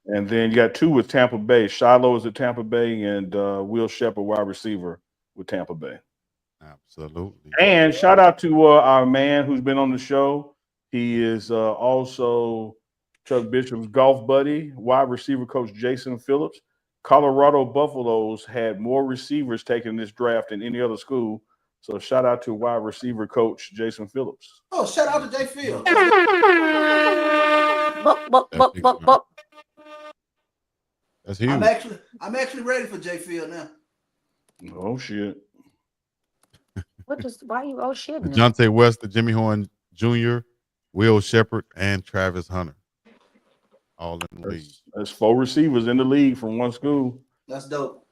And then you got two with Tampa Bay. Shiloh is at Tampa Bay, and Will Shepard, wide receiver, with Tampa Bay. Absolutely. And shout out to our man who's been on the show. He is also Chuck Bishop's golf buddy, wide receiver coach Jason Phillips. Colorado Buffaloes had more receivers taken this draft than any other school. So shout out to wide receiver coach Jason Phillips. Oh, shout out to Jay Field. That's huge. I'm actually ready for Jay Field now. Oh shit. Why you oh shit? DeJounte West, Jimmy Horn Jr., Will Shepard, and Travis Hunter. All in the league. That's 4 receivers in the league from one school. That's dope.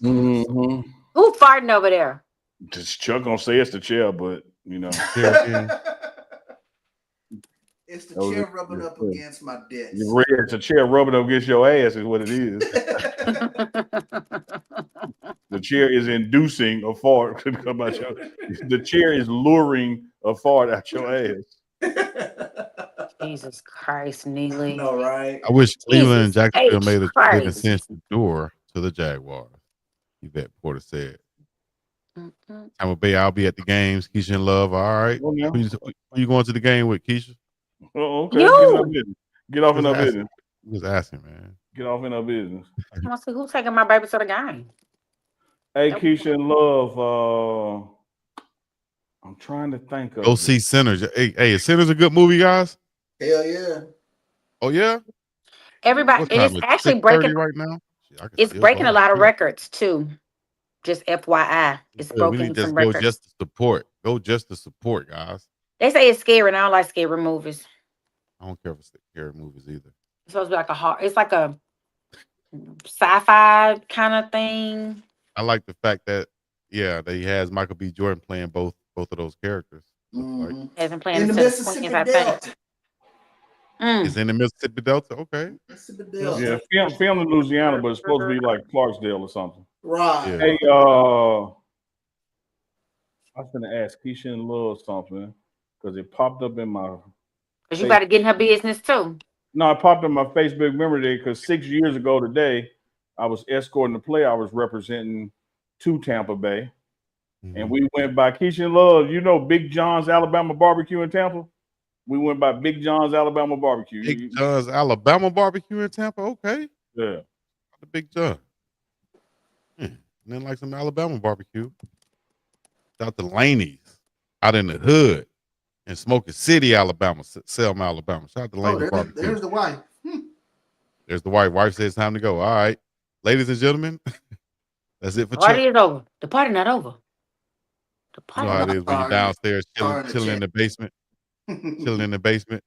Mm-hmm. Who farting over there? Just Chuck gonna say it's the chair, but you know. It's the chair rubbing up against my desk. It's a chair rubbing up against your ass is what it is. The chair is inducing a fart to come out your. The chair is luring a fart out your ass. Jesus Christ, Neely. No, right? I wish Cleveland and Jacksonville made a trade and Christ. sent Shedeur to the Jaguars. Yvette Porter said. Tampa Bay, I'll be at the games. Keisha and Love, all right. Oh, yeah. Who you going to the game with, Keisha? Oh, okay. You. Get off in our business. He was asking, man. Get off in our business. Who's taking my baby to the game? Hey, Keisha and Love. I'm trying to think of. Go see Sinners. Hey, is Sinners a good movie, guys? Hell yeah. Oh yeah. Everybody, it is actually breaking right now. It's breaking a lot of records too. Just FYI, it's broken we need some to records. go just to support. Go just to support, guys. They say it's scary, and I don't like scary movies. I don't care if it's scary movies either. It's supposed to be like it's like a sci-fi kind of thing. I like the fact that that he has Michael B. Jordan playing both of those characters. Mm-hmm. Hasn't played in the Mississippi Delta. It's in the Mississippi Delta. Okay. Mississippi Delta. Yeah, film in Louisiana, but it's supposed to be like Clarksdale or something. Right. Yeah. Hey, I was gonna ask Keisha and Love something because it popped up in my. Because you got to get in her business too. No, it popped up in my Facebook memory day because 6 years ago today, I was escorting the play. I was representing to Tampa Bay, and we went by Keisha and Love. You know, Big John's Alabama Barbecue in Tampa. We went by Big John's Alabama Barbecue. Big John's Alabama Barbecue in Tampa. Okay. Yeah. The Big John. And then like some Alabama barbecue. Shout out to Laney's out in the hood in Smoky City, Alabama, Selma, Alabama. Shout out to Laney's barbecue. There's the wife. There's the wife. Wife says it's time to go. All right. Ladies and gentlemen, that's it for Chuck. Party is over. The party not over. The party. You know how it is when you're downstairs chilling in the basement. Chilling in the basement.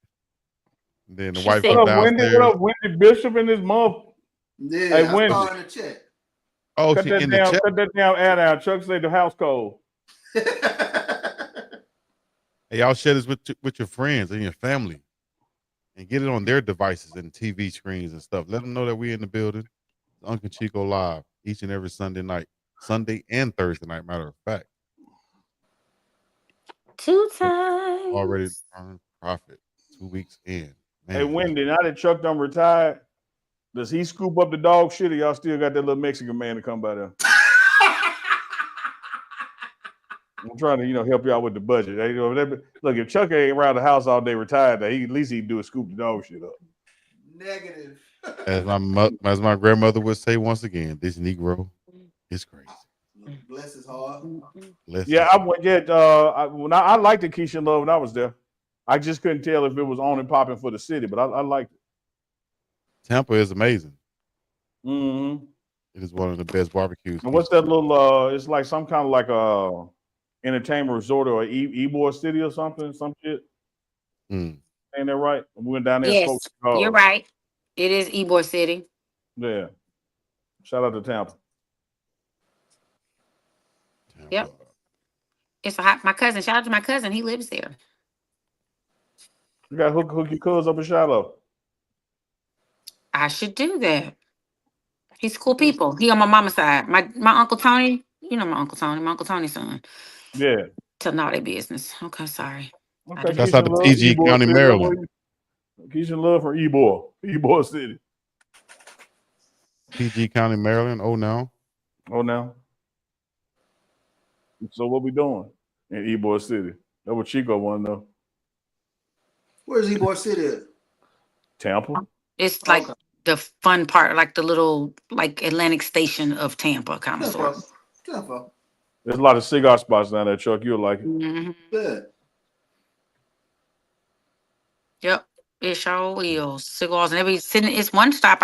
And then the wife comes downstairs. What up, Wendy Bishop and his mom? Yeah, hey, I Wendy. saw her in the chat. Oh, cut that down. Cut that down. Add out. Chuck say the house cold. Hey, y'all share this with your friends and your family, and get it on their devices and TV screens and stuff. Let them know that we in the building. UNK&CHICO live each and every Sunday night, Sunday and Thursday night. Matter of fact, 2 times already earned profit 2 weeks in. Man, hey, Wendy, now that Chuck done retired, does he scoop up the dog shit, or y'all still got that little Mexican man to come by there? I'm trying to, help you out with the budget. Look, if Chuck ain't around the house all day retired, at least he'd do is scoop the dog shit up. Negative. As my grandmother would say once again, this Negro is crazy. Bless his heart. I liked the Keisha Love when I was there. I just couldn't tell if it was on and popping for the city, but I liked it. Tampa is amazing. Mm-hmm. It is one of the best barbecues. And what's that little? It's like some kind of like a entertainment resort or Ybor City or something, some shit. Ain't that right? We went down there. Yes, you're right. It is Ybor City. Yeah. Shout out to Tampa. Yep. It's my cousin. Shout out to my cousin. He lives there. You got hook your cuz up a shout out. I should do that. He's cool people. He on my mama's side. My Uncle Tony. You know my Uncle Tony's son. Yeah. Tell all their business. Okay, sorry. Okay. That's out the PG County, Maryland. Keisha Love from Ybor City. PG County, Maryland. Oh no. So what we doing in Ybor City? That's what Chico want to know. Where's Ybor City at? Tampa. It's like the fun part, like the little like Atlantic Station of Tampa, kind of sort. Tampa. There's a lot of cigar spots down there, Chuck. You'll like it. Mm-hmm. Yeah. Yep, it sure will. Cigars and every sitting. It's one shop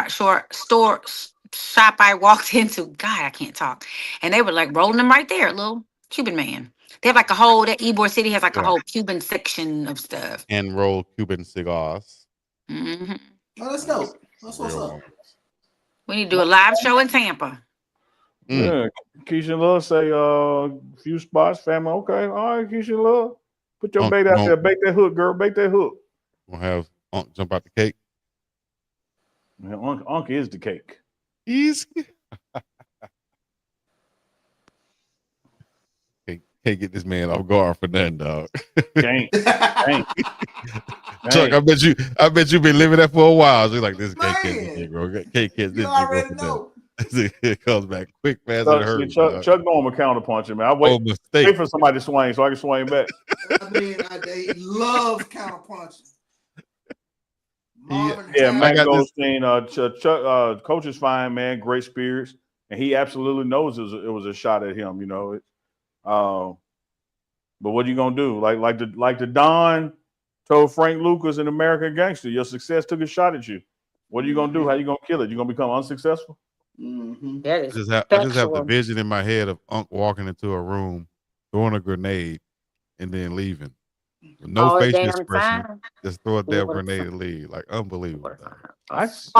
I walked into. God, I can't talk. And they were like rolling them right there, little Cuban man. They have like a whole. That Ybor City has like a whole Cuban section of stuff. And roll Cuban cigars. Mm-hmm. Oh, that's dope. That's what's up. We need to do a live show in Tampa. Yeah, Keisha and Love say few spots, family. Okay, all right, Keisha and Love. Put your bait out there. Bait that hook, girl. Bait that hook. We'll have Unc jump out the cake. Man, Unc is the cake. He's can't get this man off guard for nothing, dog. Can't. Chuck, I bet you been living that for a while. So you're like, this can't catch this Negro. Can't catch this You already know. It comes back quick, fast, and hurts. Chuck know I'm a counterpuncher, man. I wait for somebody to swing so I can swing back. I mean, they love counterpunching. Matt Goldstein, Chuck, coach is fine, man. Great spirits, and he absolutely knows it was a shot at him. You know, but what are you gonna do? Like the Don told Frank Lucas in American Gangster, your success took a shot at you. What are you gonna do? How you gonna kill it? You gonna become unsuccessful? Mm-hmm. That is I just have the vision in my head of Unc walking into a room, throwing a grenade, and then leaving. With no facial expression, just throw a damn grenade and leave. Like unbelievable. I just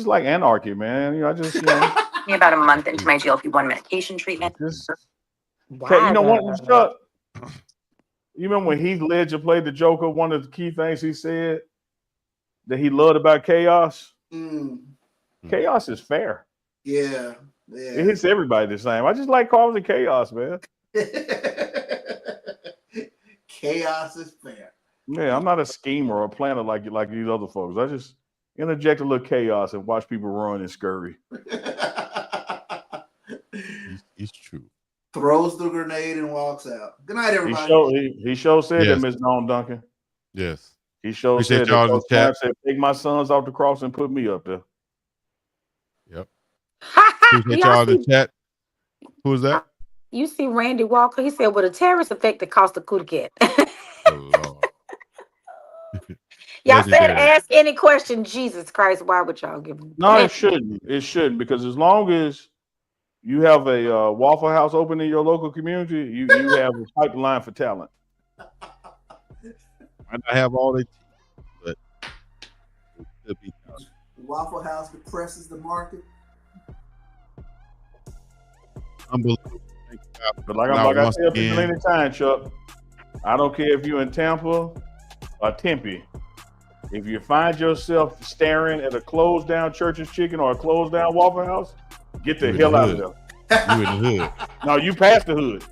like anarchy, man. About a month into my GLP-1 medication treatment. Okay, you know what, Chuck? You remember when Heath Ledger played the Joker? One of the key things he said that he loved about chaos. Chaos is fair. Yeah. It hits everybody the same. I just like calling it chaos, man. Chaos is fair. Yeah, I'm not a schemer or a planner like these other folks. I just interject a little chaos and watch people run and scurry. It's true. Throws the grenade and walks out. Good night, everybody. He said that, Miss Dawn Duncan. Yes. He said y'all in the chat. Said, take my sons off the cross and put me up there. Yep. Appreciate y'all in the chat. Who is that? You see Randy Walker? He said, "Would a terrorist affect the cost of Kudaket?" Oh, Lord. Y'all said ask any question. Jesus Christ, why would y'all give them? No, it shouldn't. It shouldn't, because as long as you have a Waffle House open in your local community, you have a pipeline for talent. I have all the, but it could be. Waffle House depresses the market. Unbelievable. But like I tell people anytime, Chuck, I don't care if you're in Tampa or Tempe. If you find yourself staring at a closed down Church's Chicken or a closed down Waffle House, get the hell out of there. You in the hood. No, you passed the hood.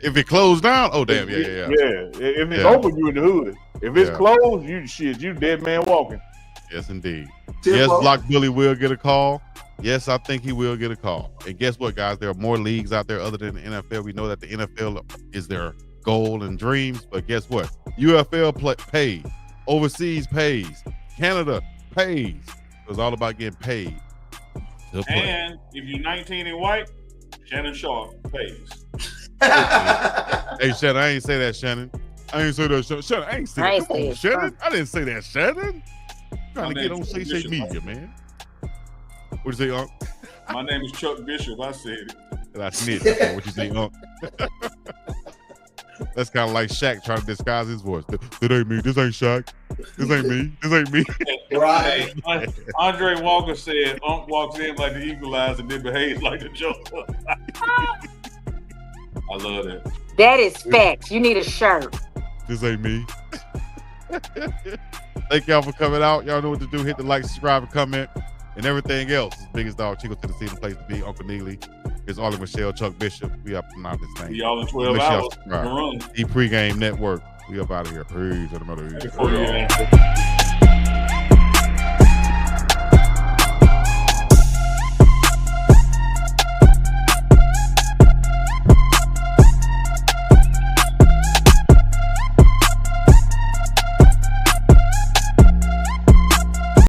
If it closed down, oh damn, yeah. If it's open, you in the hood. If it's closed, you dead man walking. Yes, indeed. Yes, Block Billy will get a call. Yes, I think he will get a call. And guess what, guys? There are more leagues out there other than the NFL. We know that the NFL is their goal and dreams, but guess what? UFL pays. Overseas pays. Canada pays. It's all about getting paid. And if you're 19 and white, Shannon Sharp pays. Hey, Shannon, I ain't say that, Shannon. I ain't say that, Shannon. I ain't say that. Come on, Shannon. I didn't say that, Shannon. Trying to get on say media, man. What you say, Unc? My name is Chuck Bishop. I said it. And I snitched. What you say, Unc? That's kind of like Shaq trying to disguise his voice. This ain't me. This ain't Shaq. This ain't me. This ain't me. Right. Andre Walker said, Unc walks in like the Equalizer and then behaves like the Joker. I love that. That is facts. You need a shirt. This ain't me. Thank y'all for coming out. Y'all know what to do. Hit the like, subscribe, and comment, and everything else. Biggest dog, Chico, Tennessee, the place to be. Uncle Neely. It's Ollie Michelle, Chuck Bishop. We up and out this thing. We all in 12 hours. The Pregame Network. We up out of here. Peace.